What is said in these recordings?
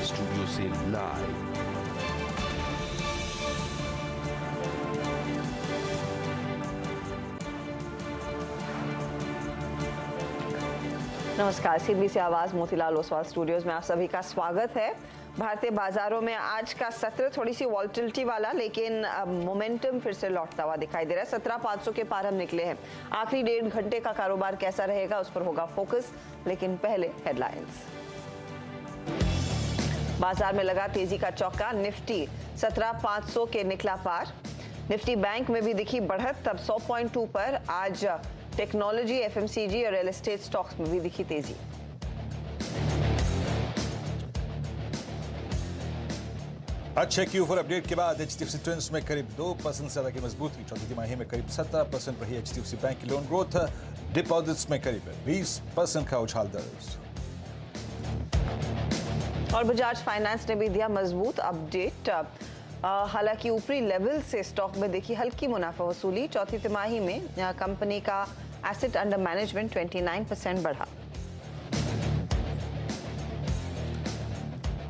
Studio से live. नमस्कार, CBC आवाज मोतीलाल ओसवाल स्टूडियोज में आप सभी का स्वागत है। भारतीय बाजारों में आज का सत्र थोड़ी सी वॉलेटिलिटी वाला, लेकिन मोमेंटम फिर से लौटता हुआ दिखाई दे रहा है। 17,500 के पार हम निकले हैं। आखिरी 1.5 घंटे का कारोबार कैसा रहेगा उस पर होगा फोकस, लेकिन पहले हेडलाइंस। बाजार में लगा तेजी का चौका, निफ्टी 17,500 के निकला पार। निफ्टी बैंक में भी दिखी बढ़त, तब 100.2 पर। आज टेक्नोलॉजी, एफएमसीजी और रियल एस्टेट स्टॉक्स में भी दिखी तेजी। अच्छे Q4 अपडेट के बाद एचडीएफसी ट्विंस में करीब 2% ज्यादा की मजबूती। चौथी तिमाही में करीब 17% रही एचडीएफसी बैंक की लोन ग्रोथ। डिपॉजिट्स में करीब 20% का उछाल दर्ज। और बजाज फाइनेंस ने भी दिया मजबूत अपडेट। हालांकि ऊपरी लेवल से स्टॉक में देखी हल्की मुनाफा वसूली। चौथी तिमाही में कंपनी का एसेट अंडर मैनेजमेंट 29% बढ़ा।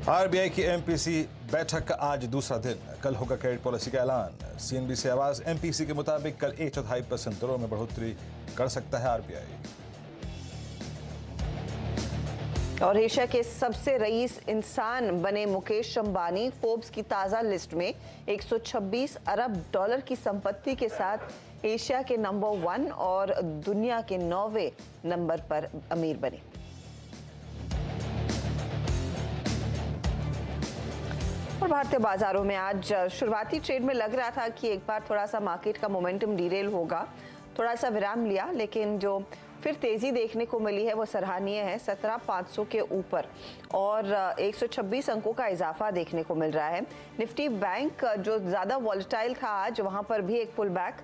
आरबीआई की एमपीसी बैठक का आज दूसरा दिन। कल होगा क्रेडिट पॉलिसी का ऐलान। सीएनबीसी आवाज एमपीसी के मुताबिक कल 1.25% दरों में बढ़ोतरी कर सकता है आरबीआई। और एशिया के सबसे रईस इंसान बने मुकेश अंबानी फोर्ब्स की ताजा लिस्ट में 126 अरब डॉलर की संपत्ति के साथ एशिया के नंबर 1 और दुनिया के 9वें नंबर पर अमीर बने। और भारतीय बाजारों में आज शुरुआती ट्रेड में लग रहा था कि एक बार थोड़ा सा मार्केट का मोमेंटम डीरेल होगा, थोड़ा सा विराम लिया, लेकिन जो फिर तेजी देखने को मिली है वो सराहनीय है। 17,500 के ऊपर और 126 अंकों का इजाफा देखने को मिल रहा है। निफ्टी बैंक जो ज़्यादा वॉलेटाइल था आज, वहाँ पर भी एक पुल बैक।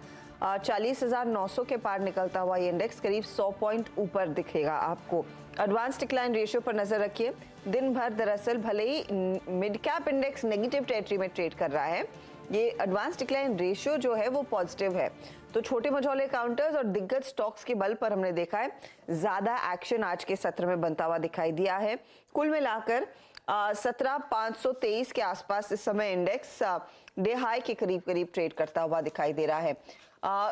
40,900 के पार निकलता हुआ ये इंडेक्स करीब 100 पॉइंट ऊपर दिखेगा आपको। एडवांस डिक्लाइन रेशियो पर नजर रखिए। दिन भर दरअसल भले ही midcap index negative territory में ट्रेड कर रहा है, ये एडवांस डिक्लाइन रेशियो जो है वो पॉजिटिव है। तो छोटे मझौले काउंटर्स और दिग्गज स्टॉक्स के बल पर हमने देखा है ज्यादा एक्शन आज के सत्र में बनता हुआ दिखाई दिया है। कुल मिलाकर 17,523 के आसपास इस समय इंडेक्स डे हाई के करीब करीब ट्रेड करता हुआ दिखाई दे रहा है।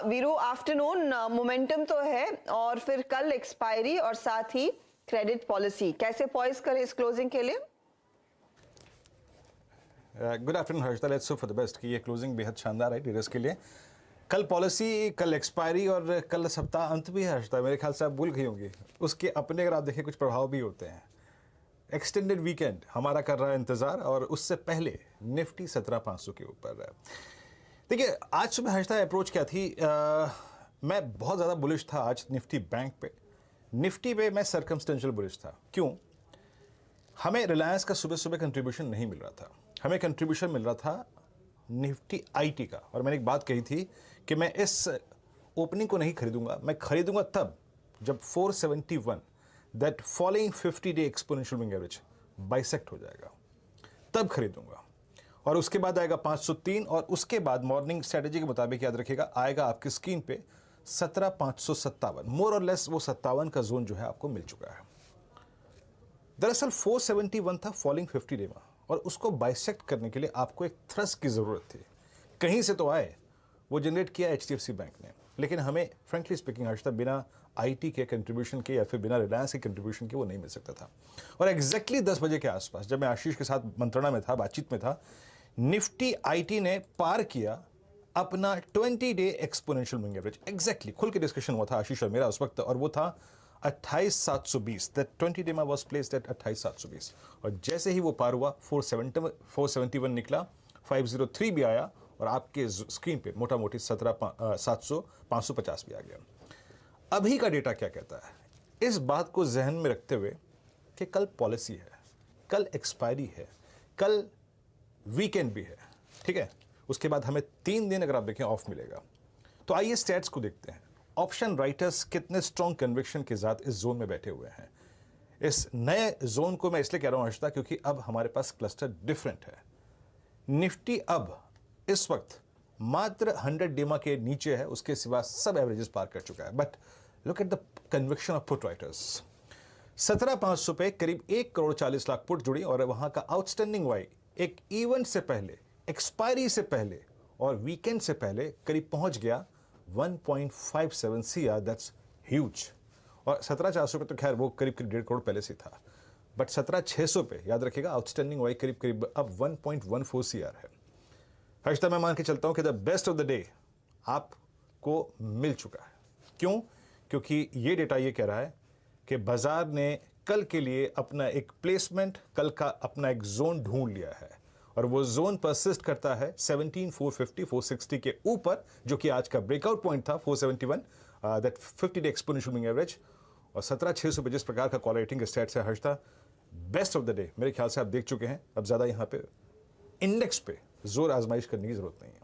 वीरू, आफ्टरनून मोमेंटम तो है और फिर कल एक्सपायरी और साथ ही क्रेडिट पॉलिसी, कैसे पॉइज करें इस क्लोजिंग के लिए? Good afternoon Harshada, let's hope for the best कि ये क्लोजिंग बेहद शानदार है ट्रेडर्स के लिए। कल पॉलिसी, कल एक्सपायरी और कल सप्ताह अंत भी है हर्षदा। मेरे ख्याल से आप भूल गई होंगी उसके अपने, अगर आप देखें, कुछ प्रभाव भी होते हैं। एक्सटेंडेड वीकेंड हमारा कर रहा है इंतजार, और उससे पहले निफ्टी 17,500 के ऊपर है। देखिए, आज सुबह हर्षदा अप्रोच क्या थी, मैं बहुत ज़्यादा बुलिश था आज निफ्टी बैंक पे। निफ्टी पे मैं सर्कमस्टेंशियल बुलिश था। क्यों? हमें रिलायंस का सुबह सुबह कंट्रीब्यूशन नहीं मिल रहा था, हमें कंट्रीब्यूशन मिल रहा था निफ्टी आईटी का। और मैंने एक बात कही थी कि मैं इस ओपनिंग को नहीं खरीदूंगा, मैं खरीदूंगा तब जब 471 that following 50 day exponential moving average bisect हो जाएगा, तब खरीदूंगा। और उसके बाद आएगा 503, और उसके बाद मॉर्निंग स्ट्रेटेजी के मुताबिक याद रखिएगा आएगा आपकी स्क्रीन पे 17,557। मोर और लेस वो 57 का जोन जो है आपको मिल चुका है। दरअसल 471 था फॉलिंग 50 डे में, और उसको बाइसेक्ट करने के लिए आपको एक थ्रस्ट की ज़रूरत थी। कहीं से तो आए, वो जनरेट किया एचडीएफसी बैंक ने। लेकिन हमें फ्रेंकली स्पीकिंग हर्षदा बिना आईटी के कंट्रीब्यूशन के या फिर बिना रिलायंस के कंट्रीब्यूशन के वो नहीं मिल सकता था। और एग्जैक्टली 10 बजे के आसपास जब मैं आशीष के साथ मंत्रणा में था, बातचीत में था, निफ्टी आईटी ने पार किया अपना 20 day exponential moving average. Exactly खुल के डिस्कशन हुआ था आशीष और मेरा उस वक्त, और वो था 28,720। दैट 20 डे में वाज प्लेस्ड एट 28,720। और जैसे ही वो पार हुआ 471 निकला, 503 भी आया, और आपके स्क्रीन पे मोटा मोटी 550 भी आ गया। अभी का डेटा क्या कहता है, इस बात को जहन में रखते हुए कि कल पॉलिसी है, कल एक्सपायरी है, कल वीकेंड भी है, ठीक है, उसके बाद हमें 3 दिन अगर आप देखें ऑफ मिलेगा। तो आइए स्टैट्स को देखते हैं। ऑप्शन राइटर्स कितने स्ट्रॉन्ग कन्विक्शन के साथ इस जोन में बैठे हुए हैं। इस नए जोन को मैं इसलिए कह रहा हूं हर्षदा, क्योंकि अब हमारे पास क्लस्टर डिफरेंट है। निफ्टी अब इस वक्त मात्र 100 डेमा के नीचे है, उसके सिवा सब एवरेजेस पार कर चुका है। But look at the conviction of put writers. 17,500 पे करीब 1,40,00,000 पुट जुड़ी और वहां का आउटस्टैंडिंग वाई एक इवेंट से पहले, एक्सपायरी से पहले और वीकेंड से पहले करीब पहुंच गया 1.57 CR। That's huge. और 17,400 पे तो खैर वो करीब 1.5 करोड़ पहले से था, बट 17,600 पे याद रखिएगा आउटस्टैंडिंग वाई करीब करीब अब 1.14 CR है। हर्षदा, मैं मान के चलता हूं कि the best of the day आपको मिल चुका है। क्यों? क्योंकि ये डेटा ये कह रहा है कि बाजार ने कल के लिए अपना एक प्लेसमेंट, कल का अपना एक जोन ढूंढ लिया है और वो जोन परसिस्ट करता है 17,450 460 के ऊपर, जो कि आज का ब्रेकआउट पॉइंट था 471, that 50 day exponential moving average. और 17,600 पे जिस प्रकार का कॉल रेटिंग स्टैट्स है Harshada, best of the day मेरे ख्याल से आप देख चुके हैं। अब ज़्यादा यहाँ पे इंडेक्स पे जोर आजमाइश करने की जरूरत नहीं है,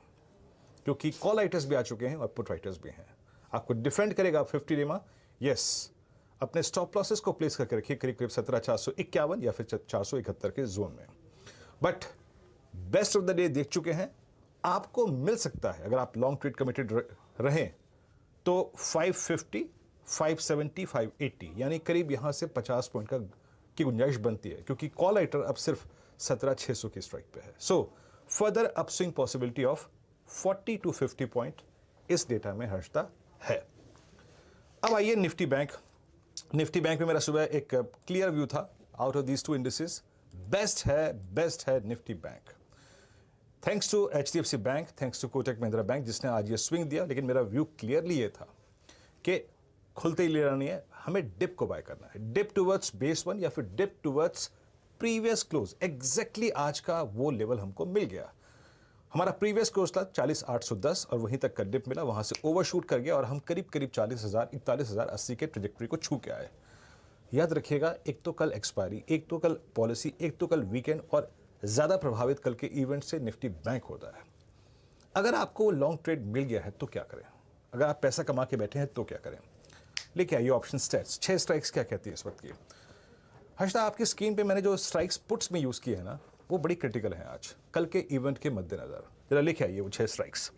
क्योंकि कॉल राइटर्स भी आ चुके हैं और पुट राइटर्स भी हैं। आपको डिफेंड करेगा 50 डे में, यस, अपने स्टॉप लॉसेस को प्लेस करके रखिए करीब करीब 17,451 या फिर 471 के जोन में। But best of the day देख चुके हैं, आपको मिल सकता है अगर आप लॉन्ग ट्रेड कमिटेड रहें तो 550, 570, 580 यानी करीब यहां से 50 पॉइंट की गुंजाइश बनती है, क्योंकि कॉल राइटर अब सिर्फ 17,600 की स्ट्राइक पे है। So further upswing possibility of 40 to 50 point इस डेटा में हर्षदा है। अब आइए निफ्टी बैंक। निफ्टी बैंक में मेरा सुबह एक क्लियर व्यू था, out of these two indices best है Nifty bank. Thanks to HDFC bank, thanks to Kotak Mahindra bank जिसने आज ये स्विंग दिया। लेकिन मेरा व्यू क्लियरली ये था कि खुलते ही लेना नहीं है, हमें डिप को बाय करना है, डिप टुवर्ड्स बेस 1 या फिर dip towards previous close. Exactly आज का वो लेवल हमको मिल गया। हमारा प्रीवियस क्लोज था 40,810 और वहीं तक का डिप मिला, वहां से ओवरशूट कर गया और हम करीब करीब 40,000, 41,080 के ट्रेजेक्टरी को छू के आए। याद रखिएगा, एक तो कल एक्सपायरी, एक तो कल पॉलिसी, एक तो कल वीकेंड और ज्यादा प्रभावित कल के इवेंट से निफ्टी बैंक होता है। अगर आपको लॉन्ग ट्रेड मिल गया है तो क्या करें? अगर आप पैसा कमा के बैठे हैं तो क्या करें? लेके आइए ऑप्शन स्टैट्स। 6 स्ट्राइक्स क्या कहती है इस वक्त की। हर्षदा, आपकी स्क्रीन पे मैंने जो स्ट्राइक्स पुट्स में यूज किए हैं ना, वो बड़ी क्रिटिकल है आज कल के इवेंट के मद्देनजर। जरा लिखे आइए वो 6 स्ट्राइक्स।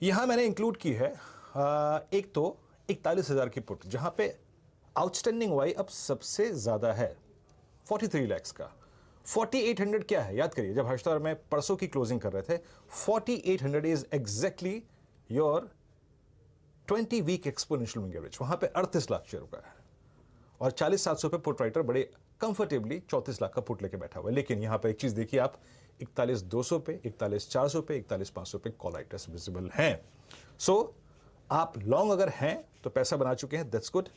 यहां मैंने इंक्लूड की है एक तो 41,000 की पुट, जहां पे आउटस्टैंडिंग वाई अब सबसे ज्यादा है 43 लाख का। 4800 क्या है याद करिए, जब हर्षदा और मैं परसों की क्लोजिंग कर रहे थे, 4800 is exactly your 20 week exponential moving average. वहां पे 38 लाख शेयर का है और 40,700 पे पुट राइटर बड़े कंफर्टेबली 34 लाख का पुट लेके बैठा हुआ है। लेकिन यहां पे एक चीज देखिए आप, 41,200 पे, 41,400 पे, 41,500 पे कॉल राइटर्स विजिबल हैं। सो आप लॉन्ग अगर हैं तो पैसा बना चुके हैं, दैट्स गुड,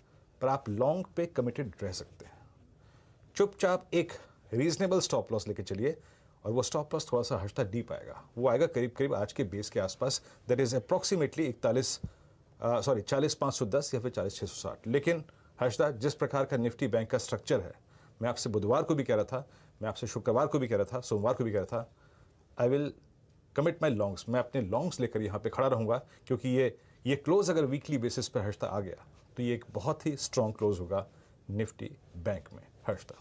पर आप लॉन्ग पे कमिटेड रह सकते हैं। चुपचाप एक रीजनेबल स्टॉप लॉस लेके चलिए और वो स्टॉप लॉस थोड़ा सा हर्षदा डीप आएगा, वो आएगा करीब करीब आज के बेस के आसपास, दैट इज अप्रोक्सीमेटली 40,510 या फिर 40,660। लेकिन हर्षदा, जिस प्रकार का निफ्टी बैंक का स्ट्रक्चर है, मैं आपसे बुधवार को भी कह रहा था, मैं आपसे शुक्रवार को भी कह रहा था, सोमवार को भी कह रहा था, I will commit my longs. मैं अपने लॉन्ग्स लेकर यहाँ पे खड़ा रहूंगा, क्योंकि ये क्लोज अगर वीकली बेसिस पर हर्षदा आ गया तो ये एक बहुत ही स्ट्रॉन्ग क्लोज होगा निफ्टी बैंक में हर्षदा।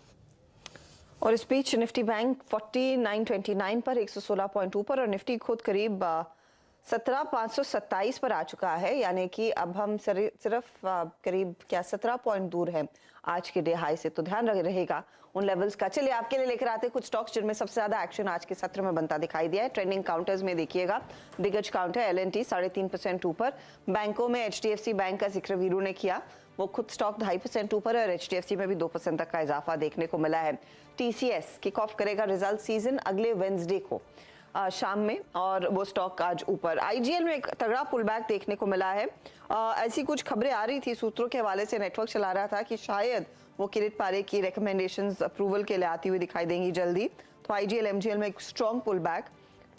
और इस बीच निफ्टी बैंक 4929 पर 116 पॉइंट ऊपर और निफ्टी खुद करीब 17,527 पर आ चुका है, यानी कि अब हम सिर्फ करीब 17 पॉइंट दूर हैं आज के डे हाई से। तो ध्यान रहेगा उन लेवल्स का। चलिए आपके लिए लेकर आते कुछ स्टॉक्स जिनमें सबसे ज्यादा एक्शन आज के सत्र में बनता दिखाई दिया है। ट्रेंडिंग काउंटर्स में देखिएगा, दिग्गज काउंटर L&T 3.5% ऊपर। बैंकों में HDFC बैंक का जिक्र वीरू ने किया, वो खुद स्टॉक 2.5% ऊपर है और HDFC में भी 2% तक का इजाफा देखने को मिला है। TCS किक ऑफ करेगा रिजल्ट सीजन अगले वेंसडे को शाम में और वो स्टॉक आज ऊपर। IGL में एक तगड़ा पुल बैक देखने को मिला है। ऐसी कुछ खबरें आ रही थी, सूत्रों के हवाले से नेटवर्क चला रहा था कि शायद वो किरिट पारे की रिकमेंडेशंस अप्रूवल के लिए आती हुई दिखाई देंगी जल्दी। तो IGL MGL में एक strong pull back.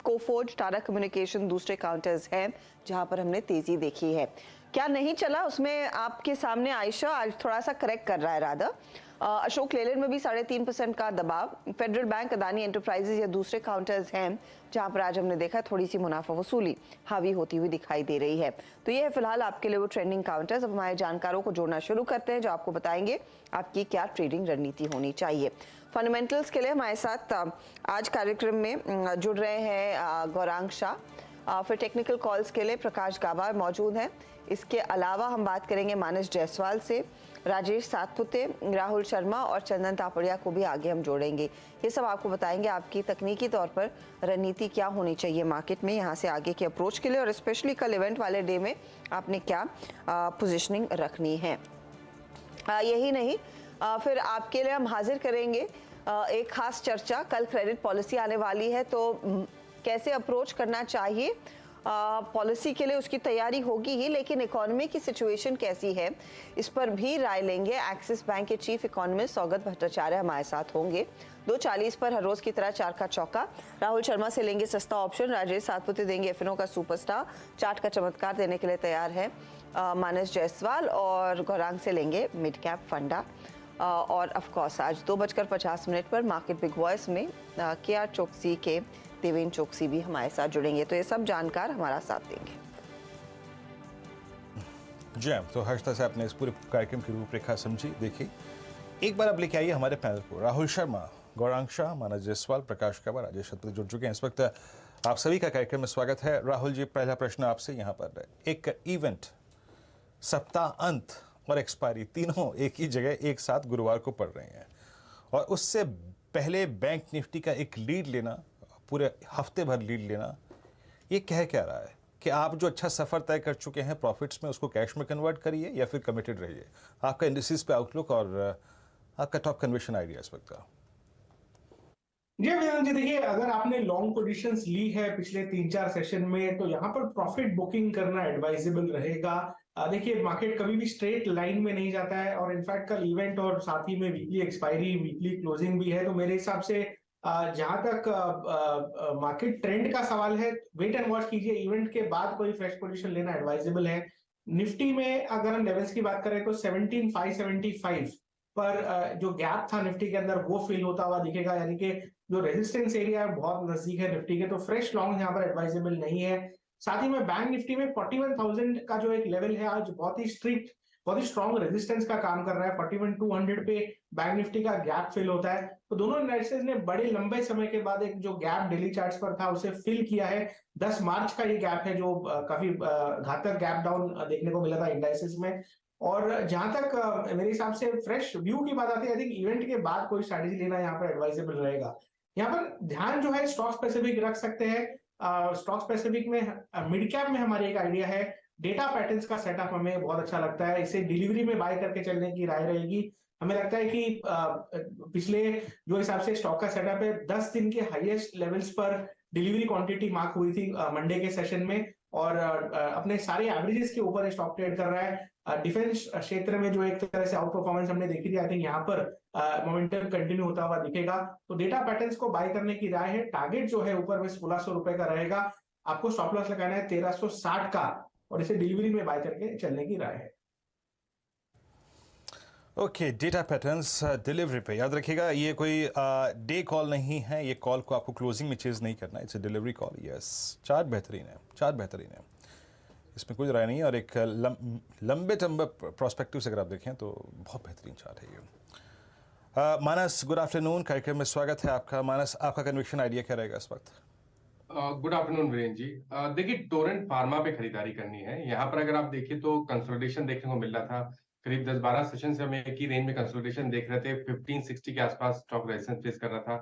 Coforge, Tata communication दूसरे काउंटर्स हैं जहां पर हमने तेजी देखी है। क्या नहीं चला उसमें आपके सामने आयशा आज थोड़ा सा करेक्ट कर रहा है राधा। अशोक लेलैंड में भी 3.5% का दबाव। फेडरल बैंक, अदानी एंटरप्राइजेज या दूसरे काउंटर्स हैं जहां पर आज हमने देखा थोड़ी सी मुनाफा वसूली हावी होती हुई दिखाई दे रही है। तो ये है फिलहाल आपके लिए वो ट्रेंडिंग काउंटर्स। अब हमारे जानकारों को जोड़ना शुरू करते हैं जो आपको बताएंगे आपकी क्या ट्रेडिंग रणनीति होनी चाहिए। फंडामेंटल्स के लिए हमारे साथ आज कार्यक्रम में जुड़ रहे हैं गौरांग शाह, फिर टेक्निकल कॉल्स के लिए प्रकाश गाबा मौजूद हैं। इसके अलावा हम बात करेंगे मानस जायसवाल से, राजेश सातपुते, राहुल शर्मा और चंदन तापड़िया को भी आगे हम जोड़ेंगे। ये सब आपको बताएंगे आपकी तकनीकी तौर पर रणनीति क्या होनी चाहिए मार्केट में यहाँ से आगे के अप्रोच के लिए, और स्पेशली कल इवेंट वाले डे में आपने क्या पोजिशनिंग रखनी है। यही नहीं, फिर आपके लिए हम हाजिर करेंगे एक खास चर्चा। कल क्रेडिट पॉलिसी आने वाली है, तो कैसे अप्रोच करना चाहिए पॉलिसी के लिए, उसकी तैयारी होगी ही, लेकिन इकोनॉमी की सिचुएशन कैसी है इस पर भी राय लेंगे। एक्सिस बैंक के चीफ इकोनॉमिस्ट सौगत भट्टाचार्य हमारे साथ होंगे। 2:40 पर हर रोज की तरह 4 का चौका। राहुल शर्मा से लेंगे सस्ता ऑप्शन, राजेश सातपुते देंगे एफएनओ का सुपरस्टार, चार्ट का चमत्कार देने के लिए तैयार है मानस जायसवाल, और गौरांग से लेंगे मिड कैप फंडा। और ऑफ कोर्स आज 2:50 पर मार्केट बिग वॉइस में केआर चोकसी के देवेंद्र चोकसी भी हमारे साथ जुड़ेंगे। तो ये सब जानकार हमारा साथ देंगे। जी हाँ, तो हर्षता से आपने इस पूरे कार्यक्रम की रूपरेखा समझी, देखी। एक बार अब लेके आइए हमारे पैनल को राहुल शर्मा, गौरांग शाह, मानस जायसवाल, प्रकाश गाबा, राजेश सातपुते जुड़ चुके हैं इस वक्त। आप सभी का कार्यक्रम में स्वागत है। राहुल जी, पहला प्रश्न आपसे यहाँ पर, एक इवेंट, सप्ताह अंत और एक्सपायरी तीनों एक ही जगह एक साथ गुरुवार को पड़ रहे हैं, और उससे पहले बैंक निफ्टी का एक लीड लेना, पूरे हफ्ते भर लीड लेना, ये कह क्या रहा है कि आप जो अच्छा सफर तय कर चुके हैं प्रॉफिट्स में, उसको कैश में कन्वर्ट करिए या फिर कमिटेड रहिए। आपका इंडिसेस पे आउटलुक और आपका टॉप कन्वर्शन आइडिया इस वक्त का। जी वेदांत जी, देखिए, अगर आपने लॉन्ग पोजीशंस ली है पिछले 3-4 सेशन में, तो यहाँ पर प्रॉफिट बुकिंग करना एडवाइजेबल रहेगा। देखिए, मार्केट कभी भी स्ट्रेट लाइन में नहीं जाता है, और इनफैक्ट कल इवेंट और साथ ही में वीकली एक्सपायरी, वीकली क्लोजिंग भी है। तो मेरे हिसाब से जहां तक मार्केट ट्रेंड का सवाल है, वेट एंड वॉच कीजिए। इवेंट के बाद कोई फ्रेश पोजीशन लेना एडवाइजेबल है। निफ्टी में अगर हम लेवल्स की बात करें तो 17,575 पर जो गैप था निफ्टी के अंदर, वो फिल होता हुआ दिखेगा, यानी कि जो रेजिस्टेंस एरिया है बहुत नजदीक है निफ्टी के। तो फ्रेश लॉन्ग यहाँ पर एडवाइजेबल नहीं है। साथ ही में बैंक निफ्टी में 41,000 का जो एक लेवल है आज बहुत ही स्ट्रिक्ट, बहुत ही स्ट्रॉन्ग रेजिस्टेंस का काम कर रहा है। 41,200 पे बैंक निफ्टी का गैप फिल होता है। तो दोनों इंडाइसेस ने बड़े लंबे समय के बाद एक जो गैप डेली चार्ट्स पर था उसे फिल किया है। 10 मार्च का ये गैप है जो काफी घातक गैप डाउन देखने को मिला था इंडाइसेस में। और जहां तक मेरे हिसाब से फ्रेश व्यू की बात आती है, आई थिंक इवेंट के बाद कोई स्ट्रैटेजी लेना यहाँ पर एडवाइजेबल रहेगा। यहाँ पर ध्यान जो है स्टॉक स्पेसिफिक रख सकते हैं। स्टॉक स्पेसिफिक में मिड कैप में हमारी एक आइडिया है, डेटा पैटर्न्स का सेटअप हमें बहुत अच्छा लगता है। इसे डिलीवरी में बाय करके चलने की राय रहेगी। हमें लगता है कि पिछले जो हिसाब से स्टॉक का सेटअप है, 10 दिन के हाईएस्ट लेवल्स पर डिलीवरी क्वांटिटी मार्क हुई थी मंडे के सेशन में, और अपने सारे एवरेजेस के ऊपर स्टॉक ट्रेड कर रहा है। डिफेंस क्षेत्र में जो एक तरह से आउट परफॉर्मेंस हमने देखी थी, आई थिंक यहाँ पर मोमेंटम कंटिन्यू होता हुआ दिखेगा। तो डेटा पैटर्न्स को बाय करने की राय है। टारगेट जो है ऊपर में 1600 रुपए का रहेगा। आपको स्टॉप लॉस लगाना है 1360 का, और इसे डिलीवरी में बाय करके चलने की राय है। ओके, डेटा पैटर्न्स डिलीवरी पे याद रखिएगा, ये कोई डे कॉल नहीं है, ये कॉल को आपको क्लोजिंग में चेज नहीं करना, it's delivery call. Yes, chart बेहतरीन है, चार्ट बेहतरीन है, इसमें कोई राय नहीं है। और एक लंबे टर्म प्रोस्पेक्टिव से अगर आप देखें तो बहुत बेहतरीन चार्ट है ये। मानस, गुड आफ्टरनून, कार्यक्रम में स्वागत है आपका। मानस, आपका कन्विक्शन आइडिया क्या रहेगा इस वक्त? Good afternoon Virendra ji. देखिए, टोरेंट फार्मा पे खरीदारी करनी है। यहाँ पर अगर आप देखिए तो कंसोलिडेशन देखने को मिल रहा था। करीब 10-12 सेशन से हम एक ही रेंज में कंसोलिडेशन देख रहे थे। 1560 के आसपास स्टॉक रेजिस्टेंस फेस कर रहा था।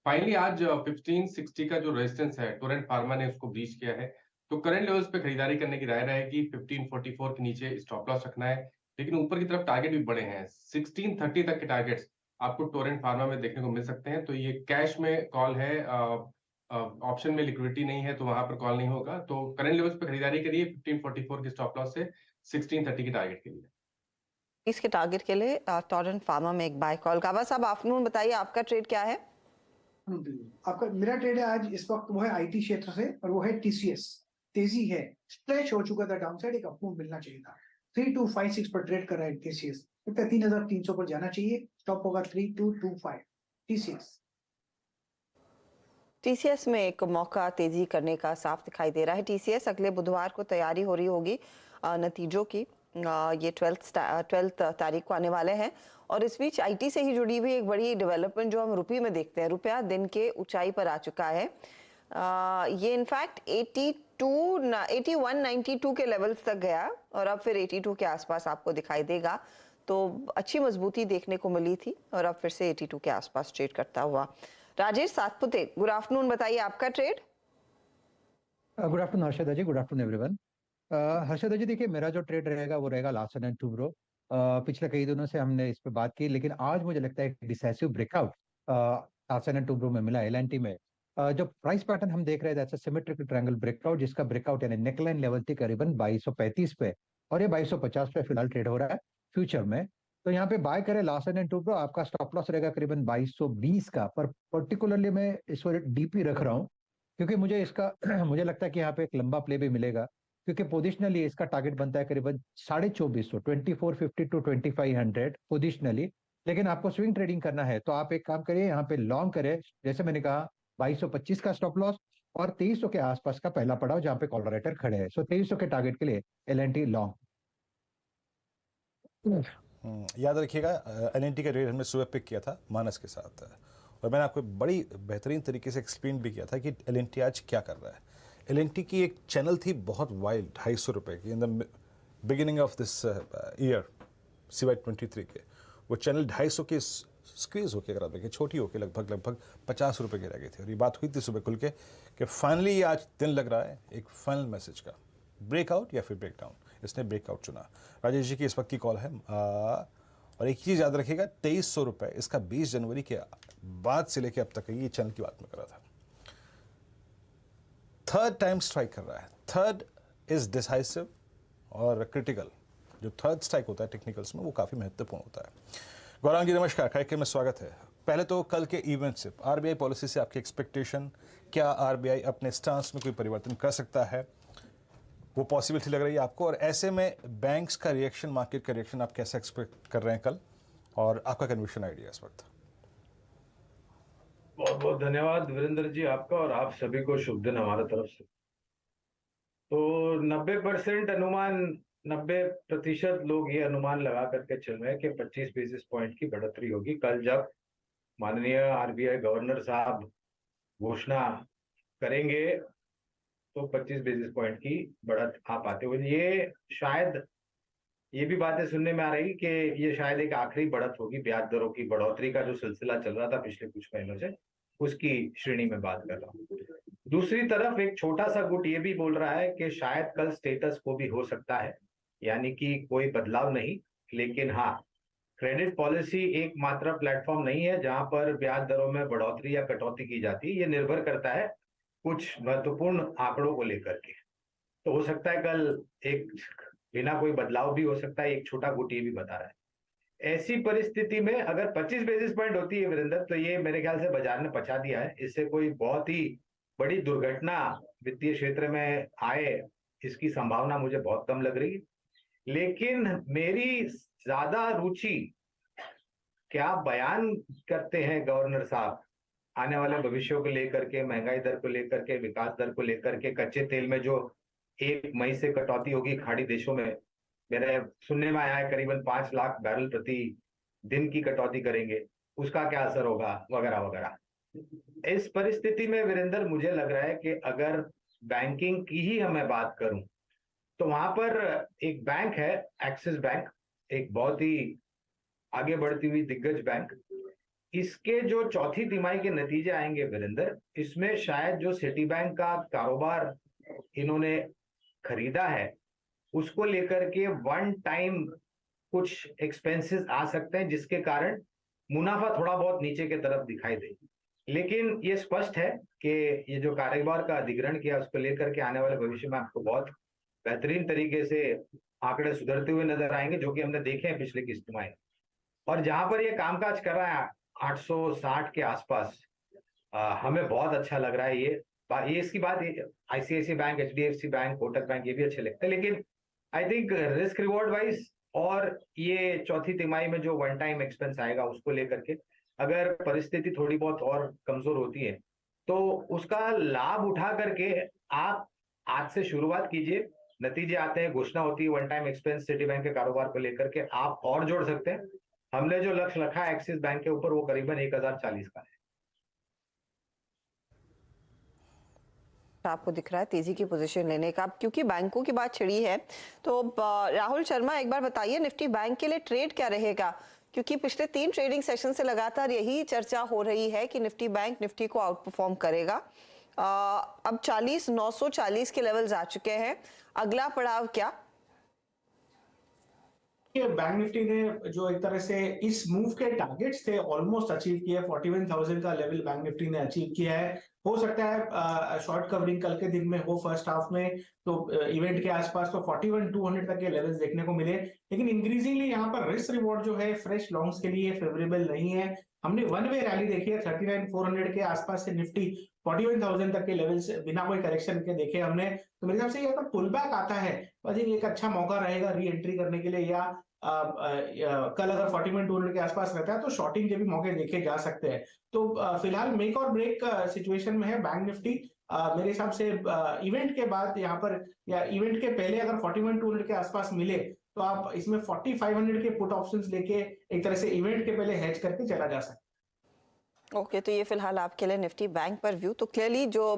फाइनली आज 1560 का जो रेजिस्टेंस है, टोरेंट फार्मा ने उसको ब्रीच किया है। तो करंट लेवल्स पे खरीदारी करने की राय रहेगी। 1544 के नीचे स्टॉप लॉस रखना है, लेकिन ऊपर की तरफ टारगेट भी बड़े हैं। 1630 तक के टारगेट्स आपको टोरेंट फार्मा में देखने को मिल सकते हैं। तो ये कैश में कॉल है, ऑप्शन में लिक्विडिटी नहीं है, तो वहां पर कॉल नहीं होगा। तो करंट लेवल्स पे खरीदारी करिए 1544 के स्टॉप लॉस से 1630 के टारगेट के लिए। इसके टारगेट के लिए टोरेंट फार्मा में एक बाय कॉल। गाबा साहब, आफ्टरनून बताइए, आपका ट्रेड क्या है? आपका मेरा ट्रेड है आज इस वक्त वो है आईटी क्षेत्र से, और वो है टीसीएस। तेजी है, स्ट्रेच हो चुका था डाउनसाइड, एक अपमूव मिलना चाहिए था। 3256 पर ट्रेड कर रहा है टीसीएस। 3300 पर जाना चाहिए, स्टॉप होगा 3225 टीसीएस। टीसीएस में एक मौका तेजी करने का साफ दिखाई दे रहा है। टीसीएस अगले बुधवार को तैयारी हो रही होगी नतीजों की। ये 12 तारीख को आने वाले हैं, और इस बीच आईटी से ही जुड़ी हुई एक बड़ी डेवलपमेंट जो हम रुपये में देखते हैं, रुपया दिन के ऊंचाई पर आ चुका है। ये इनफैक्ट 8192 के लेवल्स तक गया और अब फिर 82 के आसपास आपको दिखाई देगा। तो अच्छी मजबूती देखने को मिली थी और अब फिर से 82 के आसपास ट्रेड करता हुआ। राजेश सातपुते, गुड आफ्टरनून, बताइए आपका ट्रेड। गुड आफ्टरनून हर्षदा जी, गुड आफ्टरनून एवरीवन। हर्षदा जी देखिए, मेरा जो ट्रेड रहेगा वो रहेगा लार्सन एंड टुब्रो। पिछले कई दिनों से हमने इस पे बात की, लेकिन आज मुझे लगता है एक decisive breakout Larsen and Toubro में मिला एलएनटी में। जो प्राइस पैटर्न हम देख रहे हैं that's a symmetrical triangle breakout, जिसका ब्रेकआउट यानी नेकलाइन लेवल थी करीबन 2235 पे, और ये 2250 पे फिलहाल ट्रेड हो रहा है फ्यूचर में। तो यहाँ पे बाय करें लार्सन एंड टुब्रो, आपका स्टॉप लॉस रहेगा करीबन 2220 का। पर पर्टिकुलरली मैं इस वक्त डीपी रख रहा हूँ क्योंकि मुझे इसका मुझे लगता है कि यहाँ पे एक लंबा प्ले भी मिलेगा, क्योंकि पोजिशनली इसका टारगेट बनता है करीबन 2450, 2450 टू 2500 पोजिशनली। लेकिन आपको स्विंग ट्रेडिंग करना है तो आप एक काम करिए, यहाँ पे लॉन्ग करें, जैसे मैंने कहा 2225 का स्टॉप लॉस और 2300 के आसपास का पहला पड़ाव जहाँ पे कॉलरेटर खड़े हैं। सो 2300 के टारगेट के लिए एलएनटी लॉन्ग। याद रखिएगा एलएनटी का रेट हमने सुबह पिक किया था मानस के साथ, और मैंने आपको बड़ी बेहतरीन तरीके से एक्सप्लेन भी किया था कि एलएनटी आज क्या कर रहा है। एलएनटी की एक चैनल थी बहुत वाइल्ड 250 रुपये की in the beginning of this year CY23 के। वो चैनल 250 के स्क्वीज होकर अगर आप देखिए छोटी होकर लगभग 50 रुपये की रह गई थी, और ये बात हुई थी सुबह खुल के कि फाइनली आज दिन लग रहा है एक फाइनल मैसेज का, ब्रेकआउट या फिर ब्रेकडाउन। इसने ब्रेकआउट चुना। राजेश जी की इस वक्त की कॉल है। और एक चीज़ याद रखिएगा, 2300 रुपये इसका 20 जनवरी के बाद से लेकर अब तक ये चैनल की बात में कर रहा था। थर्ड टाइम स्ट्राइक कर रहा है। थर्ड इज डिसाइसिव और क्रिटिकल। जो थर्ड स्ट्राइक होता है टेक्निकल्स में वो काफ़ी महत्वपूर्ण होता है। गौरांग जी नमस्कार, कार्यक्रम में स्वागत है। पहले तो कल के इवेंट से आरबीआई पॉलिसी से आपकी एक्सपेक्टेशन, क्या आरबीआई अपने स्टांस में कोई परिवर्तन कर सकता है, वो पॉसिबिलिटी लग रही है आपको? और ऐसे में बैंक्स का रिएक्शन, मार्केट का रिएक्शन आप कैसे एक्सपेक्ट कर रहे हैं कल, और आपका कन्विक्शन आइडिया इस वक्त? बहुत बहुत धन्यवाद वीरेंद्र जी आपका, और आप सभी को शुभ दिन हमारे तरफ से। तो 90% अनुमान, 90% लोग ये अनुमान लगा करके चल रहे हैं कि 25 बेसिस पॉइंट की बढ़ोतरी होगी कल, जब माननीय आरबीआई गवर्नर साहब घोषणा करेंगे तो 25 बेसिस पॉइंट की बढ़त आप आते हुए। ये शायद ये भी बातें सुनने में आ रही कि ये शायद एक आखिरी बढ़त होगी ब्याज दरों की बढ़ोतरी का जो सिलसिला चल रहा था पिछले कुछ महीनों से, उसकी श्रेणी में बात कर रहा हूँ। दूसरी तरफ एक छोटा सा गुट ये भी बोल रहा है कि शायद कल स्टेटस को भी हो सकता है, यानी कि कोई बदलाव नहीं, लेकिन हाँ, क्रेडिट पॉलिसी एकमात्र प्लेटफॉर्म नहीं है जहां पर ब्याज दरों में बढ़ोतरी या कटौती की जाती है। ये निर्भर करता है कुछ महत्वपूर्ण आंकड़ों को लेकर के। तो हो सकता है कल एक बिना कोई बदलाव भी हो सकता है, एक छोटा गुट ये भी बता रहा है। ऐसी परिस्थिति में अगर 25 बेसिस पॉइंट होती है वीरेंद्र, तो ये मेरे ख्याल से बाजार ने पचा दिया है। इससे कोई बहुत ही बड़ी दुर्घटना वित्तीय क्षेत्र में आए, इसकी संभावना मुझे बहुत कम लग रही है। लेकिन मेरी ज्यादा रुचि क्या बयान करते हैं गवर्नर साहब आने वाले भविष्यों को लेकर के, महंगाई दर को लेकर के, विकास दर को लेकर के, कच्चे तेल में जो 1 मई से कटौती होगी खाड़ी देशों में, मेरे सुनने में आया है करीबन 5 लाख बैरल प्रति दिन की कटौती करेंगे, उसका क्या असर होगा, वगैरह वगैरह। इस परिस्थिति में वीरेंद्र मुझे लग रहा है कि अगर बैंकिंग की ही मैं बात करूं तो वहां पर एक बैंक है एक्सिस बैंक, एक बहुत ही आगे बढ़ती हुई दिग्गज बैंक। इसके जो चौथी तिमाही के नतीजे आएंगे वीरेंद्र, इसमें शायद जो सिटी बैंक का कारोबार इन्होंने खरीदा है उसको लेकर के वन टाइम कुछ एक्सपेंसेस आ सकते हैं, जिसके कारण मुनाफा थोड़ा बहुत नीचे की तरफ दिखाई दे। लेकिन ये स्पष्ट है कि ये जो कारोबार का अधिग्रहण किया उसको लेकर के आने वाले भविष्य में आपको बहुत बेहतरीन तरीके से आंकड़े सुधरते हुए नजर आएंगे, जो कि हमने देखे हैं पिछले किस्त में। और जहां पर ये कामकाज कर रहा है 860 के आसपास, हमें बहुत अच्छा लग रहा है। ये इसकी बात ICICI bank, HDFC bank, Kotak bank, ये भी अच्छे लगते हैं। लेकिन I think risk reward wise और ये चौथी तिमाही में जो वन टाइम एक्सपेंस आएगा उसको लेकर के अगर परिस्थिति थोड़ी बहुत और कमजोर होती है तो उसका लाभ उठा करके आप आज से शुरुआत कीजिए। नतीजे आते हैं, घोषणा होती है one time expense city bank के कारोबार को लेकर के, आप और जोड़ सकते हैं। हमने जो लक्ष्य रखा है एक्सिस बैंक के ऊपर वो करीबन 1040 का है। आपको दिख रहा है तेजी की पोजीशन लेने का? क्योंकि बैंकों की बात छिड़ी है तो राहुल शर्मा एक बार बताइए निफ्टी बैंक के लिए ट्रेड क्या रहेगा, क्योंकि पिछले 3 ट्रेडिंग सेशन से लगातार यही चर्चा हो रही है कि निफ्टी बैंक निफ्टी को आउट परफॉर्म करेगा। अब 40,940 के लेवल्स आ चुके हैं, अगला पड़ाव क्या? बैंक निफ्टी ने जो एक तरह से इस मूव के टारगेट्स थे ऑलमोस्ट अचीव किया है। 41,000 का लेवल बैंक निफ्टी ने अचीव किया है। हो सकता है शॉर्ट कवरिंग कल के दिन में हो फर्स्ट हाफ में, तो इवेंट के आसपास तो 41,200 तक के लेवल्स देखने को मिले, लेकिन इंक्रीजिंगली यहाँ पर रिस्क रिवॉर्ड जो है फ्रेश लॉन्ग्स के लिए फेवरेबल नहीं है। हमने वन वे रैली देखी है 39,400 के आसपास से निफ्टी 41,000 तक के लेवल्स बिना कोई करेक्शन के देखे हमने। तो मेरे हिसाब से अगर पुल बैक आता है तो आई थिंक एक अच्छा मौका रहेगा री एंट्री करने के लिए, या कल अगर 41,200 के आसपास रहता है तो शॉर्टिंग के भी मौके देखे जा सकते हैं। तो फिलहाल मेक और ब्रेक सिचुएशन में है बैंक निफ्टी। मेरे हिसाब से इवेंट के बाद यहाँ पर या इवेंट के पहले अगर 41,200 के आसपास मिले तो आप इसमें 4500 के पुट ऑप्शंस लेके एक तरह से इवेंट के पहले हेज करके चला जा सकता है। ओके, तो ये फिलहाल आपके लिए निफ्टी बैंक पर व्यू। तो क्लियरली जो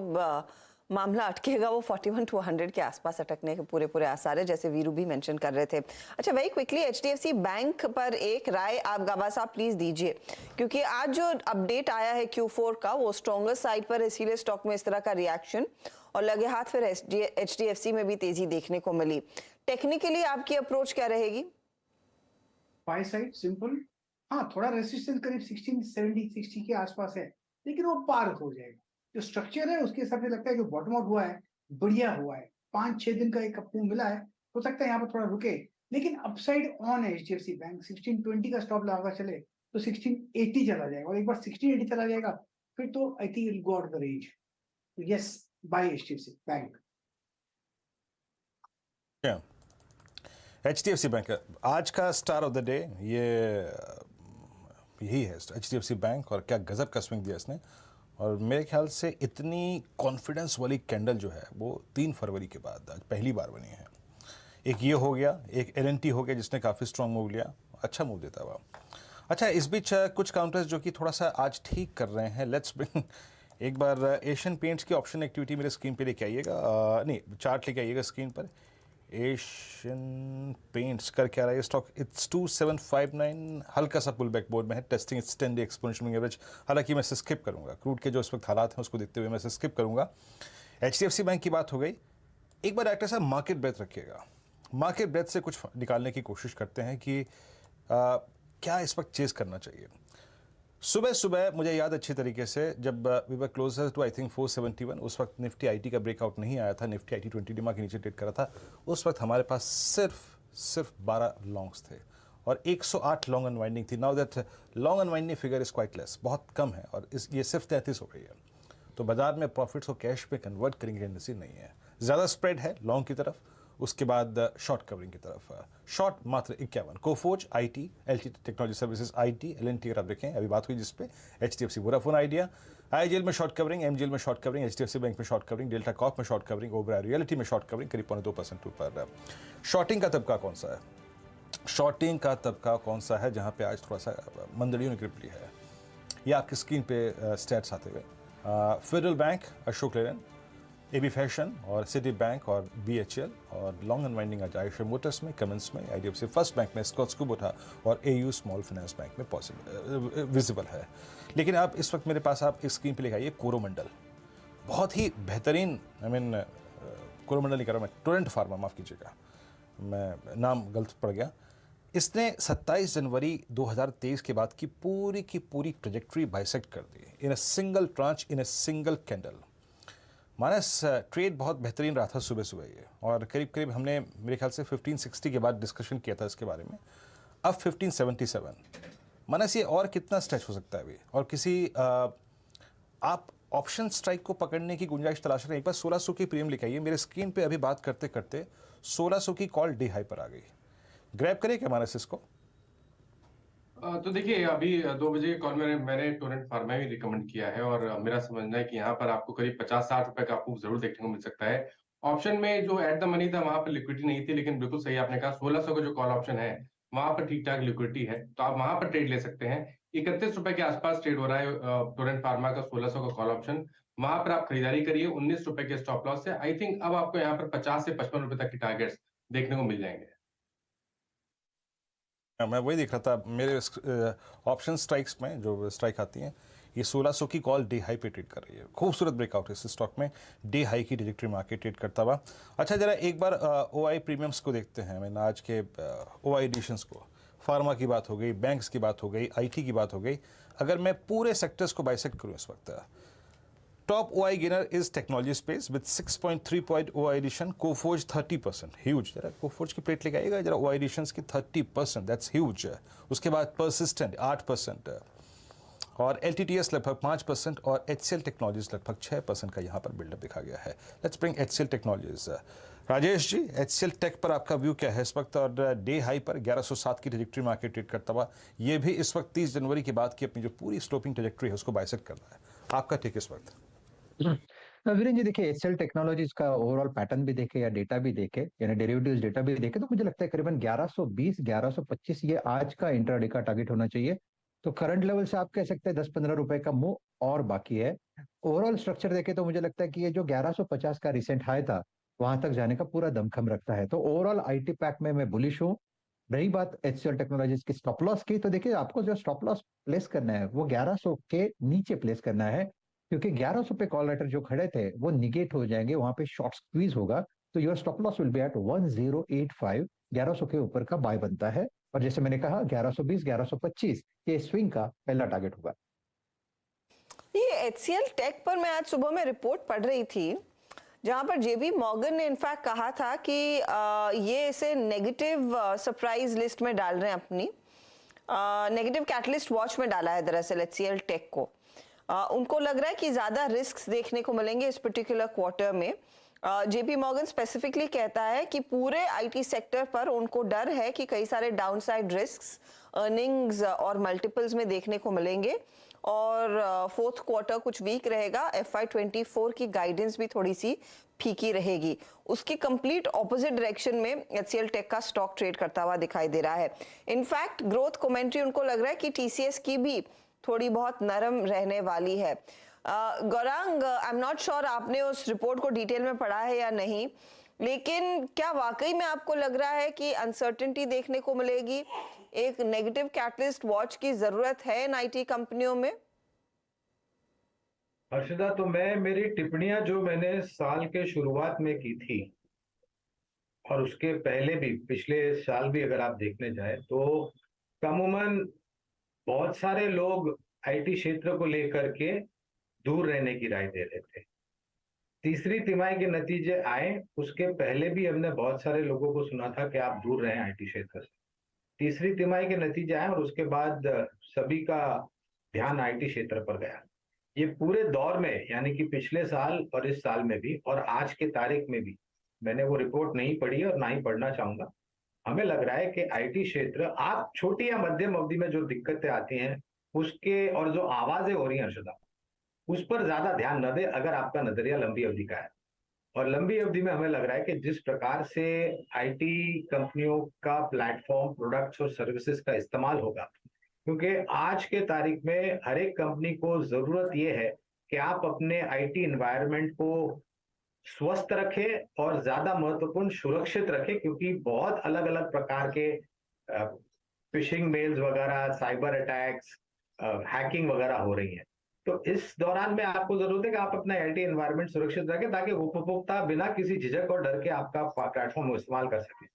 मामला अटकेगा वो 41,200 के आसपास अटकने के पूरे आसार है, जैसे वीरू भी मेंशन कर रहे थे। अच्छा, वेरी क्विकली एचडीएफसी बैंक पर एक राय आप गाबा साहब प्लीज दीजिए, क्योंकि आज जो अपडेट आया है Q4 का वो स्ट्रॉन्गर साइड पर, इसीलिए स्टॉक में इस तरह का रिएक्शन, और लगे हाथ फिर एचडीएफसी में भी तेजी देखने को मिली। टेक्निकली आपकी अप्रोच क्या रहेगी? बाय साइड सिंपल, हाँ थोड़ा रेसिस्टेंस करीब 1670 60 के आसपास है, लेकिन वो पार हो जाएगा। जो स्ट्रक्चर है उसके हिसाब से लगता है जो बॉटम आउट हुआ है बढ़िया हुआ है, 5-6 दिन का एक अप मिला है, हो सकता है यहाँ पर थोड़ा रुके, लेकिन अपसाइड ऑन है एचडीएफसी बैंक। 1620 का स्टॉप लगा चले तो 1680 चला जाएगा, और एक बार 1680 चला जाएगा फिर तो I think it go out the range. Yes, buy HDFC bank. HDFC bank आज का स्टार ऑफ द डे यही है, एचडीएफसी बैंक, और क्या गजब का स्विंग दिया इसने। और मेरे ख्याल से इतनी कॉन्फिडेंस वाली कैंडल जो है वो 3 फरवरी के बाद आज पहली बार बनी है। एक ये हो गया, एक एलएनटी हो गया जिसने काफ़ी स्ट्रॉन्ग मूव लिया, अच्छा मूव देता हुआ। अच्छा, इस बीच कुछ काउंटर्स जो कि थोड़ा सा आज ठीक कर रहे हैं। लेट्स ब्रिंग एक बार एशियन पेंट्स की ऑप्शन एक्टिविटी मेरे स्क्रीन पे लेके आइएगा, नहीं चार्ट लेके आइएगा स्क्रीन पर। एशियन पेंट्स कर क्या रहा है स्टॉक, इट्स 2759, हल्का सा पुल बैक बोर्ड में है, testing it's 10 day exponential average. हालांकि मैं इसे स्किप करूंगा, क्रूड के जो इस वक्त हालात हैं उसको देखते हुए मैं इसे स्किप करूंगा। एचडीएफसी बैंक की बात हो गई। एक बार डायरेक्टर साहब मार्केट ब्रेथ रखिएगा, मार्केट ब्रेथ से कुछ निकालने की कोशिश करते हैं कि क्या इस वक्त चेज करना चाहिए। सुबह सुबह मुझे याद अच्छी तरीके से जब we were closer to I think 471, उस वक्त निफ्टी आईटी का ब्रेकआउट नहीं आया था, निफ्टी आईटी 20 डिमा के नीचे ट्रेड करा था। उस वक्त हमारे पास सिर्फ 12 लॉन्ग्स थे और 108 लॉन्ग अनवाइंडिंग थी। Now that long unwinding figure is quite less, बहुत कम है, और ये सिर्फ 33 हो गई है। तो बाजार में प्रॉफिट्स को कैश में कन्वर्ट करेंगे टेंडेंसी नहीं है, ज़्यादा स्प्रेड है लॉन्ग की तरफ, उसके बाद शॉर्ट कवरिंग की तरफ। शॉर्ट मात्र 51, Coforge, IT, LT technology services, IT, L&T अगर आप देखें, अभी बात हुई जिसपे एचडीएफसी, वोडाफोन आइडिया, आईजीएल में शॉर्ट कवरिंग, एमजीएल में शॉर्ट कवरिंग, एचडीएफसी बैंक में शॉर्ट कवरिंग, डेल्टा कॉर्प में शॉर्ट कवरिंग, ओबराय रियलिटी में शॉर्ट कवरिंग करीब 2% ऊपर। शॉर्टिंग का तबका कौन सा है? शॉर्टिंग का तबका कौन सा है जहाँ पे आज थोड़ा सा मंदड़ियों ने ग्रिप ली है? ये आपकी स्क्रीन पे स्टैट्स आते हुए federal bank, Ashok Leyland, AB fashion और सिटी बैंक और बीएचएल, और लॉन्ग अनवाइंडिंग आज आयशर मोटर्स में, कमेंस में, आईडीएफसी फर्स्ट बैंक में, स्कॉट्सकुबोटा और एयू स्मॉल फाइनेंस बैंक में पॉसिबल विजिबल है। लेकिन आप इस वक्त मेरे पास आप इस स्क्रीन पे लिखाइए कोरोमंडल, बहुत ही बेहतरीन, कोरोमंडल नहीं कर रहा मैं, टोरेंट फार्मा, माफ़ कीजिएगा मैं नाम गलत पड़ गया। इसने 27 जनवरी 2023 के बाद की पूरी ट्रेजेक्ट्री बाइसेक्ट कर दी in a single tranche, in a single candle. Manas trade बहुत बेहतरीन रहा था सुबह ये, और करीब हमने मेरे ख्याल से 1560 के बाद डिस्कशन किया था इसके बारे में। अब 1577, मानस ये और कितना स्ट्रेच हो सकता है अभी, और किसी आप ऑप्शन स्ट्राइक को पकड़ने की गुंजाइश तलाश रहे हैं। एक बार 1600 की प्रीमियम लिखाइए, मेरे स्क्रीन पे अभी बात करते करते 1600 की कॉल डी हाई पर आ गई, ग्रैब करें क्या मानस इसको? तो देखिए अभी 2 बजे कॉल में मैंने टोरेंट फार्मा ही रिकमेंड किया है, और मेरा समझना है कि यहाँ पर आपको करीब 50-60 रुपए का आपको जरूर देखने को मिल सकता है। ऑप्शन में जो एट द मनी था वहां पर लिक्विडिटी नहीं थी, लेकिन बिल्कुल सही आपने कहा 1600 का जो कॉल ऑप्शन है वहां पर ठीक ठाक लिक्विडिटी है, तो आप वहां पर ट्रेड ले सकते हैं। ₹31 के आसपास ट्रेड हो रहा है टोरेंट फार्मा का 1600 का कॉल ऑप्शन, वहां पर आप खरीदारी करिए ₹19 के स्टॉप लॉस से। आई थिंक अब आपको यहाँ पर 50 से ₹55 तक की टारगेट्स देखने को मिल जाएंगे। मैं वही देख रहा था मेरे ऑप्शन स्ट्राइक्स में जो स्ट्राइक आती हैं, ये 1600 की कॉल डे हाई पे ट्रेड कर रही है। खूबसूरत ब्रेकआउट है इस स्टॉक में, डे हाई की ट्रैजेक्टरी मार्केट ट्रेड करता हुआ। अच्छा, जरा एक बार ओआई प्रीमियम्स को देखते हैं। मैंने आज के ओआई एडिशंस को, फार्मा की बात हो गई, बैंक्स की बात हो गई, आईटी की बात हो गई। अगर मैं पूरे सेक्टर्स को बाइसेक्ट करूँ इस वक्त, top OI gainer is technology space with 6.3 point OI addition, Coforge 30%, huge. जरा कोफोर्ज की प्लेट लेके आइएगा जरा, OI एडिशंस की 30%, दैट्स ह्यूज। उसके बाद परसिस्टेंट 8% और LTTS लगभग 5% और HCL टेक्नोलॉजीज लगभग 6% का यहाँ पर बिल्डअप दिखा गया है। Let's bring HCL technologies. Rajesh ji, HCL tech पर आपका व्यू क्या है इस वक्त, और डे हाई पर 1107 की ट्रैजेक्टरी मार्केट ट्रेड करता हुआ, ये भी इस वक्त 30 जनवरी के बाद की अपनी जो पूरी स्लोपिंग ट्रैजेक्टरी है उसको बाइसेक्ट कर रहा है। आपका टेक इस वक्त? वीरेंद्र जी, देखिए HCL टेक्नोलॉजीज का ओवरऑल पैटर्न भी देखे या डेटा भी देखे, यानी डेरिवेटिव्स डेटा भी देखे, तो मुझे लगता है करीबन 1120 1125 ये आज का इंट्राडे का टारगेट होना चाहिए। तो करंट लेवल से आप कह सकते हैं 10-15 रुपए का मूव और बाकी है। ओवरऑल स्ट्रक्चर देखे तो मुझे लगता है कि ये जो 1150 का रिसेंट हाई था, वहां तक जाने का पूरा दमखम रखता है। तो ओवरऑल IT पैक में मैं बुलिश हूँ। रही बात HCL टेक्नोलॉजीज की स्टॉप लॉस की, तो देखिए आपको जो स्टॉप लॉस प्लेस करना है वो 1100 के नीचे प्लेस करना है, क्योंकि 1100 पे कॉल राइटर जो खड़े थे वो निगेट हो जाएंगे, वहां पे शॉर्ट स्क्वीज होगा। तो your stop loss will be at 1085, 1100 के ऊपर का बाय बनता है। और जैसे मैंने कहा 1120 1125 ये स्विंग का पहला टारगेट होगा। ये HCL टेक पर मैं आज सुबह में रिपोर्ट पढ़ रही थी, जहां पर JP मॉर्गन ने इनफैक्ट कहा था कि ये इसे नेगेटिव सरप्राइज लिस्ट में डाल रहे हैं, अपनी नेगेटिव कैटलिस्ट वॉच में डाला है दरअसल HCL टेक को। उनको लग रहा है कि ज्यादा रिस्क देखने को मिलेंगे इस पर्टिकुलर क्वार्टर में। JP मॉर्गन स्पेसिफिकली कहता है कि पूरे IT सेक्टर पर उनको डर है कि कई सारे डाउनसाइड रिस्क्स अर्निंग्स और मल्टीपल्स में देखने को मिलेंगे, और फोर्थ क्वार्टर कुछ वीक रहेगा। FY24 की गाइडेंस भी थोड़ी सी फीकी रहेगी। उसके कंप्लीट ऑपोजिट डायरेक्शन में HCL टेक का स्टॉक ट्रेड करता हुआ दिखाई दे रहा है। इनफैक्ट ग्रोथ कमेंट्री उनको लग रहा है कि TCS की भी थोड़ी बहुत नरम रहने वाली है। Gaurang, I am not sure आपने उस रिपोर्ट को डिटेल में पढ़ा है या नहीं, लेकिन क्या वाकई में आपको लग रहा है कि अनसर्टेनिटी देखने को मिलेगी, एक नेगेटिव कैटलिस्ट वॉच की जरूरत है इन IT कंपनियों में? हर्षदा, तो मेरी टिप्पणियां जो मैंने साल के शुरुआत में की थी और उसके पहले भी, पिछले साल भी अगर आप देखने जाए, तो अमूमन बहुत सारे लोग IT क्षेत्र को लेकर के दूर रहने की राय दे रहे थे। तीसरी तिमाही के नतीजे आए, उसके पहले भी हमने बहुत सारे लोगों को सुना था कि आप दूर रहें IT क्षेत्र से। तीसरी तिमाही के नतीजे आए और उसके बाद सभी का ध्यान IT क्षेत्र पर गया। ये पूरे दौर में, यानी कि पिछले साल और इस साल में भी और आज के तारीख में भी, मैंने वो रिपोर्ट नहीं पढ़ी और ना ही पढ़ना चाहूंगा। हमें लग रहा है कि IT क्षेत्र, आप छोटी या मध्यम अवधि में जो दिक्कतें आती हैं उसके और जो आवाजें हो रही हैं हर्षदा, उस पर ज्यादा ध्यान न दे अगर आपका नजरिया लंबी अवधि का है। और लंबी अवधि में हमें लग रहा है कि जिस प्रकार से IT कंपनियों का प्लेटफॉर्म, प्रोडक्ट्स और सर्विसेज का इस्तेमाल होगा, क्योंकि आज के तारीख में हर एक कंपनी को जरूरत यह है कि आप अपने IT एनवायरनमेंट को स्वस्थ रखें और ज्यादा महत्वपूर्ण सुरक्षित रखें, क्योंकि बहुत अलग अलग प्रकार के फिशिंग मेल्स वगैरह, साइबर अटैक्स, हैकिंग वगैरह हो रही हैं। तो इस दौरान में आपको जरूरत है कि आप अपना IT एनवायरनमेंट सुरक्षित रखें, ताकि उपभोक्ता बिना किसी झिझक और डर के आपका प्लेटफॉर्म इस्तेमाल कर सके।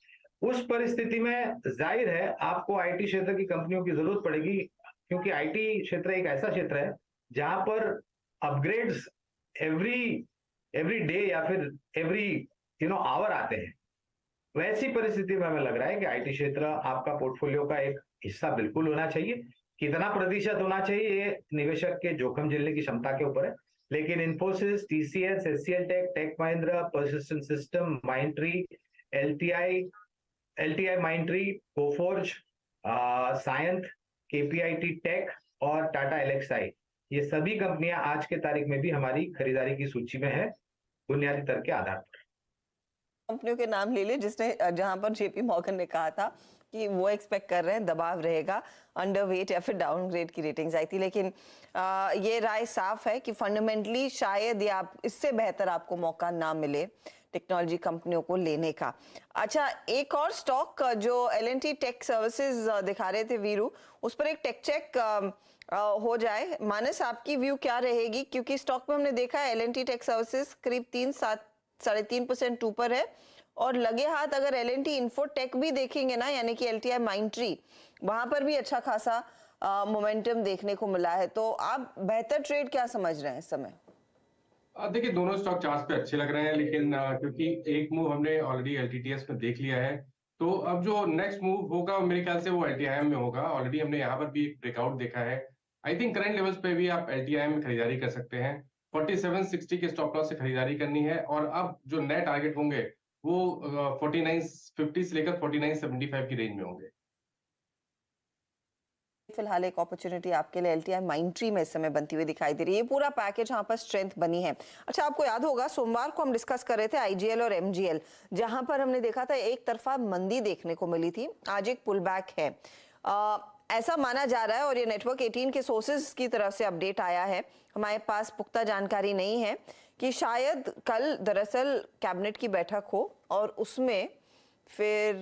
उस परिस्थिति में जाहिर है आपको IT क्षेत्र की कंपनियों की जरूरत पड़ेगी, क्योंकि IT क्षेत्र एक ऐसा क्षेत्र है जहां पर अपग्रेड्स एवरी डे या फिर एवरी आवर आते हैं। वैसी परिस्थिति में हमें लग रहा है कि IT क्षेत्र आपका पोर्टफोलियो का एक हिस्सा बिल्कुल होना चाहिए। कितना प्रतिशत होना चाहिए ये निवेशक के जोखिम झेलने की क्षमता के ऊपर है, लेकिन Infosys, TCS, HCL Tech, Tech Mahindra, Persistent System, Mindtree, LTI Mindtree, Coforge, Cyient, KPIT Tech और टाटा LXI, ये सभी कंपनियां आज के तारीख में भी हमारी खरीदारी की सूची में है, बुनियादी तर्क के आधार पर। कंपनियों के नाम ले ले जहां पर JP मॉर्गन ने कहा था कि वो एक्सपेक्ट कर रहे हैं दबाव रहेगा, अंडरवेट या फिर डाउनग्रेड की रेटिंग्स आई थी, लेकिन ये राय साफ है कि फंडामेंटली शायद ये आप इससे बेहतर आपको मौका ना मिले टेक्नोलॉजी कंपनियों को लेने का। अच्छा, एक और स्टॉक जो L&T टेक सर्विसेज दिखा रहे थे वीरू, उस पर एक टेक चेक हो जाए। मानस, आपकी व्यू क्या रहेगी? क्योंकि स्टॉक में हमने देखा है L&T टेक सर्विसेज करीब 3.5% ऊपर है, और लगे हाथ अगर L&T इन्फोटेक भी देखेंगे ना, यानी कि LTI माइंडट्री, वहां पर भी अच्छा खासा मोमेंटम देखने को मिला है। तो आप बेहतर ट्रेड क्या समझ रहे हैं इस समय? देखिए, दोनों स्टॉक चार्ट्स पे अच्छे लग रहे हैं, लेकिन क्योंकि एक मूव हमने ऑलरेडी LTTS में देख लिया है, तो अब जो नेक्स्ट मूव होगा मेरे ख्याल से वो LTIM में होगा। ऑलरेडी हमने यहाँ पर भी एक ब्रेकआउट देखा है। आई थिंक करंट लेवल्स पे भी आप LTIM में खरीदारी कर सकते हैं। 4760 के स्टॉप लॉस से खरीदारी करनी है, और अब जो नए टारगेट होंगे वो 4950 से लेकर 4975 की रेंज में होंगे। फिलहाल एक अपॉर्चुनिटी आपके लिए LTI माइंडट्री में इस समय बनती हुई दिखाई दे रही है। ये पूरा पैकेज यहाँ पर स्ट्रेंथ बनी है। अच्छा, आपको याद होगा सोमवार को हम डिस्कस कर रहे थे IGL और MGL, जहां पर हमने देखा था एक तरफा मंदी देखने को मिली थी, आज एक पुल बैक है ऐसा माना जा रहा है, और ये नेटवर्क 18 के सोर्सेज की तरफ से अपडेट आया है। हमारे पास पुख्ता जानकारी नहीं है कि शायद कल दरअसल कैबिनेट की बैठक हो और उसमें फिर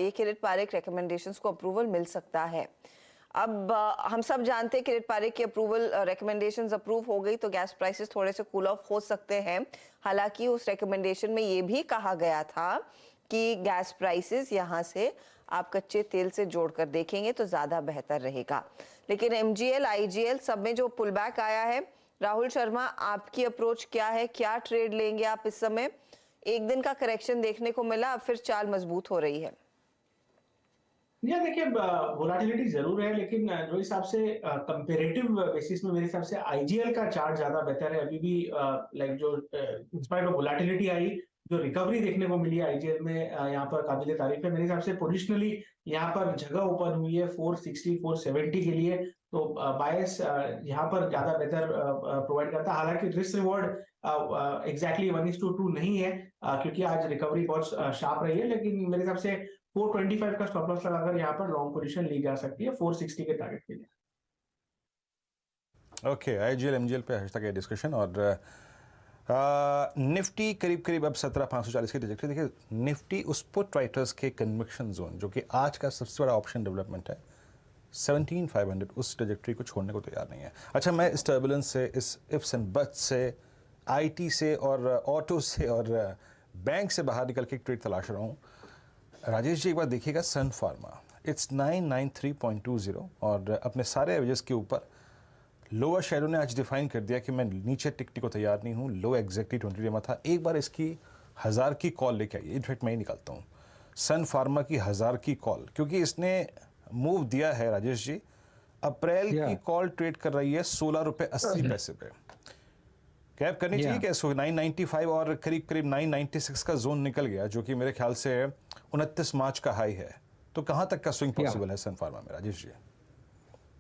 ये किरिट पारेख रिकमेंडेशंस को अप्रूवल मिल सकता है। अब हम सब जानते हैं किरिट पारेख की अप्रूवल रिकमेंडेशंस अप्रूव हो गई तो गैस प्राइसेस थोड़े से कूल ऑफ हो सकते हैं। हालांकि उस रिकमेंडेशन में ये भी कहा गया था कि गैस प्राइसेस यहाँ से आप कच्चे तेल से जोड़कर देखेंगे तो ज्यादा बेहतर रहेगा। लेकिन MGL, IGL सब में जो पुल बैक आया है, राहुल शर्मा आपकी अप्रोच क्या है? क्या ट्रेड लेंगे आप इस समय? एक दिन का करेक्शन देखने को मिला, अब फिर चाल मजबूत हो रही है। या देखिए, वोलाटिलिटी जरूर है, लेकिन जो हिसाब से कंपेरेटिव बेसिस में मेरे हिसाब से IGL का चार्ट ज्यादा बेहतर है। अभी भी लाइक जो इंस्पाइट ऑफ वोलाटिलिटी आई, जो रिकवरी देखने को मिली IGL में, यहाँ पर काबिले तारीफ है। मेरे हिसाब से पोजिशनली यहाँ पर जगह ओपन हुई है 460 470 के लिए, तो बायस यहाँ पर ज्यादा बेहतर प्रोवाइड करता है। हालांकि रिस्क रिवॉर्ड एग्जैक्टली 1:2 नहीं है, क्योंकि आज रिकवरी बहुत शार्प रही है, लेकिन मेरे हिसाब से 425 का स्टॉप लॉस लगाकर यहाँ पर लॉन्ग पोजीशन ली जा सकती है 460 के टारगेट के लिए। ओके, IGL MGL पे आज तक ये डिस्कशन। और निफ्टी करीब करीब अब 17,540 की ट्रैजेक्टरी। देखिए, निफ्टी उस पुट राइटर्स के कन्विक्शन जोन, जो कि आज का सबसे बड़ा ऑप्शन डेवलपमेंट है, 17,500, उस ट्रैजेक्टरी को छोड़ने को तैयार नहीं है। अच्छा, मैं इस टर्बुलेंस से, इस इफ्स एंड बट्स से, IT से और ऑटो से और बैंक से बाहर निकल के एक ट्रेड तलाश रहा हूँ। राजेश जी, एक बार देखिएगा सन फार्मा, इट्स 993.20 और अपने सारे एवरेजेस के ऊपर। लोअर शैडो ने आज डिफाइन कर दिया कि मैं नीचे टिकने को तैयार नहीं हूँ। लो एग्जैक्टली 20 डे में था। एक बार इसकी 1000 की कॉल लेके आइए। इनफैक्ट मैं ही निकालता हूँ सन फार्मा की 1000 की कॉल, क्योंकि इसने मूव दिया है राजेश जी। अप्रैल की कॉल ट्रेड कर रही है 16 रुपये 80 पैसे पे। कैप करनी चाहिए क्या इसको? 995 और करीब करीब 996 का जोन निकल गया, जो कि मेरे ख्याल से 29 मार्च का हाई है। तो कहाँ तक का स्विंग पॉसिबल है सन फार्मा में, राजेश जी?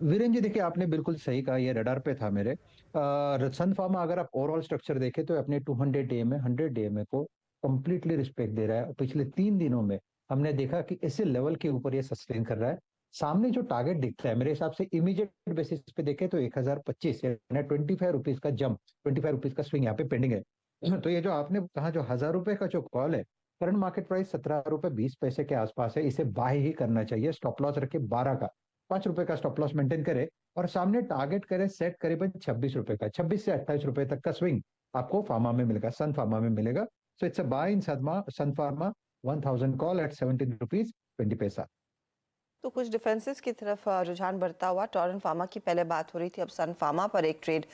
वीरेंद्र जी, देखिए आपने बिल्कुल सही कहा, ये रडार पे था मेरे। सन फार्मा अगर आप ओवरऑल स्ट्रक्चर देखें तो अपने 200 डे में 100 डे में को कंप्लीटली रिस्पेक्ट दे रहा है। पिछले 3 दिनों में हमने देखा कि इसी लेवल के ऊपर ये सस्टेन कर रहा है। सामने जो टारगेट दिखता है मेरे हिसाब से इमीडिएट बेसिस पे देखें तो 1025 यानी 25 रुपीज का जंप, 25 रुपीज का स्विंग यहाँ पे पेंडिंग है। तो ये जो आपने कहा, जो 1000 रुपए का जो कॉल है, करंट मार्केट प्राइस 17 रुपए 20 पैसे के आसपास है, इसे बाय ही करना चाहिए। स्टॉप लॉस रखे 12 का, 5 रुपए का स्टॉप लॉस मेंटेन करे और सामने टारगेट करे सेट करीबन 26 रुपए का। 26 से 28 रुपए तक का स्विंग आपको फार्मा में मिलेगा, सन फार्मा में मिलेगा। So it's a buy in Sun pharma 1000 call at 17 rupees 20 paisa. तो कुछ डिफेंसेस की तरफ रुझान बढ़ता हुआ। टोरेंट फार्मा की पहले बात हो रही थी, अब सन फार्मा पर एक ट्रेड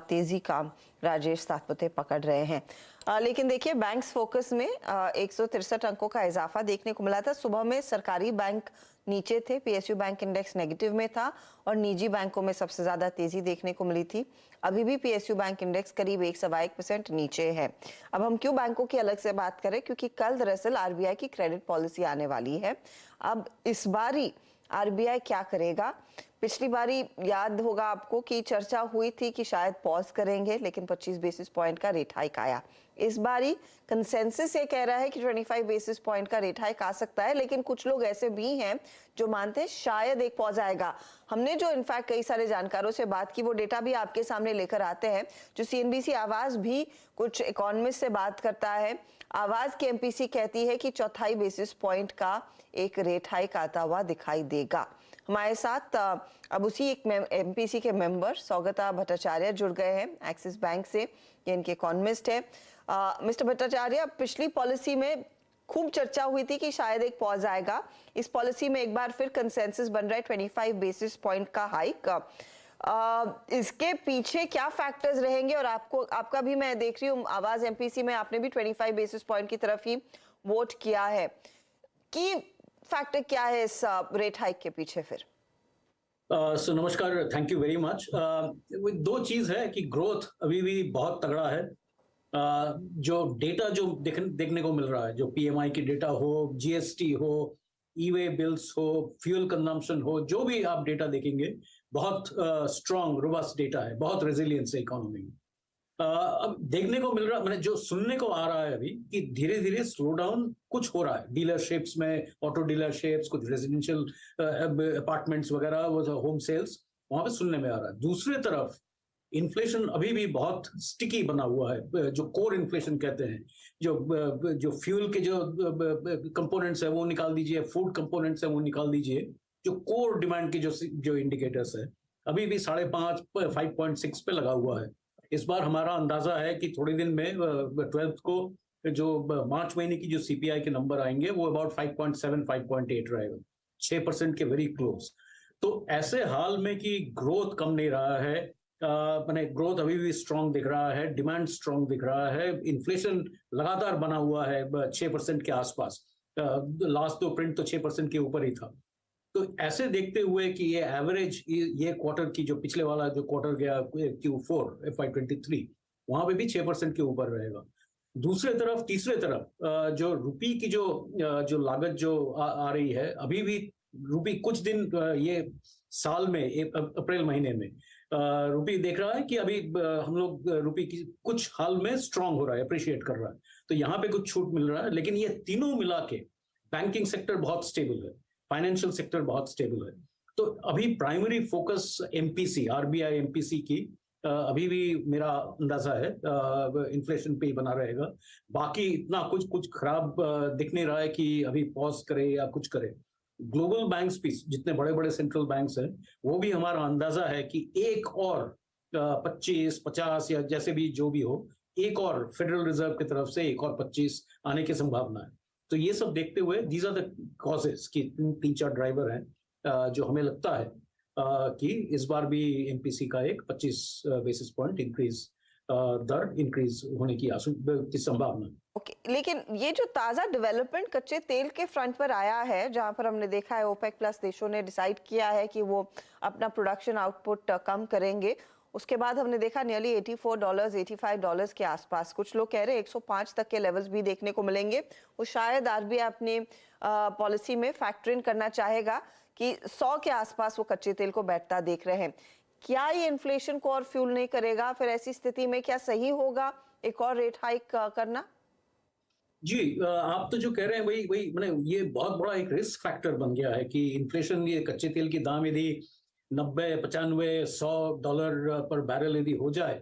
तेजी का राजेश सातपुते पकड़ रहे हैं। लेकिन देखिए, बैंक्स फोकस में 163 अंकों का इजाफा देखने को मिला था। सुबह में सरकारी बैंक नीचे थे, PSU बैंक इंडेक्स नेगेटिव में था और निजी बैंकों में सबसे ज्यादा तेजी देखने को मिली थी। अभी भी PSU बैंक इंडेक्स करीब 1.1% नीचे है। अब हम क्यों बैंकों की अलग से बात करें, क्योंकि कल दरअसल RBI की क्रेडिट पॉलिसी आने वाली है। अब इस बारी RBI क्या करेगा? पिछली बारी याद होगा आपको कि चर्चा हुई थी कि शायद पॉज करेंगे, लेकिन 25 बेसिस पॉइंट का रेट हाइक आया। इस बारी कंसेंसस ये कह रहा है कि 25 बेसिस पॉइंट का रेट हाइक आ सकता है, लेकिन कुछ लोग ऐसे भी हैं जो मानते हैं शायद एक पॉज आएगा। हमने जो इनफैक्ट कई सारे जानकारों से बात की, वो डेटा भी आपके सामने लेकर आते हैं। जो CNBC आवाज भी कुछ इकोनॉमिस्ट से बात करता है, आवाज की MPC कहती है कि 4 बेसिस पॉइंट का एक रेट हाइक आता हुआ दिखाई देगा। हमारे साथ अब उसी एक MPC के मेंबर सौगता भट्टाचार्य जुड़ गए हैं एक्सिस बैंक से, ये इनके इकोनॉमिस्ट है। मिस्टर भट्टाचार्य, पिछली पॉलिसी में खूब चर्चा हुई थी कि शायद एक पॉज आएगा। इस पॉलिसी में एक बार फिर कंसेंसस बन रहा है 25 बेसिस पॉइंट का हाइक। इसके पीछे क्या फैक्टर्स रहेंगे? और आपका भी मैं देख रही हूँ आवाज MPC में आपने भी 25 बेसिस पॉइंट की तरफ ही वोट किया है। कि फैक्टर क्या है इस रेट हाइक के पीछे फिर? सो नमस्कार, थैंक यू वेरी मच। दो चीज है कि ग्रोथ अभी भी बहुत तगड़ा है। जो डेटा जो देखने को मिल रहा है, जो PMI की डेटा हो, GST हो, ई-वे बिल्स हो, फ्यूल कंजम्पशन हो, जो भी आप डेटा देखेंगे बहुत स्ट्रॉन्ग रोबस्ट डेटा है, बहुत रेजिलियंस है इकोनॉमी में। अब देखने को मिल रहा, मैंने जो सुनने को आ रहा है अभी कि धीरे धीरे स्लो डाउन कुछ हो रहा है डीलरशिप्स में, ऑटो डीलरशिप्स, कुछ रेजिडेंशियल अपार्टमेंट्स वगैरह, वो होम सेल्स वहां पे सुनने में आ रहा है। दूसरी तरफ इन्फ्लेशन अभी भी बहुत स्टिकी बना हुआ है, जो कोर इन्फ्लेशन कहते हैं। जो फ्यूल के जो कंपोनेंट्स है वो निकाल दीजिए, फूड कंपोनेंट्स है वो निकाल दीजिए, जो कोर डिमांड के जो इंडिकेटर्स है अभी भी 5.5 5.6 पे लगा हुआ है। इस बार हमारा अंदाजा है कि थोड़े दिन में 12th को जो मार्च महीने की जो CPI के नंबर आएंगे वो अबाउट 5.7 5.8 रहेगा, 6% के वेरी क्लोज। तो ऐसे हाल में कि ग्रोथ कम नहीं रहा है, मैंने ग्रोथ अभी भी स्ट्रांग दिख रहा है, डिमांड स्ट्रांग दिख रहा है, इन्फ्लेशन लगातार बना हुआ है 6% के आसपास, लास्ट तो प्रिंट तो 6% के ऊपर ही था। तो ऐसे देखते हुए कि ये एवरेज ये क्वार्टर की जो पिछले वाला जो क्वार्टर गया Q4 FY23 वहां पे भी 6% के ऊपर रहेगा। तीसरे तरफ जो रुपी की जो लागत जो आ रही है, अभी भी रुपी कुछ दिन ये साल में अप्रैल महीने में रुपी देख रहा है कि अभी हम लोग रुपी की कुछ हाल में स्ट्रांग हो रहा है, अप्रिशिएट कर रहा है, तो यहाँ पे कुछ छूट मिल रहा है। लेकिन ये तीनों मिला के बैंकिंग सेक्टर बहुत स्टेबल है, फाइनेंशियल सेक्टर बहुत स्टेबल है। तो अभी primary focus MPC, RBI MPC की अभी भी मेरा अंदाजा है इन्फ्लेशन पे ही बना रहेगा। बाकी इतना कुछ खराब दिख नहीं रहा है कि अभी पॉज करे या कुछ करे। ग्लोबल बैंक्स भी, जितने बड़े बड़े सेंट्रल बैंक्स हैं, वो भी हमारा अंदाजा है कि एक और 25 50 या जैसे भी जो भी हो, एक और फेडरल रिजर्व की तरफ से एक और 25 आने की संभावना है। तो ये सब देखते हुए दीज आर द कॉजेस की 3-4 ड्राइवर हैं जो हमें लगता है कि इस बार भी MPC का एक 25 बेसिस पॉइंट दर इंक्रीज होने की संभावना। ओके, लेकिन ये जो ताजा डेवलपमेंट कच्चे तेल के फ्रंट पर आया है, जहां पर हमने देखा है OPEC प्लस देशों ने डिसाइड किया है कि वो अपना प्रोडक्शन आउटपुट कम करेंगे, उसके बाद हमने देखा नियरली $84 $85 के आसपास, कुछ लोग कह रहे हैं 105 तक के लेवल्स भी देखने को मिलेंगे। वो शायद RBI अपनी पॉलिसी में फैक्टर इन करना चाहेगा कि 100 के आसपास वो कच्चे तेल को बैठता देख रहे हैं। क्या ये इन्फ्लेशन को और फ्यूल नहीं करेगा? फिर ऐसी स्थिति में क्या सही होगा एक और रेट हाइक करना? जी, आप तो जो कह रहे हैं वही मैंने, ये बहुत बड़ा एक रिस्क फैक्टर बन गया है कि इन्फ्लेशन, ये कच्चे तेल की दाम यदि 90 95 $100 पर बैरल यदि हो जाए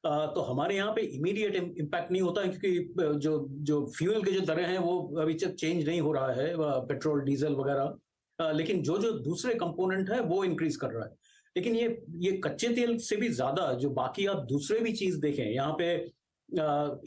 तो हमारे यहाँ पे इमीडिएट इम्पैक्ट नहीं होता है, क्योंकि जो फ्यूल के जो दरें हैं वो अभी तक चेंज नहीं हो रहा है, पेट्रोल डीजल वगैरह, लेकिन जो दूसरे कंपोनेंट है वो इंक्रीज कर रहा है। लेकिन ये कच्चे तेल से भी ज्यादा जो बाकी आप दूसरे भी चीज देखें, यहाँ पे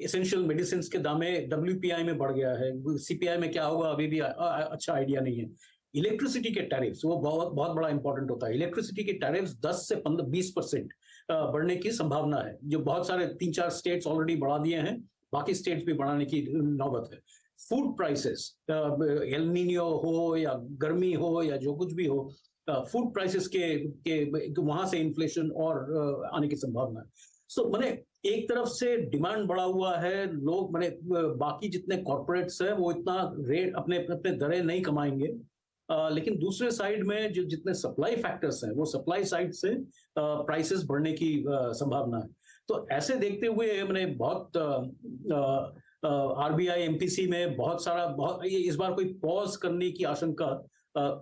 एसेंशियल मेडिसिन के दाम WPI में बढ़ गया है, CPI में क्या होगा अभी भी अच्छा आइडिया नहीं है। इलेक्ट्रिसिटी के टैरिफ्स वो बहुत बड़ा इंपॉर्टेंट होता है। इलेक्ट्रिसिटी के टैरिफ्स 10 से 20% बढ़ने की संभावना है, जो बहुत सारे 3-4 स्टेट्स ऑलरेडी बढ़ा दिए हैं, बाकी स्टेट्स भी बढ़ाने की नौबत है। फूड प्राइसेस, एल नीनियो हो या गर्मी हो या जो कुछ भी हो, फूड प्राइसेस के वहां से इन्फ्लेशन और आने की संभावना है। सो मैंने एक तरफ से डिमांड बढ़ा हुआ है, लोग मैंने बाकी जितने कॉर्पोरेट्स है वो इतना रेट अपने दरें नहीं कमाएंगे, लेकिन दूसरे साइड में जो जितने सप्लाई फैक्टर्स हैं वो सप्लाई साइड से प्राइसेस बढ़ने की संभावना है। तो ऐसे देखते हुए मैंने बहुत आरबीआई एमपीसी में बहुत इस बार कोई पॉज करने की आशंका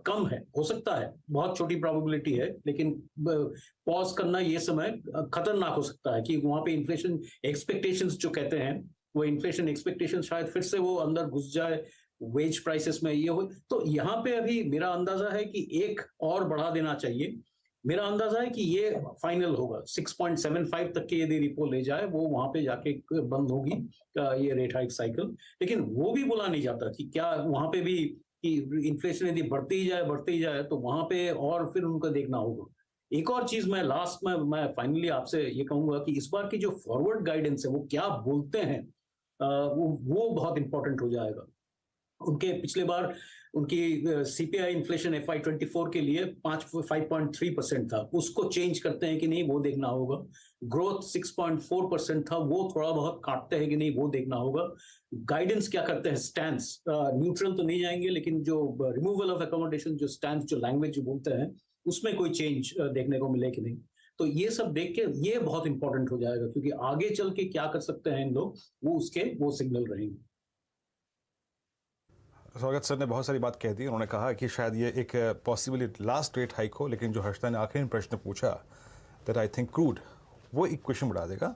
कम है। हो सकता है, बहुत छोटी प्रोबेबिलिटी है, लेकिन पॉज करना ये समय खतरनाक हो सकता है कि वहां पे इन्फ्लेशन एक्सपेक्टेशंस जो कहते हैं वो इन्फ्लेशन एक्सपेक्टेशन शायद फिर से वो अंदर घुस जाए, वेज प्राइसेस में ये हो। तो यहाँ पे अभी मेरा अंदाजा है कि एक और बढ़ा देना चाहिए। मेरा अंदाजा है कि ये फाइनल होगा 6.75 तक के यदि रिपो ले जाए वो वहां पे जाके बंद होगी ये रेट हाइक साइकिल। लेकिन वो भी बोला नहीं जाता कि क्या वहां पे भी कि इन्फ्लेशन यदि बढ़ती ही जाए तो वहां पे और फिर उनको देखना होगा। एक और चीज मैं लास्ट में मैं फाइनली आपसे ये कहूंगा कि इस बार की जो फॉरवर्ड गाइडेंस है वो क्या बोलते हैं वो बहुत इंपॉर्टेंट हो जाएगा। उनके पिछले बार उनकी सीपीआई इन्फ्लेशन FY24 के लिए 5.3% था, उसको चेंज करते हैं कि नहीं वो देखना होगा। ग्रोथ 6.4% था, वो थोड़ा बहुत काटते हैं कि नहीं वो देखना होगा। गाइडेंस क्या करते हैं, स्टैंस न्यूट्रल तो नहीं जाएंगे, लेकिन जो रिमूवल ऑफ अकोमोडेशन जो स्टैंस जो लैंग्वेज बोलते हैं उसमें कोई चेंज देखने को मिले कि नहीं। तो ये सब देख के ये बहुत इंपॉर्टेंट हो जाएगा, क्योंकि आगे चल के क्या कर सकते हैं इन लोग वो सिग्नल रहेंगे। स्वागत सर ने बहुत सारी बात कह दी। उन्होंने कहा कि शायद ये एक पॉसिबली लास्ट रेट हाइक हो, लेकिन जो हर्षदा ने आखिरी प्रश्न पूछा दैट आई थिंक क्रूड, वो इक्वेशन बढ़ा देगा,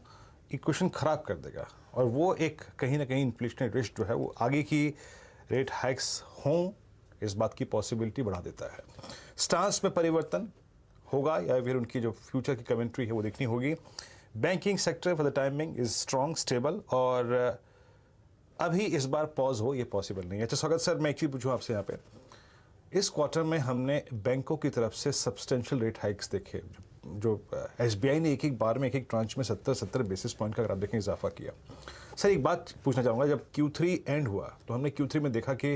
इक्वेशन खराब कर देगा, और वो एक कहीं ना कहीं इन्फ्लेशनरी रिस्क जो है वो आगे की रेट हाइक्स हों इस बात की पॉसिबिलिटी बढ़ा देता है। स्टांस में परिवर्तन होगा या फिर उनकी जो फ्यूचर की कमेंट्री है वो देखनी होगी। Banking sector for the timing is strong, stable, और अभी इस बार पॉज हो ये पॉसिबल नहीं है। अच्छा स्वागत सर, मैं एक चीज़ पूछूँ आपसे यहाँ पे, इस क्वार्टर में हमने बैंकों की तरफ से सब्सटेंशियल रेट हाइक्स देखे, जो एसबीआई ने एक बार में एक ट्रांच में 70 बेसिस पॉइंट का अगर आप देखें इजाफा किया। सर एक बात पूछना चाहूँगा, जब Q3 एंड हुआ तो हमने Q3 में देखा कि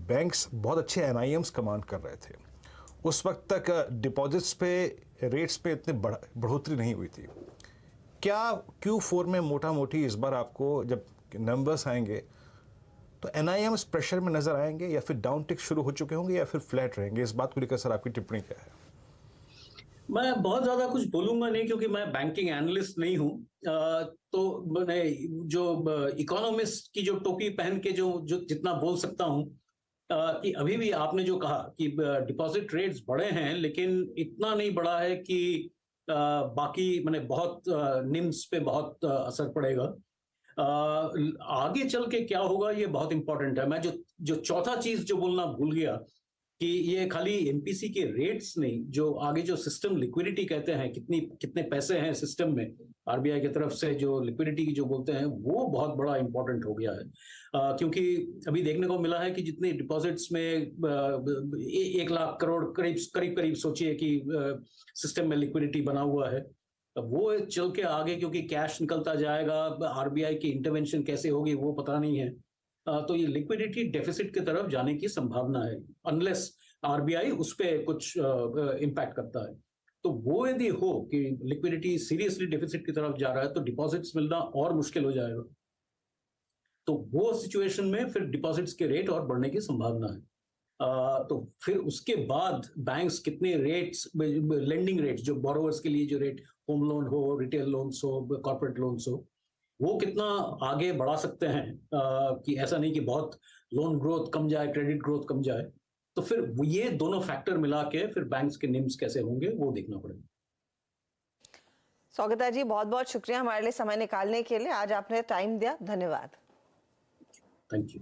बैंक्स बहुत अच्छे NIMs कमांड कर रहे थे। उस वक्त तक डिपॉजिट्स पे रेट्स पे इतनी बढ़ोतरी नहीं हुई थी। क्या Q4 में मोटा मोटी इस बार आपको जब नंबर्स आएंगे तो NIMs प्रेशर में नजर आएंगे, या फिर डाउन टिक शुरू हो चुके होंगे, या फिर फ्लैट रहेंगे? इस बात को लेकर सर आपकी टिप्पणी क्या है? मैं बहुत ज्यादा कुछ बोलूंगा नहीं, क्योंकि मैं बैंकिंग एनालिस्ट नहीं हूं। तो मैंने जो इकोनॉमिस्ट की जो टोपी पहन के जो जितना बोल सकता हूं कि अभी भी आपने जो कहा कि डिपॉजिट रेट्स बढ़े हैं, लेकिन इतना नहीं बढ़ा है कि बाकी मैंने बहुत निम्स पे बहुत असर पड़ेगा। आगे चल के क्या होगा ये बहुत इंपॉर्टेंट है। मैं जो चौथा चीज जो बोलना भूल गया कि ये खाली एमपीसी के रेट्स नहीं, जो आगे जो सिस्टम लिक्विडिटी कहते हैं, कितने पैसे हैं सिस्टम में आरबीआई की तरफ से, जो लिक्विडिटी की जो बोलते हैं, वो बहुत बड़ा इंपॉर्टेंट हो गया है। क्योंकि अभी देखने को मिला है कि जितने डिपॉजिट्स में 1 लाख करोड़ करीब सोचिए कि सिस्टम में लिक्विडिटी बना हुआ है, वो चल के आगे क्योंकि कैश निकलता जाएगा, आरबीआई की इंटरवेंशन कैसे होगी वो पता नहीं है। तो ये लिक्विडिटी डेफिसिट की तरफ जाने की संभावना है, अनलेस आरबीआई उस पर कुछ इम्पैक्ट करता है। तो वो यदि हो कि लिक्विडिटी सीरियसली डेफिसिट की तरफ जा रहा है तो डिपॉजिट्स मिलना और मुश्किल हो जाएगा। तो वो सिचुएशन में फिर डिपॉजिट्स के रेट और बढ़ने की संभावना है। तो फिर उसके बाद बैंक्स कितने रेट्स, लेंडिंग रेट्स, जो बोरोवर्स के लिए जो रेट, होम लोन हो, रिटेल लोन्स हो, कॉर्पोरेट लोन्स हो, वो कितना आगे बढ़ा सकते हैं कि ऐसा नहीं कि बहुत लोन ग्रोथ कम जाए, क्रेडिट ग्रोथ कम जाए। तो फिर ये दोनों फैक्टर मिला के फिर बैंक्स के निम्स कैसे होंगे वो देखना पड़ेगा। स्वागता जी, बहुत बहुत शुक्रिया हमारे लिए समय निकालने के लिए, आज आपने टाइम दिया, धन्यवाद। Thank you.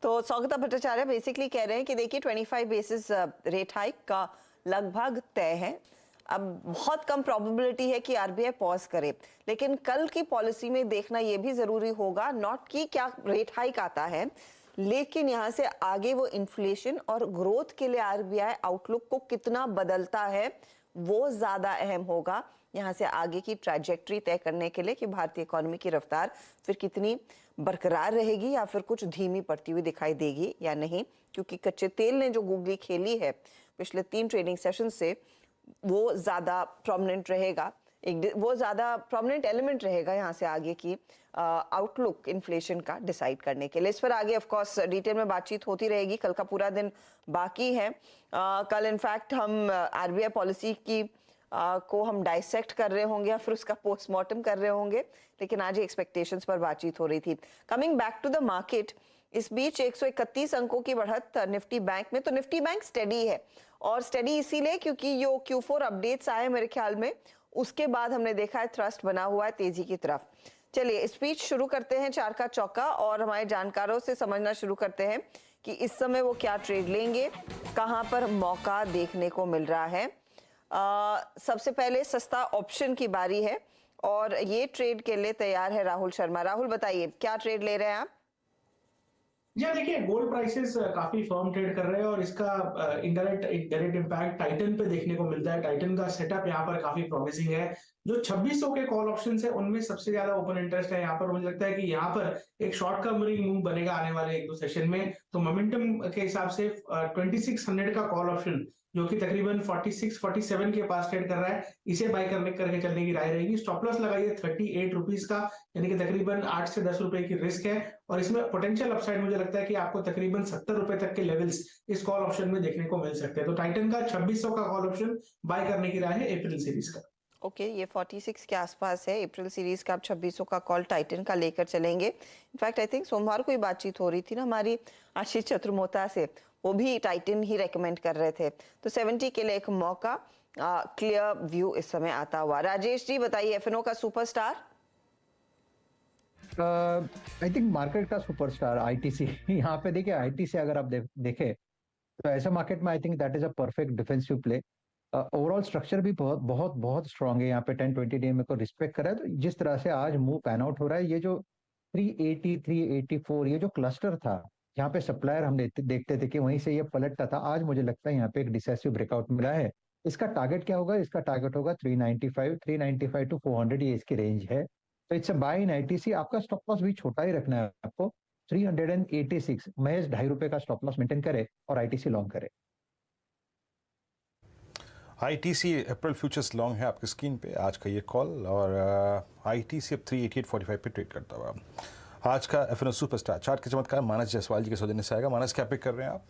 तो स्वागता भट्टाचार्य बेसिकली कह रहे हैं कि देखिए 25 बेसिस रेट हाइक का लगभग तय है। अब बहुत कम प्रोबेबिलिटी है कि आरबीआई पॉज करे, लेकिन कल की पॉलिसी में देखना यह भी जरूरी होगा, नॉट कि क्या रेट हाइक आता है, लेकिन यहाँ से आगे वो इन्फ्लेशन और ग्रोथ के लिए आरबीआई आउटलुक को कितना बदलता है वो ज्यादा अहम होगा यहाँ से आगे की ट्रैजेक्टरी तय करने के लिए कि भारतीय इकोनॉमी की रफ्तार फिर कितनी बरकरार रहेगी या फिर कुछ धीमी पड़ती हुई दिखाई देगी या नहीं। क्योंकि कच्चे तेल ने जो गुगली खेली है पिछले 3 ट्रेडिंग सेशन से वो ज्यादा प्रोमिनेंट रहेगा वो ज़्यादा प्रोमिनेंट एलिमेंट रहेगा यहाँ से आगे की आउटलुक इन्फ्लेशन का डिसाइड करने के लिए। इस पर आगे ऑफ कोर्स डिटेल में बातचीत होती रहेगी, कल का पूरा दिन बाकी है। कल इनफैक्ट हम आरबीआई पॉलिसी की को हम डाइसेक्ट कर रहे होंगे या फिर उसका पोस्टमार्टम कर रहे होंगे, लेकिन आज एक्सपेक्टेशंस पर बातचीत हो रही थी। Coming back to the market, इस बीच 131 अंकों की बढ़त निफ्टी बैंक में। तो निफ्टी बैंक स्टेडी है, और स्टेडी इसीलिए क्योंकि जो Q4 अपडेट्स आए मेरे ख्याल में, उसके बाद हमने देखा है थ्रस्ट बना हुआ है तेजी की तरफ। चलिए स्पीच शुरू करते हैं चार का चौका, और हमारे जानकारों से समझना शुरू करते हैं कि इस समय वो क्या ट्रेड लेंगे, कहां पर मौका देखने को मिल रहा है। सबसे पहले सस्ता ऑप्शन की बारी है, और ये ट्रेड के लिए तैयार है राहुल शर्मा। राहुल बताइए क्या ट्रेड ले रहे हैं आप? जी देखिए, गोल्ड प्राइसेस काफी फर्म ट्रेड कर रहे हैं, और इसका डायरेक्ट इम्पैक्ट टाइटन पे देखने को मिलता है। टाइटन का सेटअप यहाँ पर काफी प्रॉमिसिंग है। जो 2600 के कॉल ऑप्शंस है उनमें सबसे ज्यादा ओपन इंटरेस्ट है यहाँ पर। मुझे लगता है कि यहाँ पर एक शॉर्ट कवरिंग मूव बनेगा आने वाले 1-2 सेशन में। तो मोमेंटम के हिसाब से 2600 का कॉल ऑप्शन, जो कि तकरीबन 46-47 के पास ट्रेड कर रहा है, इसे बाय करके चलने की राय रहेगी। स्टॉप लॉस लगाइए 38 रुपीज का, यानी कि तकरीबन 8 से 10 रुपए की रिस्क है, और इसमें पोटेंशियल अपसाइड मुझे लगता है कि आपको तकरीबन 70 रुपए तक के लेवल्स इस कॉल ऑप्शन में देखने को मिल सकते हैं। तो टाइटन का 2600 का कॉल ऑप्शन बाय करने की राय है अप्रैल सीरीज का। ओके, ये 46 के आसपास है अप्रैल सीरीज का। आप 2600 का कॉल टाइटन का लेकर चलेंगे। इनफैक्ट आई थिंक सोमवार को ही बातचीत हो रही थी ना हमारी आशीष चतुर्मोता से, वो भी टाइटन ही रेकमेंड कर रहे थे। तो 70 के लिए एक मौका, क्लियर व्यू इस समय आता हुआ। राजेश जी बताइए, एफएनओ का सुपरस्टार? आई थिंक मार्केट का सुपरस्टार आईटीसी। यहाँ पे देखिए, आईटीसी अगर आप देखें तो ऐसा मार्केट में I think that is a perfect defensive play. Overall structure भी बहुत बहुत बहुत स्ट्रांग है। यहाँ पे 10-20 डे में को रिस्पेक्ट कर रहा है। तो जिस तरह से आज मूव पैन आउट हो रहा है, ये जो 380 384 ये जो क्लस्टर था, यहाँ पे सप्लायर हम देखते थे कि वहीं से ये पलटता था, आज मुझे लगता है यहाँ पे एक डिसेसिव ब्रेकआउट मिला है। इसका टारगेट क्या होगा? इसका टारगेट होगा 395 टू 400, ये इसकी रेंज है। तो it's a buy in ITC. आपका स्टॉप लॉस भी छोटा ही रखना है आपको, 386, महज ₹2.5 का स्टॉप लॉस मेंटेन करे और आईटीसी लॉन्ग करे। आईटीसी अप्रैल फ्यूचर्स लॉन्ग है आपकी स्क्रीन पे आज का ये कॉल, और आईटीसी अब 388.45 पे ट्रेड करता हुआ। आज का एफएनओ सुपरस्टार चार्ट के चमत्कार मानस जायसवाल जी के सौजन्य से आएगा। मानस, क्या पिक कर रहे हैं आप?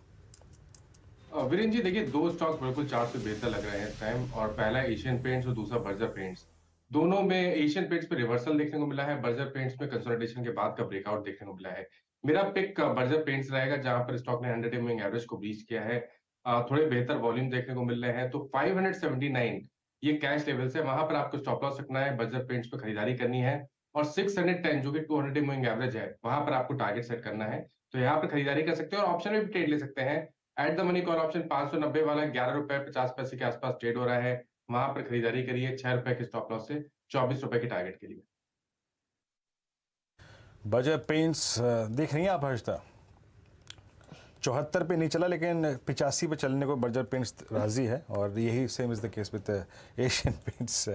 वीरेंद्र जी देखिए, दो स्टॉक बिल्कुल चार्ट से बेहतर लग रहे हैं इस टाइम, और पहला एशियन पेंट्स और दूसरा बर्जर पेंट्स। दोनों में एशियन पेंट्स पे रिवर्सल देखने को मिला है, बर्जर पेंट्स में कंसोलिडेशन के बाद का ब्रेकआउट देखने को मिला है। मेरा पिक बर्जर पेंट्स रहेगा, जहां पर स्टॉक ने 100 मूविंग एवरेज को ब्रीच किया है। थोड़े बेहतर वॉल्यूम देखने को मिल रहे हैं। तो 579 ये कैश लेवल है, वहां पर आपको स्टॉप लॉस रखना है, बर्जर पेंट्स पे खरीदारी करनी है। और 610 जो कि 200 मूविंग एवरेज है, वहां पर आपको टारगेट सेट करना है। तो यहाँ पर खरीदारी कर सकते हैं, और ऑप्शन में भी ट्रेड ले सकते हैं। At the money call option 590 वाला ₹11.50 के आसपास ट्रेड हो रहा है, वहां पर खरीदारी करिए ₹6 के स्टॉप लॉस से ₹24 के टारगेट के लिए। बर्जर पेंट्स देख रही हैं आप हर्षदा, 74 पे नहीं चला, लेकिन 85 पे चलने को बर्जर पेंट्स राजी है, और यही same is the case with Asian paints.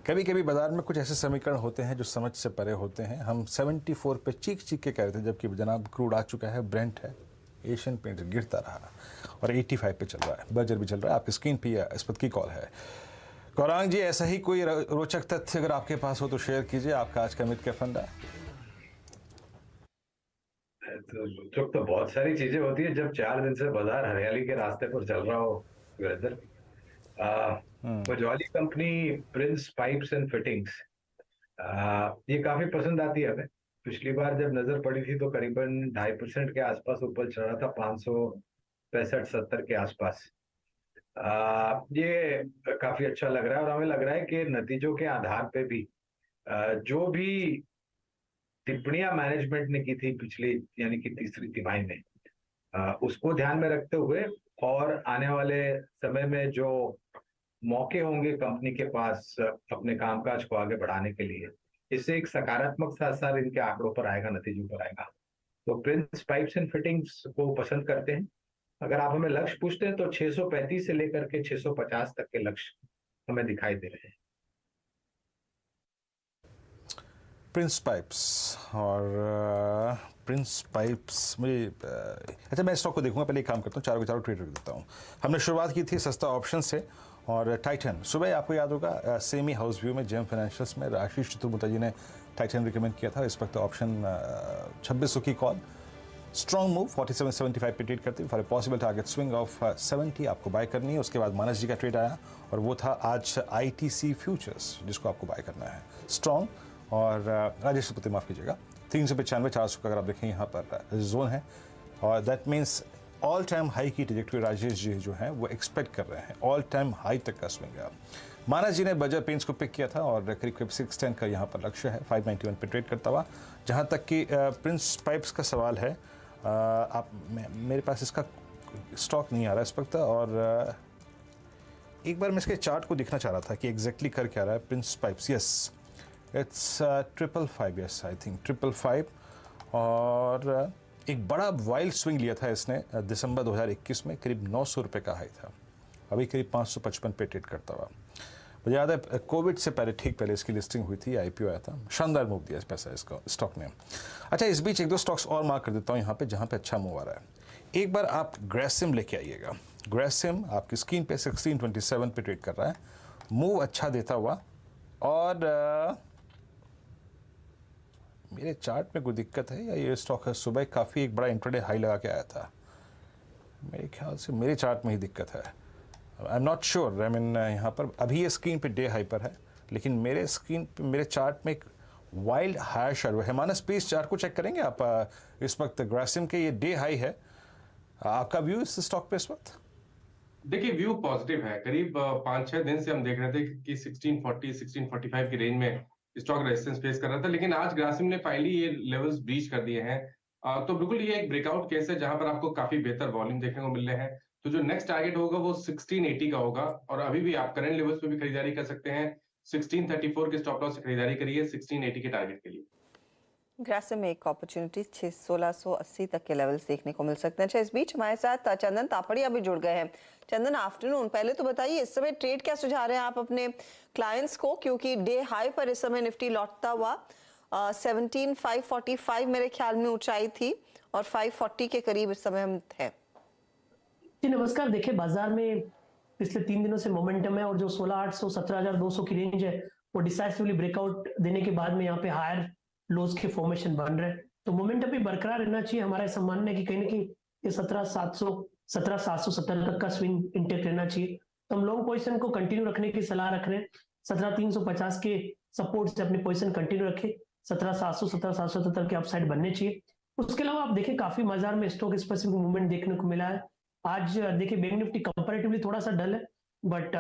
कभी कभी बाजार में कुछ ऐसे समीकरण होते हैं जो समझ से परे होते हैं। हम 74 पे चीख के कह रहे थे, जबकि जनाब क्रूड आ चुका है, ब्रेंट है, एशियन पेंट्स गिरता रहा, और 85 पे चल रहा है, बर्जर भी चल रहा है। आपकी स्क्रीन पे इस वक्त की कॉल है। गौरांग जी, ऐसा ही कोई रोचक तथ्य अगर आपके पास हो तो शेयर कीजिए। आपका आज का मिड कैप फंड है। तो बहुत सारी चीजें होती है जब 4 दिन से बाजार हरियाली के रास्ते पर चल रहा हो। मजवाली company Prince Pipes and Fittings, ये काफी पसंद आती है हमें। पिछली बार जब नजर पड़ी थी तो करीबन 2.5% के आसपास ऊपर चल रहा था, 565-70 के आसपास। ये काफी अच्छा लग रहा है, और हमें लग रहा है कि नतीजों के आधार पे भी जो भी टिप्पणियां मैनेजमेंट ने की थी पिछली, यानी कि तीसरी तिमाही में, उसको ध्यान में रखते हुए, और आने वाले समय में जो मौके होंगे कंपनी के पास अपने कामकाज को आगे बढ़ाने के लिए, इससे एक सकारात्मक असर इनके आंकड़ों पर आएगा, नतीजों पर आएगा। तो प्रिंस पाइप्स एंड फिटिंग्स को पसंद करते हैं। अगर आप हमें लक्ष्य पूछते हैं तो 635 से लेकर के 650 तक के लक्ष्य हमें दिखाई दे रहे हैं। प्रिंस पाइप्स, और प्रिंस पाइप्स मुझे अच्छा, मैं स्टॉक को देखूंगा, पहले एक काम करता हूँ, चारों के चारों ट्रेड रख देता हूँ। हमने शुरुआत की थी सस्ता ऑप्शन से, और टाइटन सुबह आपको याद होगा सेमी हाउस व्यू में जेम फाइनेंशियल्स में आशीष चतुर्वेदी जी ने टाइटन रिकमेंड किया था। इस वक्त ऑप्शन 2600 की कॉल, स्ट्रॉन्ग मूव 47.75 पे ट्रेड करती है for a possible target swing of 70 आपको बाय करनी है। उसके बाद मानस जी का ट्रेड आया और वो था आज ITC फ्यूचर्स जिसको आपको बाय करना है स्ट्रॉन्ग। और राजेश सपुते माफ़ कीजिएगा 395 400 का अगर आप देखें यहाँ पर जोन है और that means all time high की ट्रैजेक्टरी राजेश जी जो है वो एक्सपेक्ट कर रहे हैं, ऑल टाइम हाई तक का स्विंग है। मानस जी ने बजाज पेंट्स को पिक किया था और करीब 610 का यहाँ पर लक्ष्य है 591 पे ट्रेड करता हुआ। जहाँ तक कि प्रिंस पाइप्स का सवाल है, आप मेरे पास इसका स्टॉक नहीं आ रहा इस वक्त और एक बार मैं इसके चार्ट को देखना चाह रहा था कि एग्जैक्टली कर क्या रहा है Prince pipes. Yes it's 555, yes I think 555 और एक बड़ा वाइल्ड स्विंग लिया था इसने दिसंबर 2021 में, करीब 900 रुपये का हाई था, अभी करीब 555 पे ट्रेड करता हुआ। मुझे याद है कोविड से पहले ठीक पहले इसकी लिस्टिंग हुई थी, IPO आया था, शानदार मूव दिया पैसा इसका स्टॉक ने। अच्छा इस बीच एक दो स्टॉक्स और मार्क कर देता हूँ यहाँ पे जहाँ पे अच्छा मूव आ रहा है। एक बार आप ग्रेसिम लेके आइएगा, ग्रेसिम आपकी स्क्रीन पे 1627 पे ट्रेड कर रहा है, मूव अच्छा देता हुआ और मेरे चार्ट में कोई दिक्कत है या ये स्टॉक है सुबह काफ़ी एक बड़ा इंट्राडे हाई लगा के आया था, मेरे ख्याल से मेरे चार्ट में ही दिक्कत है। I am not sure, I mean यहाँ पर अभी ये स्क्रीन पे डे हाई पर है लेकिन मेरे स्क्रीन पे मेरे चार्ट में एक वाइल्ड हाई शेडो है। मानस प्लीज चार्ट को चेक करेंगे आप, इस वक्त ग्रासिम के ये डे हाई है, आपका व्यू इस स्टॉक पे इस वक्त? देखिए व्यू पॉजिटिव है। करीब 5-6 दिन से हम देख रहे थे कि 1640 1645 की रेंज में स्टॉक रेजिस्टेंस फेस कर रहा था, लेकिन आज ग्रासिम ने फाइनली ये लेवल्स ब्रीच कर दिए हैं। तो बिल्कुल ये एक ब्रेकआउट केस है जहां पर आपको काफी बेहतर वॉल्यूम देखने को मिल रहे हैं। तो जो नेक्स्ट टारगेट होगा वो 1680 का होगा और अभी भी आप करंट लेवल्स पे भी खरीदारी कर सकते हैं। 1634 के स्टॉप लॉस से खरीदारी करिए 1680 के टारगेट के लिए। ग्रासिम में एक अपॉर्चुनिटी 1680 तक के लेवल्स देखने को मिल सकते हैं। अच्छा इस बीच हमारे साथ चंदन तापड़िया भी जुड़ गए हैं। चंदन आफ्टरनून, पहले तो बताइए इस समय ट्रेड क्या सुझा रहे हैं आप अपने क्लाइंट्स को, क्योंकि डे हाई पर इस समय निफ्टी लौटता हुआ 17,545 मेरे ख्याल में ऊंचाई थी और 540 के करीब इस समय हम थे। जी नमस्कार। देखिए बाजार में पिछले 3 दिनों से मोमेंटम है और जो 16,800 17,200 की रेंज है वो डिसाइसिवली ब्रेकआउट देने के बाद में यहाँ पे हायर लोज के फॉर्मेशन बन रहे हैं, तो मोमेंटम भी बरकरार रहना चाहिए। हमारा ऐसा मानना है कि कहीं ना कहीं ये 17,770 तक का स्विंग इंटेक्ट रहना चाहिए, तो हम लॉन्ग पोजीशन को कंटिन्यू रखने की सलाह रख रहे हैं। 17,350 के सपोर्ट से अपनी पोजीशन कंटिन्यू रखें, 17,700 17,770 के अपसाइड बनने चाहिए। उसके अलावा आप देखिए काफी बाजार में स्टॉक स्पेसिफिक मूवमेंट देखने को मिला है। आज देखिए बैंक निफ्टी कंपैरेटिवली थोड़ा सा डल है, बट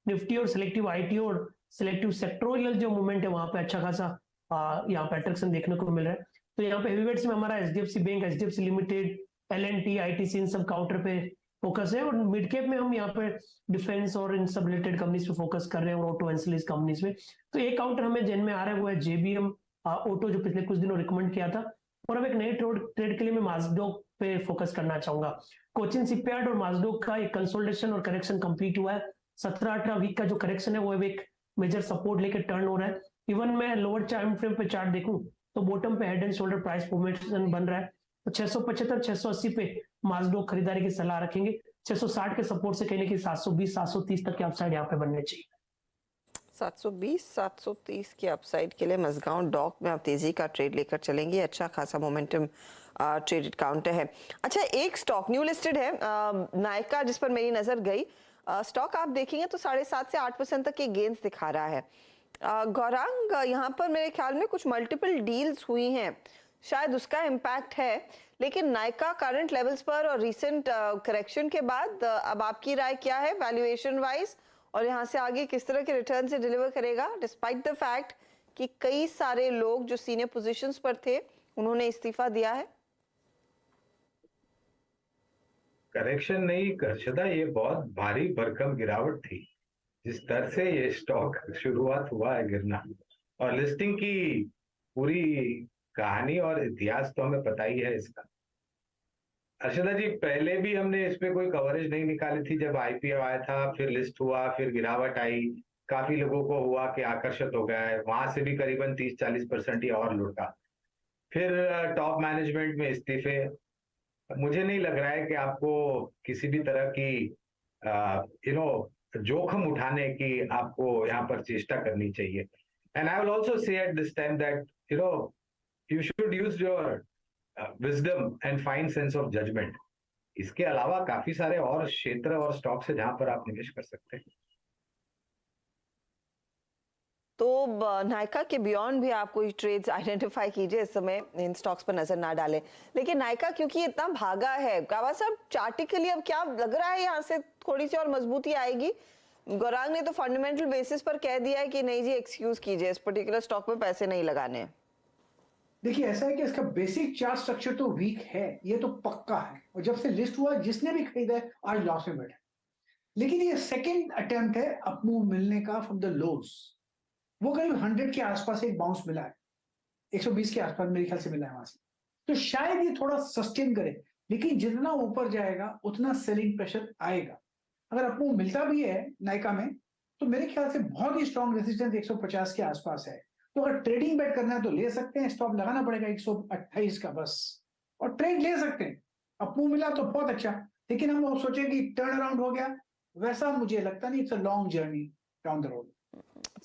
निफ्टी और सिलेक्टिव IT और सिलेक्टिव सेक्टोरियल जो मूवमेंट है वहां पे अच्छा खासा यहाँ पे अट्रैक्शन देखने को मिल रहा है। तो यहाँ पे हेवीवेट्स में हमारा HDFC bank, HDFC limited, L&T, ITC इन सब काउंटर पे फोकस है और मिड कैप में हम यहाँ पे डिफेंस और इन सब रिलेटेड कंपनीज पे फोकस कर रहे हैं और ऑटो एंसिलरीज कंपनीज में। तो एक काउंटर हमें जिनमें आ रहा है वो है JBM ऑटो जो पिछले कुछ दिनों रिकमेंड किया था, और अब एक नए ट्रेड के लिए मैं माजडोक पे फोकस करना चाहूंगा। कोचिन शिपयार्ड और माजडोक का एक कंसोलिडेशन और करेक्शन कंप्लीट हुआ है। 17-18 वीक का जो करेक्शन है वो अब एक मेजर सपोर्ट लेके टर्न हो रहा है। इवन मैं लोअर टाइम फ्रेम पे चार्ट देखूं तो बॉटम पे head and shoulder price formation बन रहा है, तो 675 680 पे माजडोक खरीदारी की सलाह रखेंगे। 660 के सपोर्ट से कहने की 720 730 तक के अपसाइड यहाँ पे बनने चाहिए। 720 730 के अपसाइड के लिए मजगांव डॉक में आप तेजी का ट्रेड लेकर चलेंगे, अच्छा खासा मोमेंटम ट्रेडेड काउंटर है। अच्छा एक स्टॉक न्यू लिस्टेड है नायका, जिस पर मेरी नजर गई। स्टॉक आप देखेंगे तो 7.5 से 8% तक के गेन्स दिखा रहा है। गौरांग यहाँ पर मेरे ख्याल में कुछ मल्टीपल डील्स हुई हैं, शायद उसका इम्पैक्ट है, लेकिन नायका करंट लेवल्स पर और रीसेंट करेक्शन के बाद अब आपकी राय क्या है वैल्यूएशन वाइज, और यहाँ से आगे किस तरह के रिटर्न से डिलीवर करेगा डिस्पाइट द फैक्ट कि कई सारे लोग जो सीनियर पोजीशंस पर थे उन्होंने इस्तीफा दिया है? करेक्शन नहीं कर्षदा, ये बहुत भारी भरकम गिरावट थी। जिस तरह से ये स्टॉक शुरुआत हुआ है गिरना, और लिस्टिंग की पूरी कहानी और इतिहास तो हमें पता ही है इसका। अर्शदा जी पहले भी हमने इस पे कोई कवरेज नहीं निकाली थी, जब IPO आया था, फिर लिस्ट हुआ, फिर गिरावट आई, काफी लोगों को हुआ कि आकर्षित हो गया है, वहां से भी करीबन 30-40% ही और लुढ़का। फिर टॉप मैनेजमेंट में इस्तीफे। मुझे नहीं लग रहा है कि आपको किसी भी तरह की जोखिम उठाने की आपको यहाँ पर चेष्टा करनी चाहिए। And I will also say at this time that you should use your wisdom and fine sense of judgement. इसके अलावा काफी सारे और क्षेत्र और स्टॉक्स है जहां पर आप निवेश कर सकते हैं। तो नायका के बियॉन्ड भी आप कोई ट्रेड्स आइडेंटिफाई कीजिए, इस समय इन स्टॉक्स पर नजर ना डालें। लेकिन नायका क्योंकि इतना भागा है, गावा साहब चार्टिकली अब क्या लग रहा है यहाँ से थोड़ी सी और मजबूती आएगी? गौरांग ने तो फंडामेंटल बेसिस पर कह दिया है कि नहीं जी एक्सक्यूज कीजिए, इस पर्टिकुलर स्टॉक में पैसे नहीं लगाने। देखिए ऐसा है कि इसका बेसिक चार्ट स्ट्रक्चर तो वीक है, ये तो पक्का है, और जब से लिस्ट हुआ जिसने भी खरीदा है आज लॉस में बैठा। लेकिन ये सेकंड अटेम्प्ट है अपमूव मिलने का फ्रॉम द लोज। वो करीब 100 के आसपास एक बाउंस मिला है, 120 के आसपास मेरे ख्याल से मिला है वहां से। तो शायद ये थोड़ा सस्टेन करे, लेकिन जितना ऊपर जाएगा उतना सेलिंग प्रेशर आएगा। अगर अपमूव मिलता भी है नायका में तो मेरे ख्याल से बहुत ही स्ट्रॉन्ग रेजिस्टेंस 150 के आसपास है। तो अगर ट्रेडिंग बेट करना है तो ले सकते हैं, स्टॉप लगाना पड़ेगा 128 का बस, और ट्रेड ले सकते हैं। अपमूव मिला तो बहुत अच्छा, लेकिन हम वो सोचे कि टर्न अराउंड हो गया, वैसा मुझे लगता नहीं। It's a long journey down the road.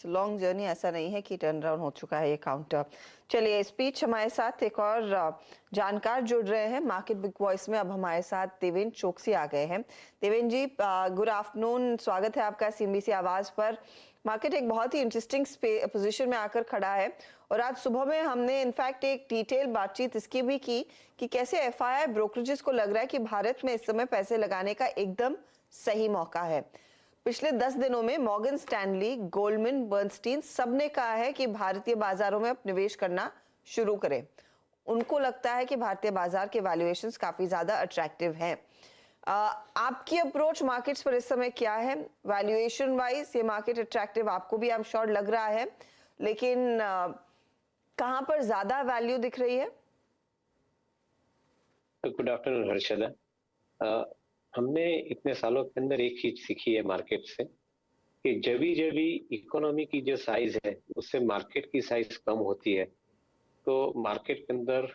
Long journey, ऐसा नहीं है कि टर्न अराउंड हो चुका है ये काउंटर। चलिए स्पीच हमारे साथ एक और जानकार जुड़ रहे हैं मार्केट बिग वॉइस में। अब हमारे साथ देवेंद्र चोकसी आ गए हैं। देवेंद्र जी गुड आफ्टरनून, स्वागत है आपका सीएनबीसी आवाज पर। मार्केट एक बहुत ही इंटरेस्टिंग पोजीशन में आकर खड़ा है, और आज सुबह में हमने इनफैक्ट एक डिटेल बातचीत इसकी भी की कि कैसे एफआईआई ब्रोकरेजेस को लग रहा है कि भारत में इस समय पैसे लगाने का एकदम सही मौका है। पिछले 10 दिनों में मॉर्गन स्टैनली, गोल्डमैन, बर्नस्टीन सबने कहा है कि भारतीय बाजारों में अब निवेश करना शुरू करें। उनको लगता है कि भारतीय बाजार के वैल्यूएशंस काफी ज्यादा अट्रैक्टिव हैं। आपकी अप्रोच मार्केट्स पर इस समय क्या है? वैल्यूएशन वाइज ये मार्केट अट्रैक्टिव आपको भी आई एम श्योर लग रहा है, लेकिन कहां पर ज्यादा वैल्यू दिख रही है? Good afternoon Harshada. हमने इतने सालों के अंदर एक चीज सीखी है मार्केट से कि जब भी इकोनॉमी की जो साइज है उससे मार्केट की साइज कम होती है तो मार्केट के अंदर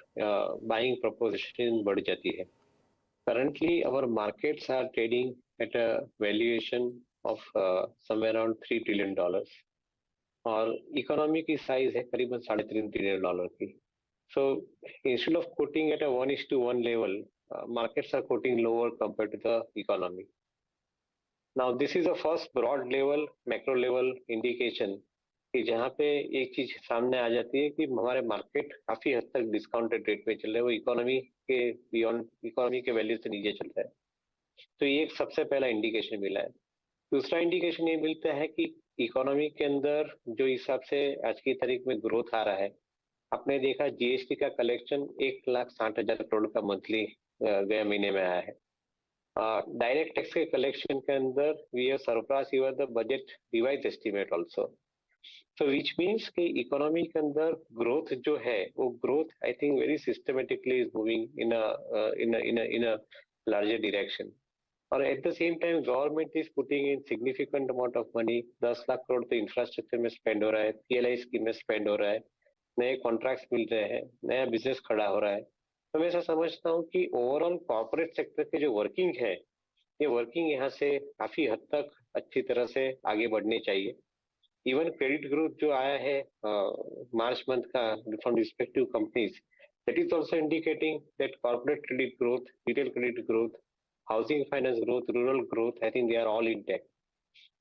बाइंग प्रपोजिशन बढ़ जाती है। Currently our markets are trading at a valuation of somewhere around $3 trillion, और इकोनॉमी की साइज है करीबन $3.5 ट्रिलियन की। So instead of quoting at a 1:1 level, markets are quoting lower compared to the economy. Now this is the first broad level, macro level indication कि जहाँ पे एक चीज सामने आ जाती है कि हमारे मार्केट काफी हद तक डिस्काउंटेड रेट में चल रहे हैं, वो इकोनॉमी के बियॉन्ड इकोनॉमी के वैल्यू से नीचे चल रहा है। तो ये एक सबसे पहला इंडिकेशन मिला है। दूसरा इंडिकेशन ये मिलता है कि इकोनॉमी के अंदर जो हिसाब से आज की तारीख में ग्रोथ आ रहा है, आपने देखा जीएसटी का कलेक्शन 1,60,000 करोड़ का मंथली गए महीने में आया है। डायरेक्ट टैक्स के कलेक्शन के अंदर we have surpass even the budget revise estimate also. So which means कि इकोनॉमी के अंदर ग्रोथ जो है वो growth I think very systematically is moving in a larger direction. और at the same time government is putting in significant amount of money. 10 lakh crore तो infrastructure में spend हो रहा है, PLI स्कीम में स्पेंड हो रहा है, नए कॉन्ट्रैक्ट्स मिल रहे हैं, नया बिजनेस खड़ा हो रहा है। तो मैं ऐसा समझता हूँ कि ओवरऑल कॉर्पोरेट सेक्टर की जो वर्किंग है, ये वर्किंग यहाँ से काफी हद तक अच्छी तरह से आगे बढ़नी चाहिए। इवन क्रेडिट ग्रोथ जो आया है मार्च मंथ का from respective companies, that is also indicating that corporate credit growth, retail credit growth, housing finance growth, rural growth, I think they are all intact.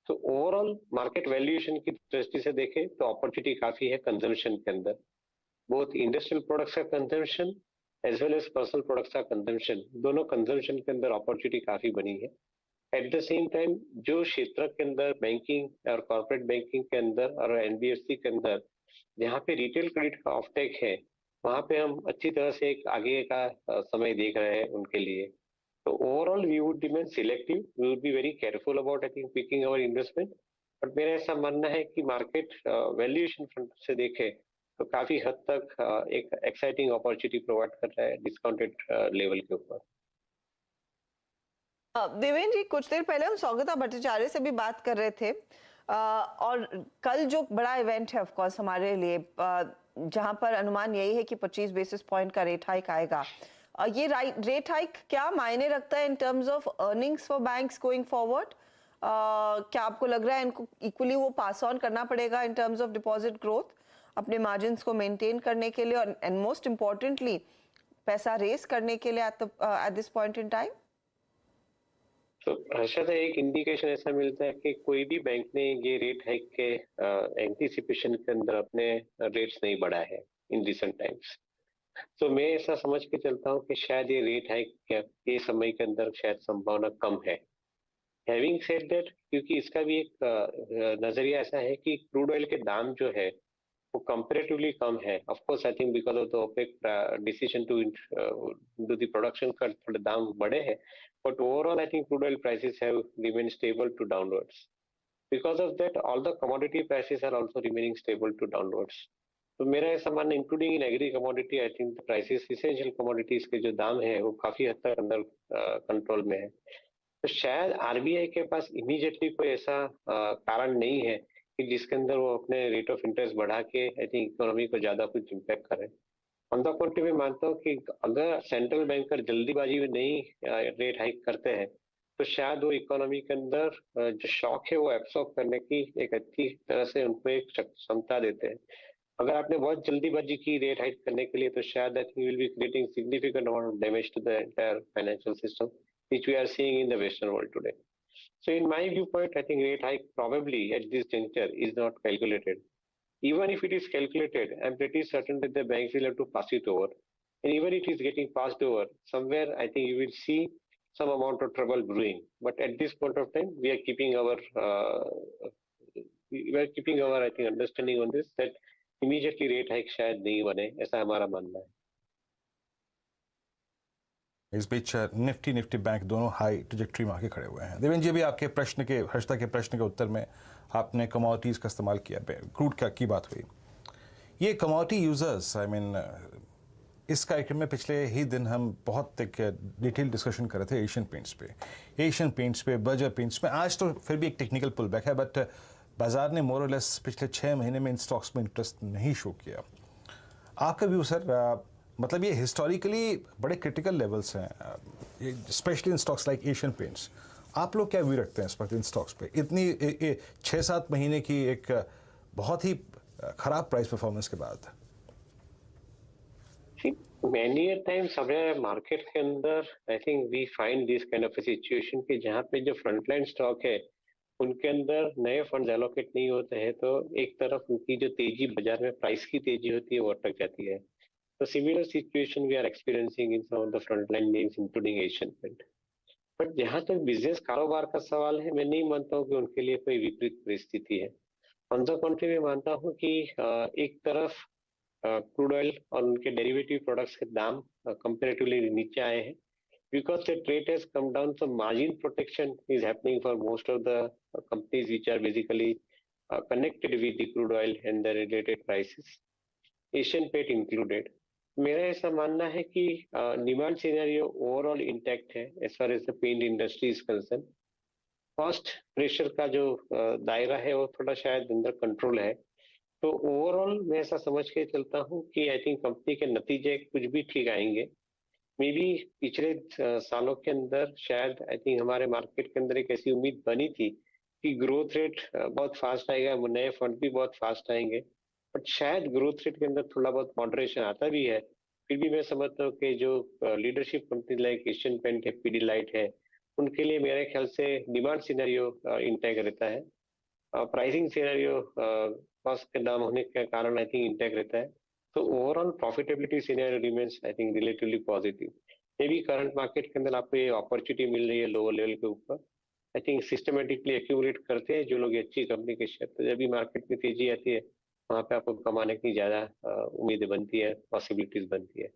तो ओवरऑल मार्केट वैल्यूएशन की दृष्टि से देखें तो अपॉर्चुनिटी काफी है consumption के अंदर, बोथ इंडस्ट्रियल प्रोडक्ट्स का consumption as well as personal products का कंजम्पशन, दोनों कंजम्पशन के अंदर अपॉर्चुनिटी काफी बनी है। एट द सेम टाइम जो क्षेत्र के अंदर बैंकिंग और कॉर्पोरेट बैंकिंग के अंदर और NBFC के अंदर जहाँ पे रिटेल क्रेडिट का ऑफटेक है, वहाँ पे हम अच्छी तरह से एक आगे का समय देख रहे हैं उनके लिए। तो overall we would remain selective, we would be very careful about I think picking our investment. But मेरा ऐसा मानना है कि मार्केट वैल्यूएशन फ्रंट से देखे तो काफी हद तक एक एक्साइटिंग अपॉर्चुनिटी प्रोवाइड कर रहा है डिस्काउंटेड लेवल के ऊपर। देवेंद्र जी, कुछ देर पहले हम सौगता भट्टाचार्य से भी बात कर रहे थे, और कल जो बड़ा इवेंट है ऑफ कोर्स हमारे लिए, जहां पर अनुमान यही है कि 25 बेसिस पॉइंट का रेट हाइक आएगा। ये रेट हाइक क्या मायने रखता है in terms of earnings for banks going forward? क्या आपको लग रहा है इनको इक्वली वो पास ऑन करना पड़ेगा in terms of deposit growth अपने मार्जिन्स को मेंटेन करने के लिए, और एंड मोस्ट इम्पोर्टेंटली पैसा रेस करने के लिए eight this point in time? तो हर्षद, एक इंडिकेशन ऐसा मिलता है कि कोई भी बैंक ने ये रेट हाइक के एंटीसिपेशन के अंदर अपने रेट्स नहीं बढ़ाए हैं इन रिसेंट टाइम्स। तो मैं ऐसा समझ के चलता हूँ कि शायद ये रेट हाइक के समय के अंदर शायद संभावना कम है। हैविंग सेड दैट, क्योंकि इसका भी एक नजरिया ऐसा है कि क्रूड ऑयल के दाम जो है वो कंपैरेटिवली कम है। Of course I think because of the OPEC decision to do the production cut, थोड़े दाम बढ़े हैं, but overall I think crude oil prices have remain stable to downwards. Because of that all the commodity prices are also remaining stable to downwards. तो मेरा ऐसा मानना, including in agri commodity, I think prices essential commodities के जो दाम है वो काफी हद तक अंदर कंट्रोल में है। तो शायद आरबीआई के पास इमीडिएटली कोई ऐसा कारण नहीं है कि जिसके अंदर वो अपने रेट ऑफ इंटरेस्ट बढ़ा के आई थिंक इकोनॉमी को ज्यादा कुछ इम्पैक्ट करे। ऑन द कॉन्ट्री में मानता हूँ कि अगर सेंट्रल बैंकर जल्दीबाजी में नहीं रेट हाइक करते हैं तो शायद वो इकोनॉमी के अंदर जो शॉक है वो एब्सॉर्ब करने की एक अच्छी तरह से उनको एक क्षमता देते हैं। अगर आपने बहुत जल्दीबाजी की रेट हाइक करने के लिए तो शायद I think will be creating significant amount of damage to the entire financial system which we are seeing in the Western world today. So in my viewpoint, I think rate hike probably at this juncture is not calculated. Even if it is calculated, I'm pretty certain that the banks will have to pass it over. And even if it is getting passed over, somewhere I think you will see some amount of trouble brewing. But at this point of time, we are keeping our I think understanding on this, that immediately rate hike शायद नहीं बने, ऐसा हमारा मानना है। इस बीच Nifty bank दोनों high trajectory में आके खड़े हुए हैं। देवेंद्र जी, अभी आपके प्रश्न के, हर्षता के प्रश्न के उत्तर में आपने कमोडिटीज़ का इस्तेमाल किया, क्रूड की बात हुई। ये कमोडिटी यूजर्स, आई मीन इस कार्यक्रम में पिछले ही दिन हम बहुत एक डिटेल डिस्कशन कर रहे थे एशियन पेंट्स पे, बर्जर पेंट्स पे। आज तो फिर भी एक टेक्निकल पुल बैक है, बट बाजार ने मोर और लेस पिछले 6 महीने में इन स्टॉक्स में इंटरेस्ट नहीं शो किया। आपका व्यू सर, मतलब ये हिस्टोरिकली बड़े क्रिटिकल लेवल्स हैं, specially in stocks like Asian paints. आप लोग क्या व्यू रखते हैं इस वक्त इन स्टॉक्स पे, इतनी 6-7 महीने की एक बहुत ही खराब प्राइस परफॉर्मेंस के बाद? Many a times हमारे मार्केट के अंदर I think we find this kind of situation कि जहाँ पे जो फ्रंटलाइन स्टॉक है उनके अंदर नए फंड एलोकेट नहीं होते हैं, तो एक तरफ उनकी जो तेजी बाजार में प्राइस की तेजी होती है वो अटक जाती है। तो similar situation we are experiencing in some of the frontline names including Asian paint. But जहाँ तक बिजनेस कारोबार का सवाल है, मैं नहीं मानता हूँ कि उनके लिए कोई विपरीत परिस्थिति है। ऑन द कंट्री में मानता हूँ कि एक तरफ क्रूड ऑयल और उनके डेरिवेटिव प्रोडक्ट्स के दाम कंपैरेटिवली नीचे आए हैं because the rate has come down, so margin protection is happening for most of the companies which are basically connected with the crude oil and the related prices, Asian Paint included. मेरा ऐसा मानना है कि demand scenario overall intact है as far as the paint industry is concern. Cost pressure का जो दायरा है वो थोड़ा शायद अंदर कंट्रोल है। तो ओवरऑल मैं ऐसा समझ के चलता हूँ कि आई थिंक कंपनी के नतीजे कुछ भी ठीक आएंगे। मे बी पिछले सालों के अंदर शायद आई थिंक हमारे मार्केट के अंदर एक ऐसी उम्मीद बनी थी कि ग्रोथ रेट बहुत फास्ट आएगा, नए फंड भी बहुत फास्ट आएंगे, बट शायद ग्रोथ रेट के अंदर थोड़ा बहुत मॉडरेशन आता भी है। फिर भी मैं समझता हूँ कि जो leadership company like Asian paint है, पीडीलाइट है, उनके लिए मेरे ख्याल से डिमांड सिनेरियो इंटैक्ट रहता है, प्राइसिंग सिनेरियो कॉस्ट के दाम होने के कारण आई थिंक इंटैक्ट रहता है। तो overall profitability scenario remains I think relatively positive. May be current market के अंदर आपको ये अपॉर्चुनिटी मिल रही है लोअर लेवल के ऊपर, आई थिंक सिस्टमेटिकली एक्यूमुलेट करते हैं जो लोग अच्छी कंपनी के शेयर, तो जब भी मार्केट में तेजी आती है वहां पे आपको कमाने की ज्यादा उम्मीदें बनती है, पॉसिबिलिटीज बनती है।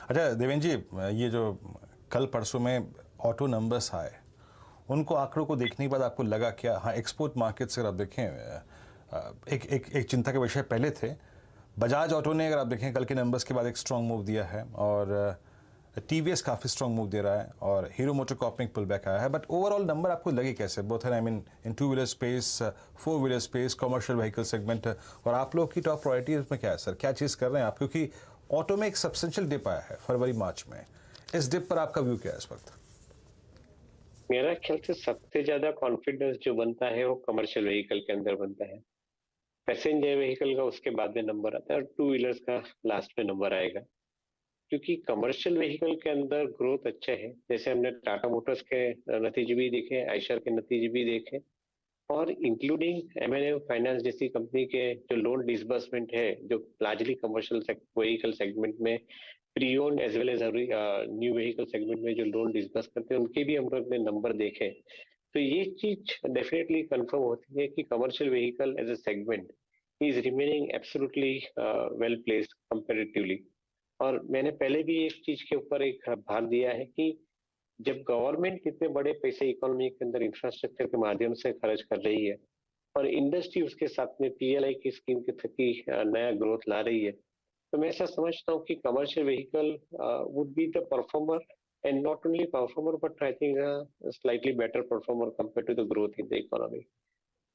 अच्छा देवेंद्र जी, ये जो कल परसों में ऑटो नंबर्स आए, उनको आंकड़ों को देखने के बाद आपको लगा क्या? हाँ, एक्सपोर्ट मार्केट से अगर आप देखें, एक चिंता के विषय पहले थे। बजाज ऑटो ने अगर आप देखें कल के नंबर्स के बाद एक स्ट्रॉन्ग मूव दिया है, और टीवीएस काफ़ी स्ट्रॉन्ग मूव दे रहा है, और हीरो मोटर कॉर्प में पुल बैक आया है। बट ओवरऑल नंबर आपको लगे कैसे? Both I mean in 2 wheeler space, 4 wheeler space, commercial vehicle segment, और आप लोग की टॉप प्रायोरिटीज में क्या है सर? क्या चीज़ कर रहे हैं आप? क्योंकि ऑटो में एक सब्सटेंशियल डिप आया है फरवरी मार्च में, इस डिप पर आपका व्यू क्या है इस वक्त? मेरा ख्याल से सबसे ज्यादा कॉन्फिडेंस जो बनता है वो कमर्शियल व्हीकल के अंदर बनता है। पैसेंजर व्हीकल का उसके बाद में नंबर आता है और टू व्हीलर्स का लास्ट में नंबर आएगा, क्योंकि कमर्शियल व्हीकल के अंदर ग्रोथ अच्छे है। जैसे हमने टाटा मोटर्स के नतीजे भी देखे, आयशर के नतीजे भी देखे, और इंक्लूडिंग एमएनएम फाइनेंस जैसी कंपनी के जो लोन डिसबर्समेंट है, जो लार्जली कमर्शियल व्हीकल सेगमेंट में pre owned as well as new vehicle segment में जो लोन डिसबर्स करते हैं, उनके भी हम लोग ने नंबर देखे। तो ये चीज डेफिनेटली कंफर्म होती है कि commercial vehicle as a segment is remaining absolutely well placed comparatively. और मैंने पहले भी एक चीज के ऊपर एक भार दिया है कि जब गवर्नमेंट इतने बड़े पैसे इकोनॉमी के अंदर इंफ्रास्ट्रक्चर के माध्यम से खर्च कर रही है और इंडस्ट्री उसके साथ में पीएलआई की स्कीम के थकी नया ग्रोथ ला रही है, तो मैं ऐसा समझता हूँ कि commercial vehicle would be the performer, and not only performer but I think slightly better performer compare to the growth in the economy.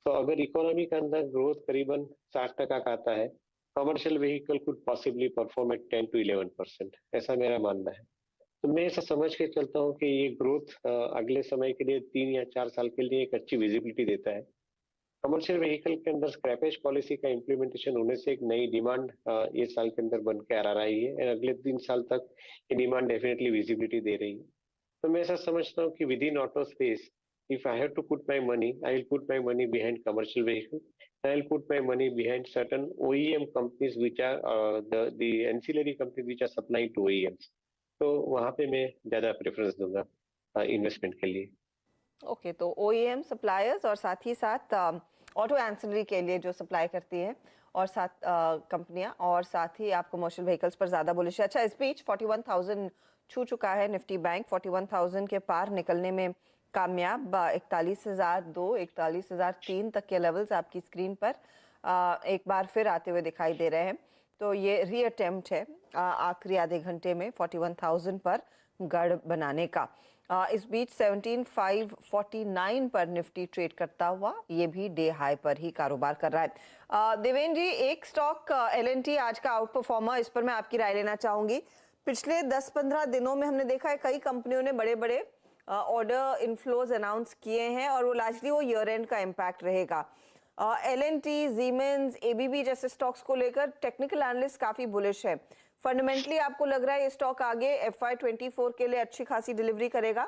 तो अगर इकोनॉमी के अंदर ग्रोथ करीबन 60% का आता है, commercial vehicle could possibly perform at 10 to 11%, ऐसा मेरा मानना है। तो मैं ऐसा समझ के चलता हूँ कि ये ग्रोथ अगले समय के लिए 3 या 4 साल के लिए एक अच्छी विजिबिलिटी देता है। कमर्शियल व्हीकल के अंदर स्क्रैपेज पॉलिसी का इम्प्लीमेंटेशन होने से एक नई डिमांड ये साल के अंदर बन के आ रही है, और अगले 3 साल तक ये डिमांड डेफिनेटली विजिबिलिटी दे रही है। तो मैं ऐसा समझता हूँ कि with in auto space, if I have to put my money, I will put my money behind commercial vehicle. I will put my money behind certain OEM companies which are the ancillary companies which are supplying to OEMs. तो वहाँ पे मैं ज्यादा preference दूंगा investment के लिए। Okay, तो OEM suppliers और साथ ही साथ ऑटो एंसिलरी के लिए जो सप्लाई करती है और साथ कंपनियां, और साथ ही आप कमर्शियल व्हीकल्स पर ज्यादा बुलिश है। अच्छा, इस बीच 41,000 छू चुका है निफ्टी बैंक, 41,000 के पार निकलने में कामयाब। 41,002 41,003 तक के लेवल्स आपकी स्क्रीन पर एक बार फिर आते हुए दिखाई दे रहे हैं। तो ये री अटेम्प्ट है आखिरी आधे घंटे में 41,000 पर गढ़ बनाने का। इस बीच 17,549 पर निफ्टी ट्रेड करता हुआ, ये भी डे हाई पर ही कारोबार कर रहा है। देवेंद्र जी, एक स्टॉक L&T आज का आउट परफॉर्मर, इस पर मैं आपकी राय लेना चाहूंगी। पिछले 10-15 दिनों में हमने देखा है कई कंपनियों ने बड़े बड़े ऑर्डर इनफ्लोज अनाउंस किए हैं, और वो लार्जली वो ईयर एंड का इम्पैक्ट रहेगा। L&T, Siemens, ABB जैसे स्टॉक्स को लेकर टेक्निकल एनालिस्ट काफी बुलिश है। फंडामेंटली आपको लग रहा है ये स्टॉक आगे FY24 के लिए अच्छी खासी डिलीवरी करेगा?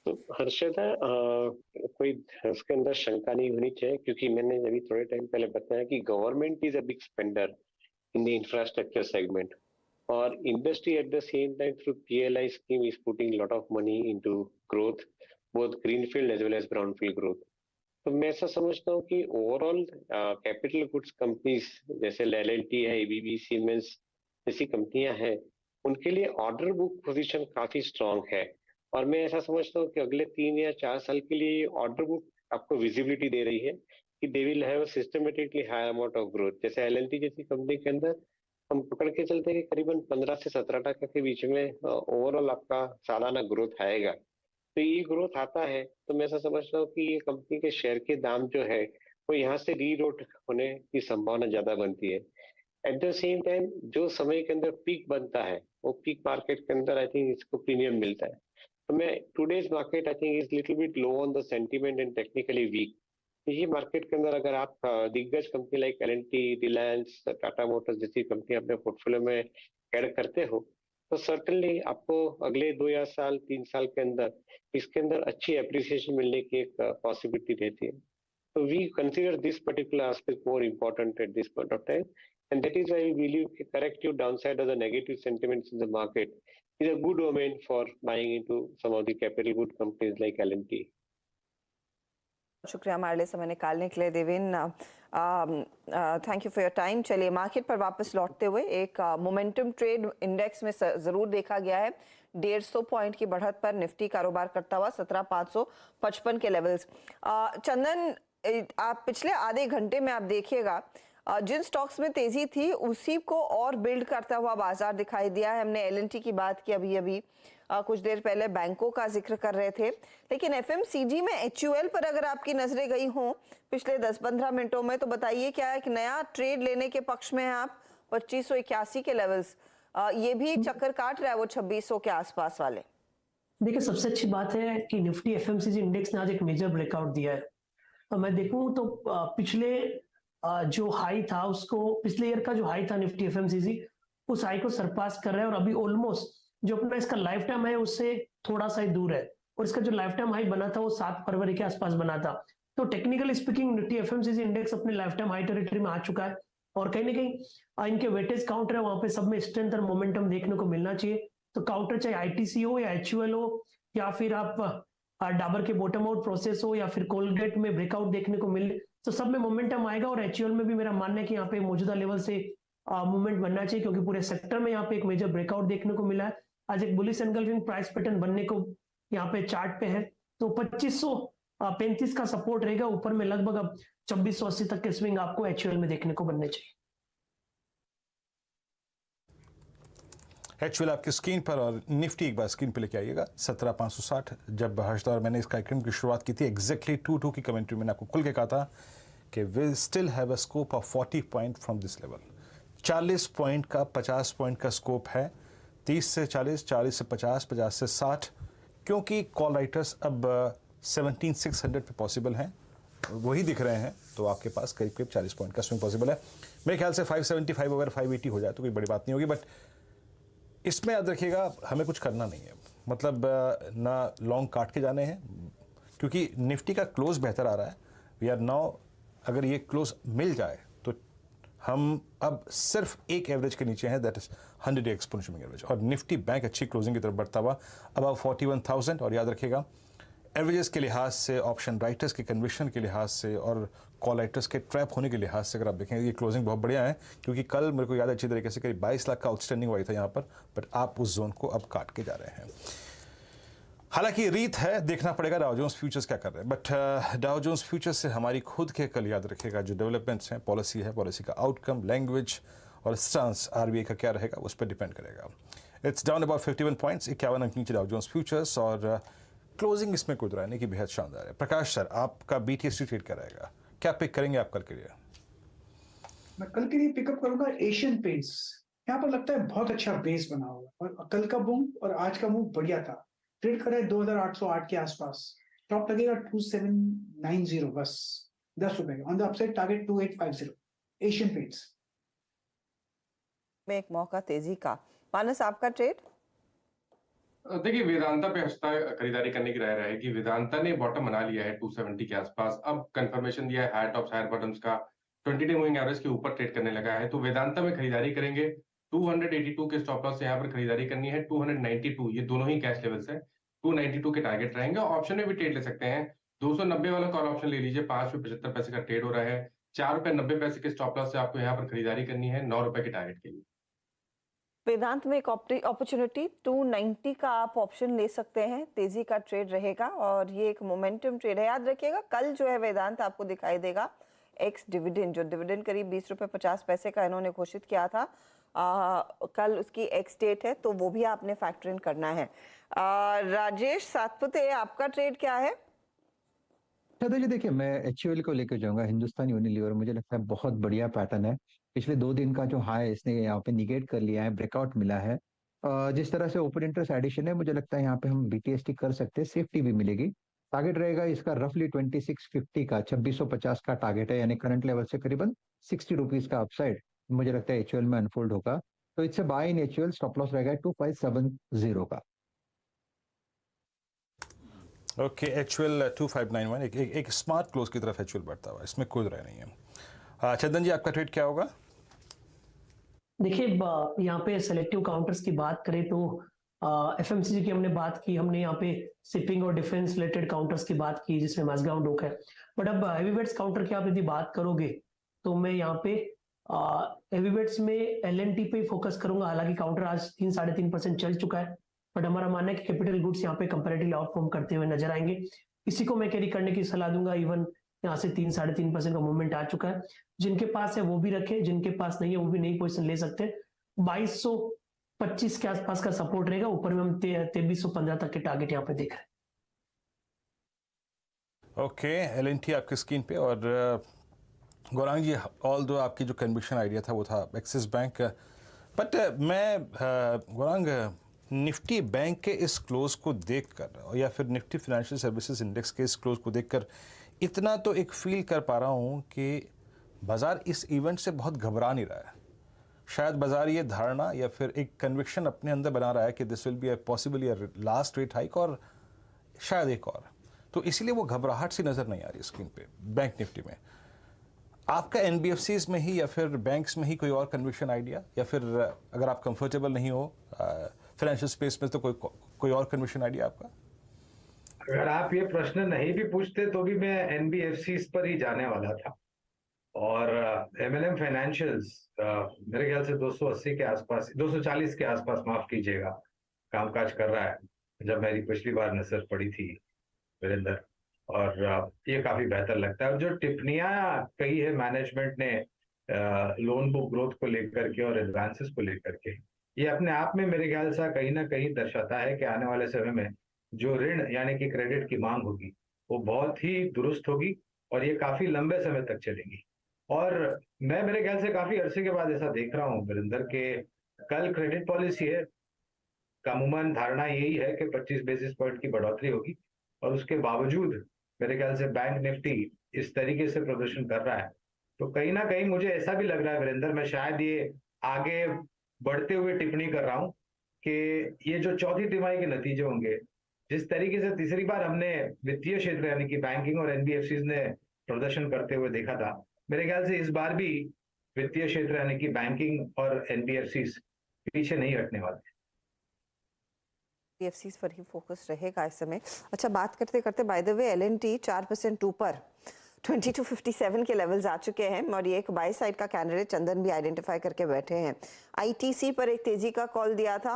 तो हर्षदा, कोई उसके अंदर शंका नहीं होनी चाहिए, क्योंकि मैंने अभी थोड़े टाइम पहले बताया कि government is a big spender in the infrastructure segment, और industry at the same time through PLI scheme is putting lot of money into growth, both greenfield as well as brownfield growth. तो मैं ऐसा समझता हूँ कि overall capital goods companies जैसे L&T है, ABB, Siemens जैसी कंपनियां हैं, उनके लिए ऑर्डर बुक पोजीशन काफी स्ट्रांग है, और मैं ऐसा समझता हूँ कि अगले 3 या 4 साल के लिए ऑर्डर बुक आपको विजिबिलिटी दे रही है कि they will have systematically high amount of growth. जैसे L&T जैसी कंपनी के अंदर हम पकड़ के चलते हैं कि करीबन 15 से 17% के बीच में ओवरऑल आपका सालाना ग्रोथ आएगा। तो ये ग्रोथ आता है तो मैं ऐसा समझता हूँ कि ये कंपनी के शेयर के दाम जो है वो यहाँ से रीरोट होने की संभावना ज्यादा बनती है। एट द सेम टाइम जो समय के अंदर पीक बनता है, वो पीक मार्केट के अंदर आई थिंक इसको प्रीमियम मिलता है। तो मैं today's market I think is little bit low on the sentiment and technically weak. ये मार्केट के अंदर अगर आप दिग्गज company like L&T, Reliance, Tata motors जैसी कंपनी अपने पोर्टफोलियो में ऐड करते हो, तो सर्टनली आपको अगले 2 या 3 साल के अंदर इसके अंदर अच्छी एप्रिसिएशन मिलने की एक पॉसिबिलिटी रहती है। तो we consider this particular aspect more important at this point of time, and that is why we believe कि corrective downside of the negative sentiments in the market is a good omen for buying into some of the capital good companies like L&T। शुक्रिया हमारे लिए समय निकालने के लिए Devendra, thank you for your time. चलिए market पर वापस लौटते हुए एक मोमेंटम ट्रेड इंडेक्स में जरूर देखा गया है 150 पॉइंट की बढ़त पर निफ्टी कारोबार करता हुआ 17,555 के लेवल्स। चंदन, आप पिछले आधे घंटे में आप देखिएगा जिन स्टॉक्स में तेजी थी उसी को और बिल्ड करता हुआ बाजार दिखाई दिया है। हमने L&T की बात की अभी कुछ देर पहले, बैंकों का जिक्र कर रहे थे, लेकिन FMCG में HUL पर अगर आपकी नजरें गई हों पिछले 10-15 मिनटों में, तो बताइए क्या एक नया ट्रेड लेने के पक्ष में हैं आप? 2581 के लेवल्स, ये भी चक्कर काट रहा है वो 2600 के आसपास वाले। देखिए सबसे अच्छी बात है कि निफ्टी एफएमसीजी इंडेक्स ने आज एक मेजर ब्रेकआउट दिया है। मैं देखूं तो पिछले जो हाई था उसको, पिछले ईयर का जो हाई था निफ्टी एफएमसीजी, उस हाई को सरपास कर रहा है और अभी ऑलमोस्ट जो अपना इसका लाइफ टाइम है उससे थोड़ा सा ही दूर है। और इसका जो लाइफ टाइम हाई बना था वो 7 फरवरी के आसपास बना था। तो technically speaking Nifty FMCG index अपने लाइफ टाइम हाई टेरिटरी में आ चुका है और कहीं ना कहीं इनके वेटेज काउंटर है वहां पे सब में स्ट्रेंथ और मोमेंटम देखने को मिलना चाहिए। तो काउंटर चाहे आईटीसी हो या एचयूएल हो या फिर आप डाबर के बॉटम आउट प्रोसेस हो या फिर कोलगेट में ब्रेकआउट देखने को मिले, तो सब में मोमेंटम आएगा। और एचयूएल में भी मेरा मानना है कि यहाँ पे मौजूदा लेवल से मूवमेंट बनना चाहिए क्योंकि पूरे सेक्टर में यहाँ पे एक मेजर ब्रेकआउट देखने को मिला है। आज एक बुलिश एनगल्फिंग प्राइस पैटर्न बनने को यहाँ पे चार्ट पे है। तो 2535 का सपोर्ट रहेगा, ऊपर में लगभग अब 2680 तक के स्विंग आपको एचयूएल में देखने को बनने चाहिए। एचयूएल आपकी स्क्रीन पर और निफ्टी एक बार स्क्रीन पे लेके आइएगा 17560। जब हर्षदा और मैंने इस कार्यक्रम की शुरुआत की थी एग्जैक्टली 2-2 की कमेंट्री मैंने आपको खुल के कहा था कि we still have a scope of 40 point from this level. 40 point का 50 पॉइंट का स्कोप है, 30 से 40, 40 से 50, 50 से 60, क्योंकि कॉल राइटर्स अब 17600 पे पॉसिबल हैं, वही दिख रहे हैं। तो आपके पास करीब करीब 40 पॉइंट का स्विंग पॉसिबल है। मेरे ख्याल से 575 अगर 580 हो जाए तो कोई बड़ी बात नहीं होगी। बट इसमें याद रखिएगा हमें कुछ करना नहीं है, मतलब ना लॉन्ग काट के जाने हैं क्योंकि निफ्टी का क्लोज बेहतर आ रहा है। वी आर नाउ, अगर ये क्लोज मिल जाए तो हम अब सिर्फ एक एवरेज के नीचे हैं, दैट इज 100 एक्सपोनेंशियल एवरेज। और निफ्टी बैंक अच्छी क्लोजिंग की तरफ बढ़ता हुआ अब 41,000। और याद रखिएगा एवरेजेस के लिहाज से, ऑप्शन राइटर्स के कन्विक्शन के लिहाज से और कॉल राइटर्स के ट्रैप होने के लिहाज से अगर आप देखें ये क्लोजिंग बहुत बढ़िया है क्योंकि कल मेरे को याद है अच्छी तरीके से करीब 22 लाख का आउटस्टैंडिंग हुआ था यहाँ पर, बट आप उस जोन को अब काट के जा रहे हैं। हालांकि रीत है, देखना पड़ेगा डाउ जोन्स फ्यूचर्स क्या कर रहे हैं। बट डाउ जोन्स फ्यूचर्स से हमारी खुद के कल याद रखिएगा जो डेवलपमेंट्स हैं, पॉलिसी है, पॉलिसी का आउटकम, लैंग्वेज और स्टांस आरबीआई का क्या रहेगा उस पर डिपेंड करेगा। इट्स डाउन अबाउट 51 पॉइंट्स, 51 अंक नीचे डाउ जोन्स फ्यूचर्स और क्लोजिंग इसमें कोई दुराने की बेहद शानदार है। प्रकाश सर, आपका बीटीएसटी ट्रेड क्या रहेगा, क्या पिक करेंगे आप कल के लिए? मैं कल के लिए पिकअप करूंगा एशियन पेंट्स। यहाँ पर लगता है बहुत अच्छा बेस बना हुआ और कल का मूव और आज का मूव बढ़िया था। ट्रेड कर रहा है 2808 के आसपास, टॉप लगेगा 2790 बस 10 रुपए on the upside, target 2850। Asian paints में एक मौका तेजी का। मानस, आपका ट्रेड? देखिए वेदांता पे खरीदारी करने की राय रहेगी। वेदांता ने बॉटम बना लिया है 270 के आसपास, अब कंफर्मेशन दिया है हायर टॉप्स हायर बॉटम्स का, 20 डे मूविंग एवरेज के ऊपर ट्रेड करने लगा है। तो वेदांता में खरीदारी करेंगे। 282 के स्टॉप लॉस से यहाँ पर खरीदारी करनी है, 292 ये दोनों ही कैश लेवल्स है, 292 के टारगेट रहेंगे। ऑप्शन में भी ट्रेड ले सकते हैं, 290 वाला कॉल ऑप्शन ले लीजिए, 5 रुपए 75 पैसे का ट्रेड हो रहा है, 4 रुपए 90 पैसे के स्टॉप लॉस से आपको यहाँ पर खरीदारी करनी है 9 रुपए के टारगेट के लिए। वेदांत में एक अपॉर्चुनिटी 290 का आप ऑप्शन ले सकते हैं, तेजी का ट्रेड रहेगा और ये एक मोमेंटम ट्रेड है। याद रखिएगा कल जो है वेदांत आपको दिखाई देगा एक्स डिविडेंड, जो डिविडेंड करीब 20 रुपए 50 पैसे का इन्होंने घोषित किया था, कल उसकी एक्स डेट है, तो वो भी आपने फैक्टर इन करना है। राजेश सातपुते, आपका ट्रेड क्या है? जी देखिए, मैं एचयूएल को लेकर जाऊंगा, हिंदुस्तान यूनिलीवर। मुझे लगता है बहुत बढ़िया पैटर्न है। पिछले 2 दिन का जो हाई इसने यहाँ पे निगेट कर लिया है, ब्रेकआउट मिला है। जिस तरह से ओपन इंटरेस्ट एडिशन है, मुझे लगता है यहाँ पे हम बीटीएसटी कर सकते हैं, सेफ्टी भी मिलेगी। टारगेट रहेगा इसका रफली 2650 का, 2650 का टारगेट है, यानी करंट लेवल से करीबन 60 रुपीज का अपसाइड मुझे लगता है एचयूएल में अनफोल्ड होगा। तो it's a buy in HUL, stop loss रहेगा 2570 का। ओके, एचयूएल 2591, एक स्मार्ट क्लोज की तरफ एचयूएल बढ़ता हुआ, इसमें कोई राय नहीं है। चंदन जी, आपका ट्रेड क्या होगा? देखिए यहाँ पे सेलेक्टिव काउंटर्स की बात करें तो एफएमसीजी की हमने बात की, हमने यहाँ पे शिपिंग और डिफेंस रिलेटेड काउंटर्स की बात की जिसमें मजगांव डोक है। बट अब हेवीवेट्स काउंटर की आप यदि बात करोगे तो मैं यहाँ पे हेवीवेट्स में एलएनटी पे फोकस करूंगा। हालांकि काउंटर आज 3-3.5% चल चुका है, बट हमारा मानना है कि कैपिटल गुड्स यहाँ पे कंपैरेटिवली आउटफॉर्म करते हुए नजर आएंगे। इसी को मैं कैरी करने की सलाह दूंगा। इवन यहाँ से 3-3.5% का मूवमेंट आ चुका है, जिनके पास है वो भी रखे, जिनके पास नहीं है वो भी नई पोजीशन ले सकते हैं। 2225 के आसपास का सपोर्ट रहेगा, ऊपर में हम 2315 तक के टारगेट यहाँ पे देख रहे हैं। ओके, एलएनटी आपकी स्क्रीन पे। और गौरांग जी, ऑल दो आपकी जो कन्विक्शन आइडिया था वो था एक्सिस बैंक, बट मैं गौरांग निफ्टी बैंक के इस क्लोज को देखकर या फिर निफ्टी फाइनेंशियल सर्विसेज इंडेक्स के इस क्लोज को देखकर इतना तो एक फील कर पा रहा हूँ कि बाजार इस इवेंट से बहुत घबरा नहीं रहा है। शायद बाजार ये धारणा या फिर एक कन्विक्शन अपने अंदर बना रहा है कि this will be a possibly last rate hike और शायद एक और, तो इसीलिए वो घबराहट सी नज़र नहीं आ रही स्क्रीन पे बैंक निफ्टी में। आपका एनबीएफसीज में ही या फिर बैंक्स में ही कोई और कन्विक्शन आइडिया, या फिर अगर आप कंफर्टेबल नहीं हो फाइनेंशियल स्पेस में तो कोई और कन्विक्शन आइडिया आपका? अगर आप ये प्रश्न नहीं भी पूछते तो भी मैं एनबीएफसीज पर ही जाने वाला था। और एमएलएम फाइनेंशियल्स मेरे ख्याल से 280 के आसपास, 240 के आसपास माफ कीजिएगा, कामकाज कर रहा है जब मेरी पिछली बार नजर पड़ी थी वीरेंद्र, और ये काफी बेहतर लगता है। और जो टिप्पणियां कही है मैनेजमेंट ने लोन बुक ग्रोथ को लेकर के और एडवांसेस को लेकर के, ये अपने आप में मेरे ख्याल से कहीं ना कहीं दर्शाता है कि आने वाले समय में जो ऋण यानी कि क्रेडिट की मांग होगी वो बहुत ही दुरुस्त होगी और ये काफी लंबे समय तक चलेगी। और मैं मेरे ख्याल से काफी अरसे के बाद ऐसा देख रहा हूँ वीरेंद्र के कल क्रेडिट पॉलिसी है, अमूमन धारणा यही है कि 25 बेसिस पॉइंट की बढ़ोतरी होगी, और उसके बावजूद मेरे ख्याल से बैंक निफ्टी इस तरीके से प्रदर्शन कर रहा है। तो कहीं ना कहीं मुझे ऐसा भी लग रहा है वीरेंद्र, मैं शायद ये आगे बढ़ते हुए टिप्पणी कर रहा हूँ कि ये जो चौथी तिमाही के नतीजे होंगे, जिस तरीके से तीसरी बार हमने वित्तीय क्षेत्र यानी कि बैंकिंग और एनबीएफसीज ने प्रदर्शन करते हुए देखा था, मेरे ख्याल से इस बार भी वित्तीय क्षेत्र यानी कि बैंकिंग और एनबीएफसीज पीछे नहीं हटने वाले। एनबीएफसीज पर ही फोकस रहेगा इस समय। अच्छा, बात करते करते बाय द वे एलएनटी 4% ऊपर 2257 के लेवल्स आ चुके हैं और ये एक बाय साइड का कैंडिडेट चंदन भी आइडेंटिफाई करके बैठे हैं। आईटीसी पर एक तेजी का कॉल दिया था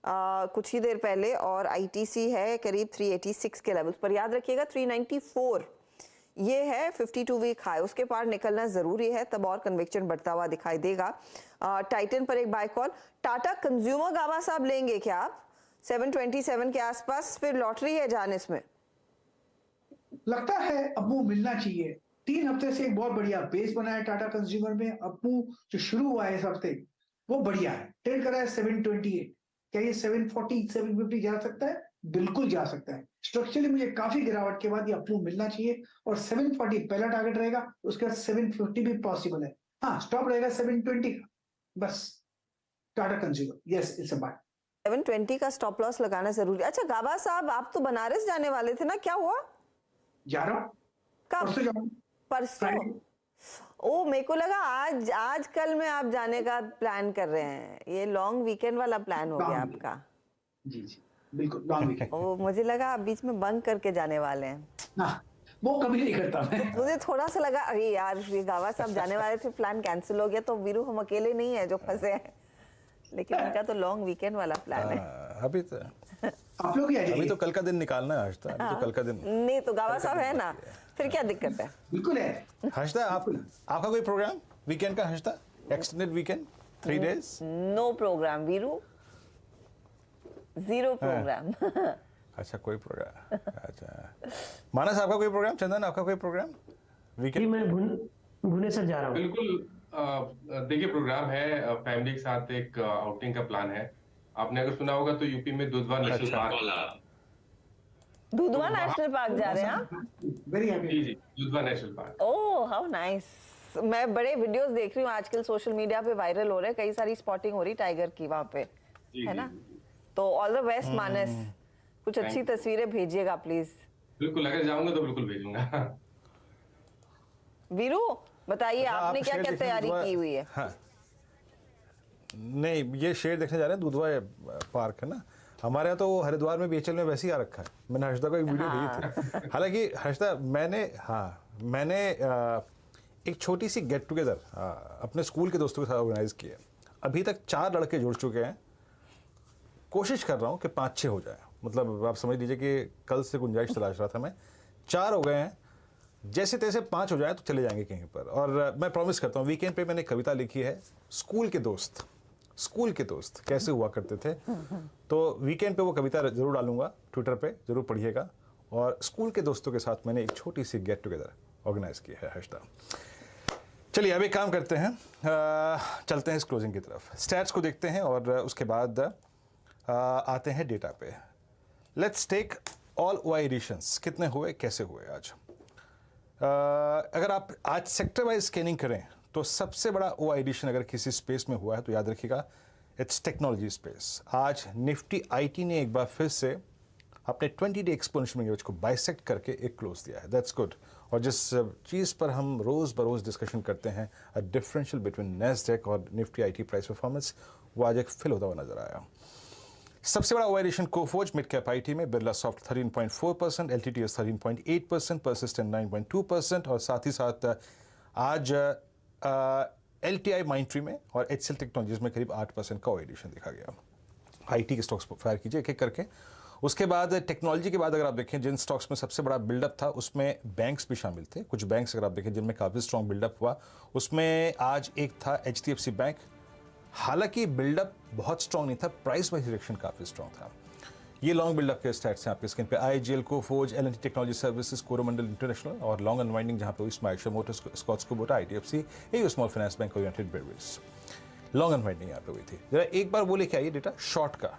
कुछ ही देर पहले और आईटीसी है करीब 386 के लेवल्स पर। याद रखिएगा 394 ये है 52 वीक हाई, उसके पार निकलना जरूरी है, तब और कन्विक्शन बढ़ता हुआ दिखाई देगा। टाइटन पर एक बाय कॉल। टाटा कंज्यूमर गावा साहब लेंगे क्या आप 727 के आसपास? फिर लॉटरी है जान इसमें, लगता है अबू मिलना चाहिए। 3 हफ्ते से एक बहुत बढ़िया बेस बना है टाटा कंज्यूमर में। अबू जो शुरू हुआ है इस हफ्ते वो बढ़िया है, ट्रेड कर रहा है 728। क्या ये 740 750 जा सकता है? बिल्कुल जा सकता है। स्ट्रक्चरली मुझे काफी गिरावट के बाद ये अप्रूव मिलना चाहिए और 740 पहला टारगेट रहेगा, उसके बाद 750 भी पॉसिबल है। हाँ, स्टॉप रहेगा 720 का, बस। Tata consumer yes it's a buy. 720 का स्टॉप लॉस लगाना जरूरी। अच्छा गाबा साहब, आप तो बनारस जाने वाले थे ना, क्या हुआ? जा रहा हूं, कब? परसों? ओ, मेरे को लगा आज कल में आप जाने का प्लान कर रहे हैं। ये लॉन्ग वीकेंड वाला प्लान हो गया आपका? जी जी बिल्कुल लॉन्ग वीकेंड। ओ, मुझे लगा आप बीच में बंक करके जाने वाले हैं। हाँ, वो कभी नहीं करता मैं। मुझे थोड़ा सा लगा अरे यार ये गावा साहब जाने वाले थे, प्लान कैंसिल हो गया, तो वीरू हम अकेले नहीं है जो फंसे हैं, लेकिन उनका तो लॉन्ग वीकेंड वाला प्लान है। अभी तो आप लोग अभी तो कल का दिन निकालना है हर्षदा, अभी तो कल का दिन नहीं तो गावा साहब है ना, फिर क्या दिक्कत है? बिल्कुल है हर्षदा। आपका कोई प्रोग्राम वीकेंड का Harshada? Extended weekend 3 days? No program Veeru, 0 program. अच्छा, कोई प्रोग्राम। अच्छा, मानस आपका कोई प्रोग्राम? चंदन आपका कोई प्रोग्राम वीकेंड? मैं भुवनेश्वर जा रहा हूँ। बिल्कुल, देखिए प्रोग्राम है, फैमिली के साथ एक आउटिंग का प्लान है। आपने अगर सुना होगा तो यूपी में Dudhwa national park, Dudhwa national park जा रहे हैं? Very happy. जी जी, Dudhwa national park. Oh how nice. मैं बड़े वीडियोस देख रही हूँ आजकल सोशल मीडिया पे वायरल हो रहे हैं, कई सारी स्पॉटिंग हो रही टाइगर की वहाँ पे, है ना? तो ऑल द बेस्ट मानस, कुछ अच्छी तस्वीरें भेजिएगा प्लीज। बिल्कुल, अगर जाऊंगा तो बिल्कुल भेजूंगा। वीरू बताइए आपने क्या क्या तैयारी की हुई है? हाँ, नहीं ये शेर देखने जा रहे हैं, दुधवा पार्क है ना हमारे यहाँ, तो हरिद्वार में बीएचएल में वैसे ही आ रखा है। मैंने हर्षदा को एक वीडियो भेजी थी। हालांकि हर्षदा मैंने एक छोटी सी गेट टुगेदर अपने स्कूल के दोस्तों के साथ ऑर्गेनाइज की है। अभी तक 4 लड़के जुड़ चुके हैं, कोशिश कर रहा हूँ कि 5-6 हो जाए। मतलब आप समझ लीजिए कि कल से गुंजाइश तलाश रहा था मैं, 4 हो गए हैं, जैसे तैसे 5 हो जाए तो चले जाएंगे कहीं पर। और मैं प्रॉमिस करता हूँ वीकेंड पे मैंने कविता लिखी है, स्कूल के दोस्त कैसे हुआ करते थे, तो वीकेंड पे वो कविता जरूर डालूंगा ट्विटर पे, जरूर पढ़िएगा। और स्कूल के दोस्तों के साथ मैंने एक छोटी सी गेट टुगेदर ऑर्गेनाइज की है हर्षदा। चलिए अब एक काम करते हैं, चलते हैं इस क्लोजिंग की तरफ, स्टैट्स को देखते हैं और उसके बाद आते हैं डेटा पे। Let's take all OI additions, कितने हुए, कैसे हुए आज। अगर आप आज सेक्टर वाइज स्कैनिंग करें तो सबसे बड़ा ओआई एडिशन अगर किसी स्पेस में हुआ है तो याद रखिएगा इट्स टेक्नोलॉजी स्पेस। आज निफ्टी आईटी ने एक बार फिर से अपने 20-डे एक्सपोनेंशियल एवरेज को बाइसेक्ट करके एक क्लोज दिया है, दैट्स गुड। और जिस चीज़ पर हम रोज़ बरोज़ डिस्कशन करते हैं, अ डिफरेंशियल बिटवीन नैस्डैक और निफ्टी आईटी प्राइस परफॉर्मेंस, वो आज एक फिल होता हुआ नजर आया। सबसे बड़ा OI addition Coforge mid cap IT में, बिरला सॉफ्ट 13.4%, एलटीटीएस 13.8%, परसिस्टेंट 9.2% और साथ ही साथ आज एलटीआई माइंट्री में और एचसीएल टेक्नोलॉजीज में करीब 8% का ओआई एडिशन देखा गया। आईटी के स्टॉक्स फायर कीजिए एक एक करके। उसके बाद टेक्नोलॉजी के बाद अगर आप देखें जिन स्टॉक्स में सबसे बड़ा बिल्डअप था उसमें बैंक्स भी शामिल थे। कुछ बैंक्स अगर आप देखें जिनमें काफ़ी स्ट्रॉन्ग बिल्डअप हुआ, उसमें आज एक था एचडीएफसी बैंक। हालांकि बिल्डअप बहुत स्ट्रॉन्ग नहीं था, प्राइस वाइज रिएक्शन काफ़ी स्ट्रॉन्ग था। ये लॉन्ग बिल्डअप के स्टैट्स हैं आपके स्क्रीन पे। IGL, Coforge, L and T Technology Services, Coromandel International और लॉन्ग अनवाइंडिंग जहां पे हुई स्मैशर Motors, Escorts Kubota, IDFC, AU small finance Bank और यूनाइटेड ब्रेवरीज। लॉन्ग अनवाइंडिंग यहाँ पे हुई थी। जरा एक बार वो लेके आइए डेटा शॉर्ट का।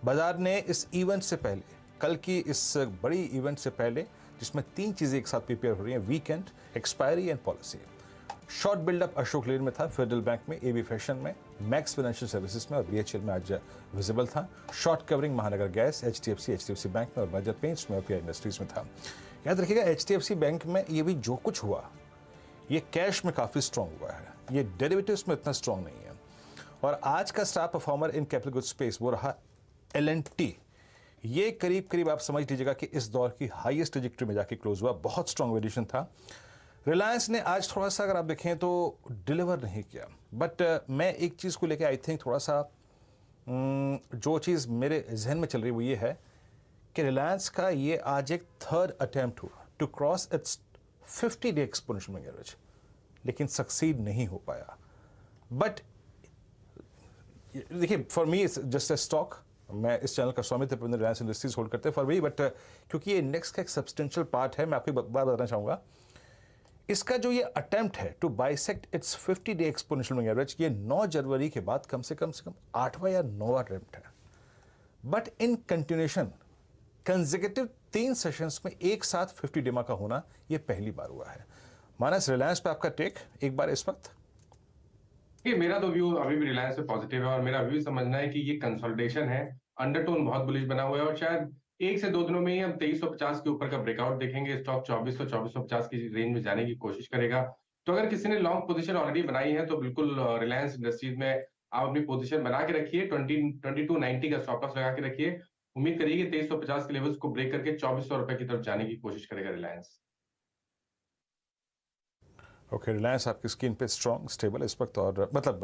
बाजार ने इस इवेंट से पहले, कल की इस बड़ी इवेंट से पहले, जिसमें 3 चीज़ें एक साथ प्रिपेयर हो रही हैं, weekend, expiry and policy. Short buildup Ashok Leyland में था, फेडरल बैंक में, एबी फैशन में, मैक्स फाइनेंशियल सर्विसेज में और बीएचएल में आज विजिबल था। Short covering Mahanagar gas, HDFC bank में और बर्जर पेंट्स में और पीआई इंडस्ट्रीज में था। याद रखिएगा एचडीएफसी बैंक में ये भी जो कुछ हुआ ये कैश में काफ़ी स्ट्रॉन्ग हुआ है, ये डेरिवेटिव्स में इतना स्ट्रॉन्ग नहीं है। और आज का star performer in capital goods space वो रहा एल&टी। ये करीब करीब आप समझ लीजिएगा कि इस दौर की हाईएस्ट ट्रैजेक्टरी में जाके क्लोज हुआ, बहुत स्ट्रॉन्ग एडिशन था। रिलायंस ने आज थोड़ा सा अगर आप देखें तो डिलीवर नहीं किया, बट मैं एक चीज़ को लेके आई थिंक थोड़ा सा जो चीज़ मेरे जहन में चल रही वो ये है कि रिलायंस का ये आज एक थर्ड अटेम्प्ट हुआ to cross its fifty day exponential average, लेकिन सक्सीड नहीं हो पाया। बट देखिए for me it's just a stock, मैं इस चैनल का स्वामित्व रिलायंस इंडस्ट्रीज होल्ड करते हैं फॉर मी, बट क्योंकि ये इंडेक्स का एक सब्सटेंशियल पार्ट है, मैं आपको बात बताना चाहूँगा। इसका जो ये अटेम्प्ट है to bisect its fifty day exponential average, ये 9 जनवरी के बाद कम से कम 8वां या 9वां अटेम्प्ट है। But in continuation consecutive 3 sessions में एक साथ 50 डेमा का होना ये पहली बार हुआ है। मानस, रिलायंस पे आपका टेक एक बार इस वक्त। मेरा तो व्यू अभी भी रिलायंस पे पॉजिटिव है और मेरा व्यू समझना है कि ये कंसोलिडेशन है, अंडरटोन बहुत बुलिश बना हुआ है और शायद 1 से 2 दिनों में ही हम 2350 के ऊपर का ब्रेकआउट देखेंगे। स्टॉक 2400-2450 की रेंज में जाने की कोशिश करेगा। तो अगर किसी ने लॉन्ग पोजीशन ऑलरेडी बनाई है तो बिल्कुल रिलायंस इंडस्ट्रीज में आप अपनी पोजीशन बना के रखिए, 2290 का स्टॉप लॉस लगा के रखिए। उम्मीद करिए कि 2350 के लेवल्स को ब्रेक करके 2400 रुपए की तरफ जाने की कोशिश करेगा रिलायंस। ओके, रिलायंस आपकी स्क्रीन पे स्ट्रॉन्ग स्टेबल इस वक्त, और मतलब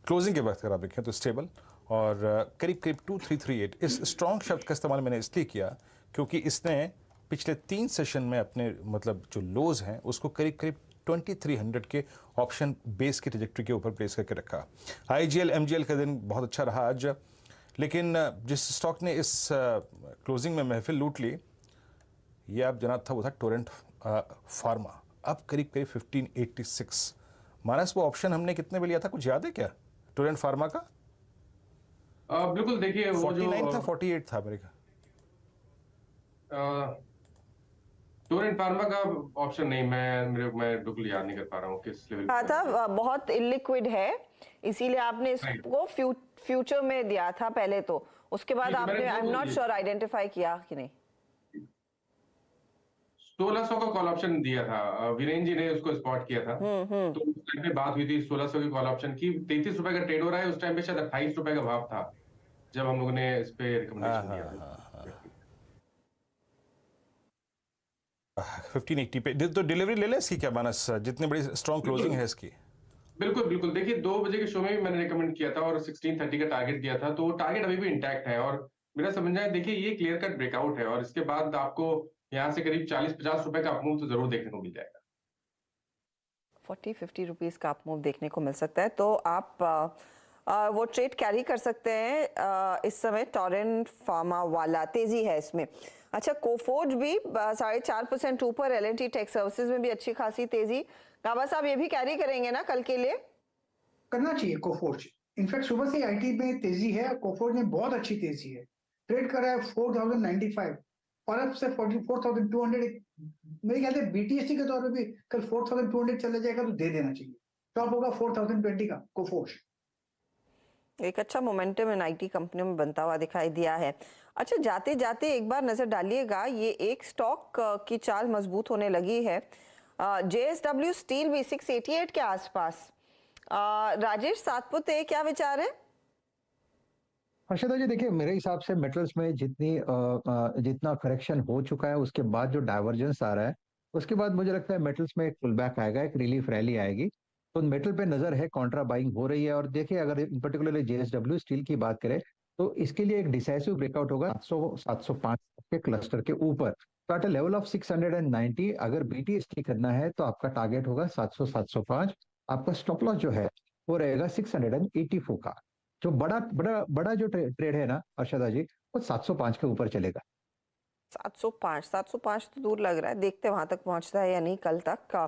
क्लोजिंग के वक्त अगर आप देखें तो स्टेबल और करीब करीब 2338। इस स्ट्रॉन्ग शब्द का इस्तेमाल मैंने इसलिए किया क्योंकि इसने पिछले 3 सेशन में अपने मतलब जो लोज हैं उसको करीब करीब 2300 के ऑप्शन बेस की ट्रैजेक्टरी के ऊपर प्लेस करके रखा। आईजीएल एमजीएल का दिन बहुत अच्छा रहा आज, लेकिन जिस स्टॉक ने इस क्लोजिंग में महफिल लूट ली ये आप जनाब था वो था टोरेंट फार्मा, अब करीब करीब 1586। मानस, वो ऑप्शन हमने कितने में लिया था, कुछ याद है क्या टोरेंट फार्मा का? बिल्कुल, देखिए वो 49 था 48 था मेरे का। टोरेंट फार्मा का ऑप्शन नहीं, मैं बिल्कुल याद नहीं कर पा रहा हूँ किस लेवल पे था। बहुत इलिक्विड है इसीलिए आपने इसको फ्यूचर में दिया था पहले, तो उसके बाद आपने I am not sure identify किया कि नहीं। 1600 का कॉल ऑप्शन दिया था, वीरेन जी ने उसको स्पॉट किया था। तो उस टाइम पे बात हुई थी 1600 की कॉल ऑप्शन की। 33 रुपए का ट्रेड हो रहा है, उस टाइम पे शायद 28 रुपए का भाव था जब हम लोगों ने इस पे रिकमेंडेशन दिया था। 1580 पे तो डिलीवरी ले ले इसकी क्या मानस, जितनी बड़ी स्ट्रॉन्ग क्लोजिंग है इसकी? बिल्कुल बिल्कुल, देखिए 2 बजे के शो में भी मैंने रिकमेंड किया था और 1630 का टारगेट दिया था, तो वो टारगेट अभी भी इंटैक्ट है और मेरा समझना है देखिए ये क्लियर कट ब्रेकआउट है और इसके बाद आपको यहाँ से करीब 40-50 रुपए का अपमूव तो जरूर देखने को मिल जाएगा। 40-50 रुपीस का अपमूव देखने को मिल सकता है, तो आप वो ट्रेड कैरी कर सकते हैं। इस समय टोरेंट फार्मा वाला तेजी है इसमें। अच्छा, कोफोर्ज भी 4.5% ऊपर, एल&टी टेक सर्विसेज में भी अच्छी खासी तेजी। गाबा साहब ये भी कैरी करेंगे ना कल के लिए? करना चाहिए कोफोर्ज। इनफैक्ट सुबह से आईटी में तेजी है, कोफोर्ज में बहुत अच्छी तेजी है, ट्रेड कर रहा है 4095 और अब से 44,200। मेरे ख्याल से बीटीएसटी के तौर पे भी कल 4200 चला जाएगा तो दे देना चाहिए। टॉप होगा 4020 का कोफोर्ज। एक अच्छा मोमेंटम इन आईटी कंपनियों में बनता हुआ दिखाई दिया है। अच्छा, जाते जाते एक बार नजर डालिएगा, ये एक स्टॉक की चाल मजबूत होने लगी है। JSW स्टील भी 688 के आसपास। राजेश सातपुते, क्या विचार है? हर्षदा जी देखिए, मेरे हिसाब से मेटल्स में जितना करेक्शन हो चुका है उसके बाद जो डाइवर्जेंस आ रहा है, उसके बाद मुझे लगता है मेटल्स में एक पुल बैक आएगा, एक रिलीफ रैली आएगी। तो मेटल पे नजर है, कॉन्ट्रा बाइंग हो रही है। और देखिए, अगर पर्टिकुलरली JSW स्टील की बात करें तो इसके लिए एक डिसाइसिव ब्रेकआउट होगा 700-705 के क्लस्टर के ऊपर। तो एट अ लेवल ऑफ 690 अगर BTST करना है तो आपका टारगेट होगा 700-705। आपका स्टॉप लॉस जो है वो रहेगा 684 का। जो बड़ा जो ट्रेड है ना अर्षदा जी, वो 705 के ऊपर चलेगा। 705 तो दूर लग रहा है, देखते हैं वहां तक पहुंचता है या नहीं कल तक का।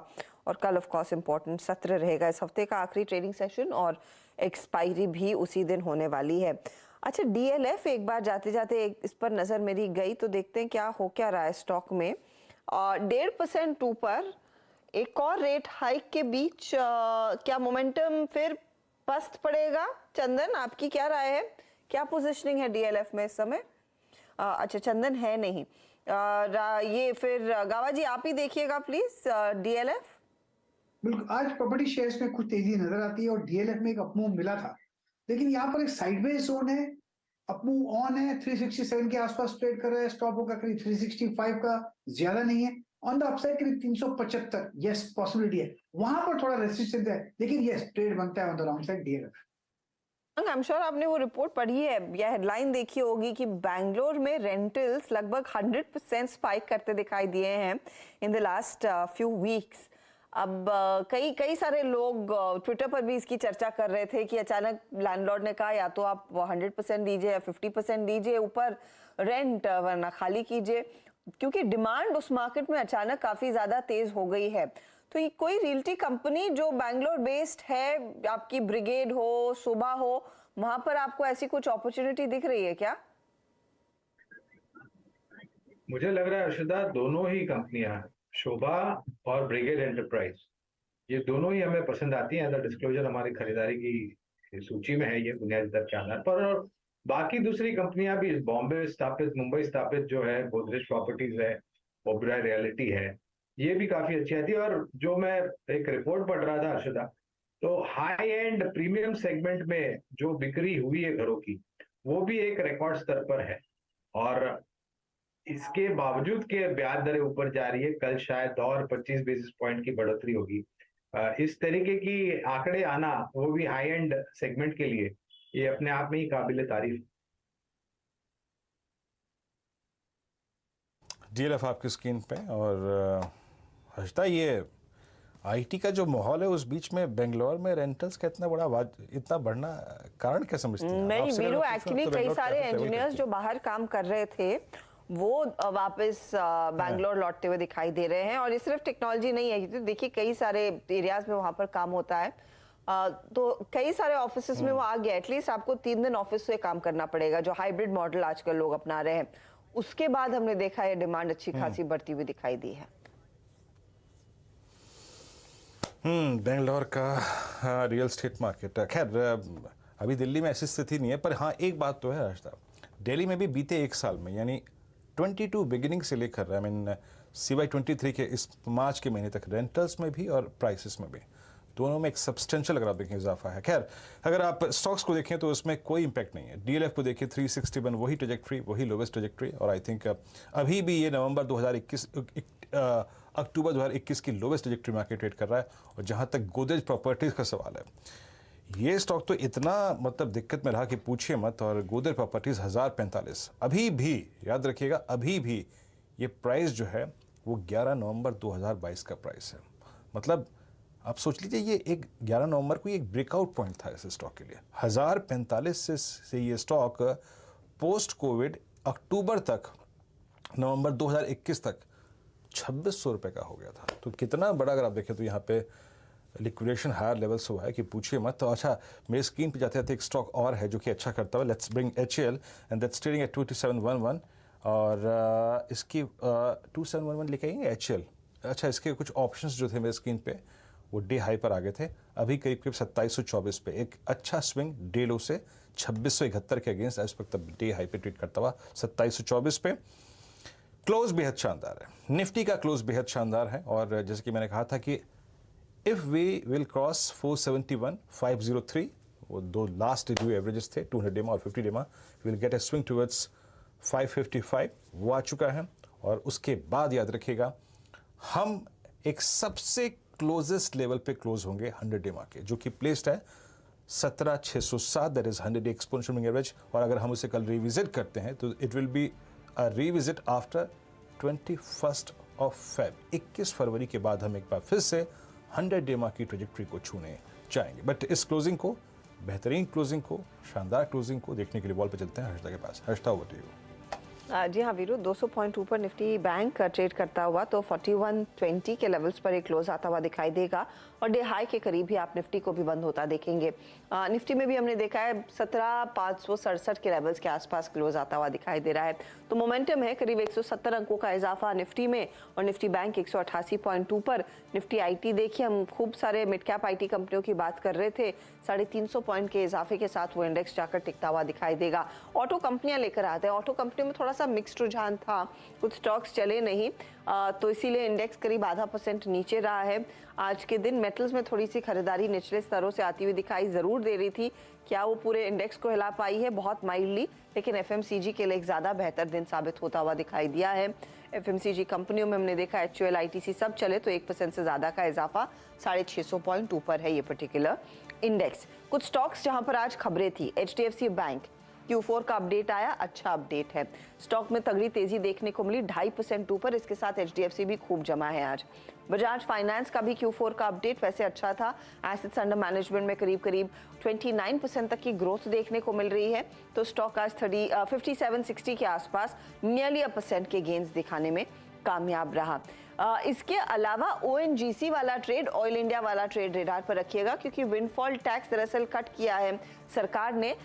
और कल ऑफ कोर्स इंपॉर्टेंट सत्र रहेगा, इस हफ्ते का आखिरी ट्रेडिंग सेशन और एक्सपायरी भी उसी दिन होने वाली है। अच्छा, DLF एक बार जाते जाते इस पर नजर मेरी गई, तो देखते हैं क्या रहा है स्टॉक में। 1.5% ऊपर, एक और रेट हाइक के बीच क्या मोमेंटम फिर पस्त पड़ेगा? चंदन, आपकी क्या राय है? क्या पोजीशनिंग है DLF में इस समय? अच्छा, चंदन है नहीं। ये फिर गावा जी आप ही देखिएगा प्लीज DLF। बिल्कुल, आज प्रॉपर्टी शेयर्स में कुछ तेजी नजर आती है और DLF में एक अपमूव मिला था, लेकिन यहाँ पर एक साइडवेज जोन है, अपमूव ऑन है, 367 के आसपास ट्रेड कर रहा है, स्टॉप होगा करीब 365 का, ज्यादा नहीं है। ऑन द अपसाइड करीब 375, यस पॉसिबिलिटी है, वहां पर थोड़ा रेजिस्टेंस है, लेकिन यस ट्रेड बनता है on the down side DLF। I am sure आपने वो रिपोर्ट पढ़ी है या हेडलाइन देखी होगी कि बैंगलोर में रेंटल्स लगभग 100% स्पाइक करते दिखाई दिए हैं in the last few weeks. अब कई सारे लोग ट्विटर पर भी इसकी चर्चा कर रहे थे कि अचानक लैंडलॉर्ड ने कहा या तो आप 100% दीजिए या 50% दीजिए ऊपर रेंट, वरना खाली कीजिए, क्योंकि डिमांड उस मार्केट में अचानक काफी ज्यादा तेज हो गई है। तो ये कोई रियल्टी कंपनी जो बैंगलोर बेस्ड है, आपकी ब्रिगेड हो, शोभा हो, वहां पर आपको ऐसी कुछ अपॉर्चुनिटी दिख रही है क्या? मुझे लग रहा है अर्षदा, दोनों ही कंपनियां, शोभा और ब्रिगेड एंटरप्राइज, ये दोनों ही हमें पसंद आती हैं। एज डिस्क्लोजर हमारी खरीदारी की सूची में है ये बुनियादी दर के आधार पर। और बाकी दूसरी कंपनियां भी, बॉम्बे स्थापित, मुंबई स्थापित जो है गोदरेज प्रॉपर्टीज है, ओबराय रियलिटी है, ये भी काफी अच्छी आती है। और जो मैं एक रिपोर्ट पढ़ रहा था अर्षदा, तो हाई एंड प्रीमियम सेगमेंट में जो बिक्री हुई है घरों की, वो भी एक रिकॉर्ड स्तर पर है। और इसके बावजूद के ब्याज दरें ऊपर जा रही है, कल शायद और 25 बेसिस पॉइंट की बढ़ोतरी होगी। इस तरीके की आंकड़े आना, वो भी हाई एंड सेगमेंट के लिए, ये अपने आप में ही काबिल तारीफ। DLF आपकी स्क्रीन पे। और हर्षदा, ये आईटी का जो माहौल है उस बीच में बेंगलोर में रेंटल्स का इतना बढ़ना कारण क्या समझती हैं? नहीं वीरू, एक्चुअली कई सारे इंजीनियर्स जो बाहर काम कर रहे थे वो वापस बैंगलोर लौटते हुए दिखाई दे रहे हैं। और ये सिर्फ टेक्नोलॉजी नहीं है, तो देखिए कई सारे एरियाज में वहां पर काम होता है, तो कई सारे ऑफिसेस में वो आ गया। एटलीस्ट आपको 3 दिन ऑफिस से काम करना पड़ेगा, जो हाइब्रिड मॉडल आजकल लोग अपना रहे हैं। उसके बाद हमने देखा है डिमांड अच्छी खासी बढ़ती हुई दिखाई दी है। बेंगलोर का रियल एस्टेट मार्केट, खैर अभी दिल्ली में ऐसी स्थिति नहीं है, पर हाँ एक बात तो है हर्षदा, दिल्ली में भी बीते 1 साल में यानी 22 बिगिनिंग से लेकर आई मीन CY 23 के इस मार्च के महीने तक रेंटल्स में भी और प्राइसेस में भी दोनों में एक सब्सटेंशियल अगर आप देखें इजाफा है। खैर अगर आप स्टॉक्स को देखें तो उसमें कोई इंपैक्ट नहीं है। DLF को देखिए 361 वही ट्रेजेक्ट्री, वही लोवेस्ट ट्रेजेक्ट्री, और आई थिंक अभी भी ये अक्टूबर 2021 की लोवेस्ट ट्रेजेक्ट्री मार्केट ट्रेड कर रहा है। और जहाँ तक गोदरेज प्रॉपर्टीज़ का सवाल है, ये स्टॉक तो इतना मतलब दिक्कत में रहा कि पूछिए मत। और गोदरेज प्रॉपर्टीज़ 1045 अभी भी, याद रखिएगा, अभी भी ये प्राइस जो है वो 11 नवंबर 2022 का प्राइस है। मतलब आप सोच लीजिए, ये एक 11 नवंबर को एक ब्रेकआउट पॉइंट था इस स्टॉक के लिए। 1045 से ये स्टॉक पोस्ट कोविड अक्टूबर तक, नवंबर 2021 तक 2600 रुपये का हो गया था। तो कितना बड़ा, अगर आप देखें तो यहाँ पे लिक्विडेशन हायर लेवल से हुआ है कि पूछिए मत। तो अच्छा, मेरे स्क्रीन पे जाते जाते एक स्टॉक और है जो कि अच्छा करता हुआ, let's bring HAL and that's trading at 2711 और इसकी 2711 लिखे हैं HAL। अच्छा, इसके कुछ ऑप्शंस जो थे मेरे स्क्रीन पे वो डे हाई पर आ गए थे, अभी करीब करीब 2724 पे एक अच्छा स्विंग डे लो से 2671 के अगेंस्ट इस वक्त डे हाई पे ट्रेड करता हुआ 2724 पे। क्लोज बेहद शानदार है, निफ्टी का क्लोज बेहद शानदार है और जैसे कि मैंने कहा था कि इफ वी विल क्रॉस 471,503, वो दो लास्ट रिव्यू एवरेजेस थे 200 डेमा और 50 डेमा, will get A swing towards 555, वो आ चुका है। और उसके बाद याद रखिएगा हम एक सबसे क्लोजेस्ट लेवल पे क्लोज होंगे 100 डेमा के, जो कि प्लेस्ड है 17,607, that is 100 day exponential moving average. और अगर हम उसे कल रिविजिट करते हैं तो it will be a revisit after 21 Feb, 21 फरवरी के बाद हम एक बार फिर से 100 डेमा की ट्रेजेक्ट्री को छूने जाएंगे। बट इस क्लोजिंग को, बेहतरीन क्लोजिंग को, शानदार क्लोजिंग को देखने के लिए वॉल पे चलते हैं हर्षदा के पास। Harshada, over to you. जी हाँ वीरू, 200 पॉइंट ऊपर निफ्टी बैंक ट्रेड करता हुआ तो 4120 के लेवल्स पर एक क्लोज आता हुआ दिखाई देगा और डे हाई के करीब ही आप निफ्टी को भी बंद होता देखेंगे। निफ्टी में भी हमने देखा है 17,567 के लेवल्स के आसपास क्लोज आता हुआ दिखाई दे रहा है। तो मोमेंटम है, करीब 170 अंकों का इजाफा निफ्टी में और निफ्टी बैंक 188 पॉइंट ऊपर। निफ्टी IT देखिए, हम खूब सारे मिड कैप IT कंपनियों की बात कर रहे थे, 350 पॉइंट के इजाफे के साथ वो इंडेक्स जाकर टिकता हुआ दिखाई देगा। ऑटो कंपनियां लेकर आते हैं, ऑटो कंपनियों में थोड़ा सा मिक्स्ड रुझान था, कुछ स्टॉक्स चले नहीं, तो इसीलिए इंडेक्स करीब 0.5% नीचे रहा है आज के दिन। मेटल्स में थोड़ी सी खरीदारी निचले स्तरों से आती हुई दिखाई जरूर दे रही थी, क्या वो पूरे इंडेक्स को हिला पाई है? बहुत माइल्डली, लेकिन FMCG के लिए एक ज्यादा बेहतर दिन साबित होता हुआ दिखाई दिया है। FMCG कंपनियों में हमने देखा HUL ITC सब चले तो 1% से ज्यादा का इजाफा, 650 पॉइंट ऊपर है ये पर्टिकुलर इंडेक्स। कुछ स्टॉक्स जहां पर आज खबरें थी, HDFC बैंक Q4 का अपडेट आया, अच्छा अपडेट है, स्टॉक में तगड़ी तेजी देखने को मिली, 2.5% ऊपर, इसके साथ HDFC भी खूब जमा है आज। बजाज फाइनेंस का भी Q4 का अपडेट वैसे अच्छा था, एसेट्स अंडर मैनेजमेंट में करीब करीब 29% तक की ग्रोथ देखने को मिल रही है, तो स्टॉक आज 5760 के आसपास नियरली 1% के गेन्स दिखाने में कामयाब रहा। इसके अलावा ONGC वाला ट्रेड, ऑयल इंडिया वाला ट्रेड रेडार पर रखिएगा, क्योंकि विंडफॉल टैक्स दरअसल कट किया है सरकार ने।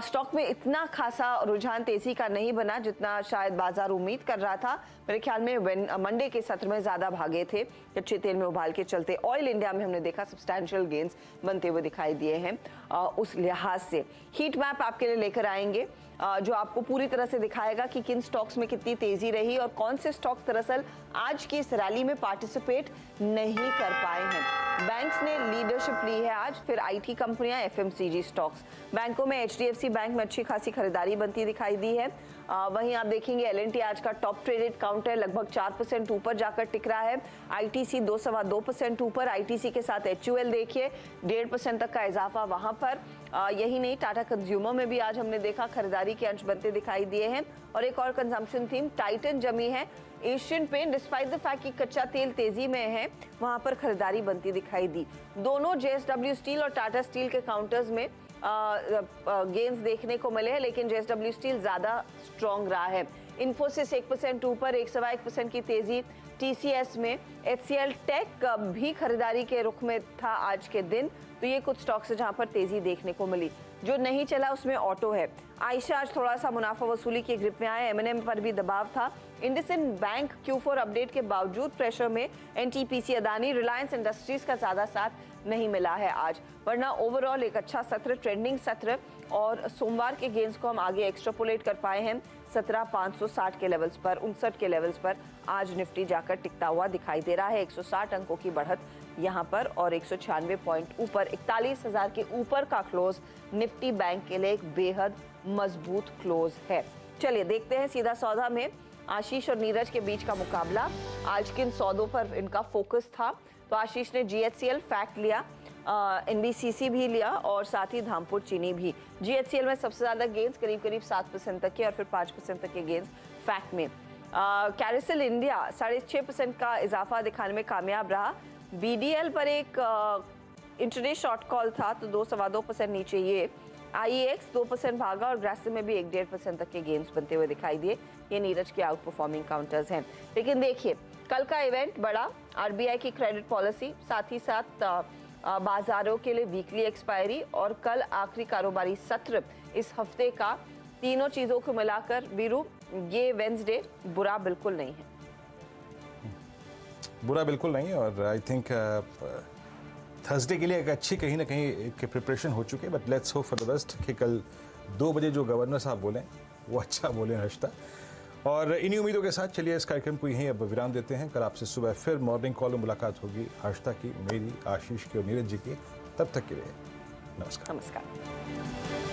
स्टॉक में इतना खासा रुझान तेजी का नहीं बना जितना शायद बाजार उम्मीद कर रहा था। मेरे ख्याल में मंडे के सत्र में ज्यादा भागे थे कच्चे तेल में उबाल के चलते। ऑयल इंडिया में हमने देखा सब्सटैंशियल गेन्स बनते हुए दिखाई दिए हैं। उस लिहाज से हीट मैप आपके लिए लेकर आएंगे जो आपको पूरी तरह से दिखाएगा कि किन स्टॉक्स में कितनी तेजी रही और कौन से स्टॉक्स दरअसल आज की इस रैली में पार्टिसिपेट नहीं कर पाए हैं। बैंक्स ने लीडरशिप ली है आज, फिर IT कंपनियां, FMCG स्टॉक्स। बैंकों में HDFC बैंक में अच्छी खासी खरीदारी बनती दिखाई दी है। वहीं आप देखेंगे L&T आज का टॉप ट्रेडेड काउंट है, लगभग 4% ऊपर जाकर टिक रहा है। ITC 2.25% ऊपर, ITC के साथ HUL देखिए 1.5% तक का इजाफा वहां पर। यही नहीं, टाटा कंज्यूमर में भी आज हमने देखा खरीदारी के अंश बनते दिखाई दिए हैं। और एक और कंजम्पशन थीम टाइटन जमी है। Asian paint despite the fact कि कच्चा तेल तेजी में है, वहां पर खरीदारी बनती दिखाई दी। दोनों JSW स्टील और टाटा स्टील के काउंटर्स में गेन्स देखने को मिले हैं, लेकिन JSW स्टील ज्यादा स्ट्रॉन्ग रहा है। इन्फोसिस 1% ऊपर, 1.25% की तेजी TCS में। HCL टेक भी खरीदारी के रुख में था आज के दिन, तो ये कुछ स्टॉक्स है जहां पर तेजी देखने को मिली। जो नहीं चला उसमें ऑटो है। आयशा आज थोड़ा सा मुनाफा वसूली की ग्रिप में आए, M&M पर भी दबाव था। इंडसइंड बैंक Q4 अपडेट के बावजूद प्रेशर में, NTPC, अदानी, रिलायंस इंडस्ट्रीज का ज्यादा साथ नहीं मिला है आज, वरना ओवरऑल एक अच्छा सत्र, ट्रेंडिंग सत्र। और सोमवार के गेन्स को हम आगे एक्स्ट्रापोलेट कर पाए हैं 17,560 के लेवल्स पर, 59 के लेवल्स पर आज निफ्टी जाकर टिकता हुआ दिखाई दे रहा है। 160 अंकों की बढ़त यहाँ पर और 196 पॉइंट ऊपर, 41,000 के ऊपर का क्लोज निफ्टी बैंक के लिए एक बेहद मजबूत क्लोज है। चलिए देखते हैं सीधा सौदा में आशीष और नीरज के बीच का मुकाबला। आज किन सौदों पर इनका फोकस था? तो आशीष ने GHCL फैक्ट लिया, NBCC भी लिया और साथ ही धामपुर चीनी भी। GHCL में सबसे ज्यादा गेन्स करीब करीब 7% तक के और फिर 5% तक के गेन्स फैक्ट में। कैरिसल इंडिया 6.5% का इजाफा दिखाने में कामयाब रहा। BDL पर एक इंटरडे शॉर्ट कॉल था तो 2.25% नीचे ये। IEX 2% भागा और ग्रासिम में भी 1.5% तक के गेन्स बनते हुए दिखाई दिए। ये नीरज के आउट परफॉर्मिंग काउंटर्स हैं। लेकिन देखिए कल का इवेंट बड़ा, RBI की क्रेडिट पॉलिसी, साथ ही साथ बाजारों के लिए वीकली एक्सपायरी और कल आखिरी कारोबारी सत्र इस हफ्ते का, तीनों चीजों को मिलाकर वीरू ये वेंसडे बुरा बिल्कुल नहीं है। बुरा बिल्कुल नहीं, और आई थिंक थर्सडे के लिए एक अच्छी कहीं ना कहीं एक प्रिपरेशन हो चुकी है, but let's hope for the best कि कल 2 बजे जो गवर्नर साहब बोले वो अच्छा बोले हर्षदा। और इन्हीं उम्मीदों के साथ चलिए इस कार्यक्रम को यहीं अब विराम देते हैं। कल आपसे सुबह फिर मॉर्निंग कॉल में मुलाकात होगी हर्षदा की, मेरी, आशीष की और नीरज जी की। तब तक के लिए नमस्कार। नमस्कार।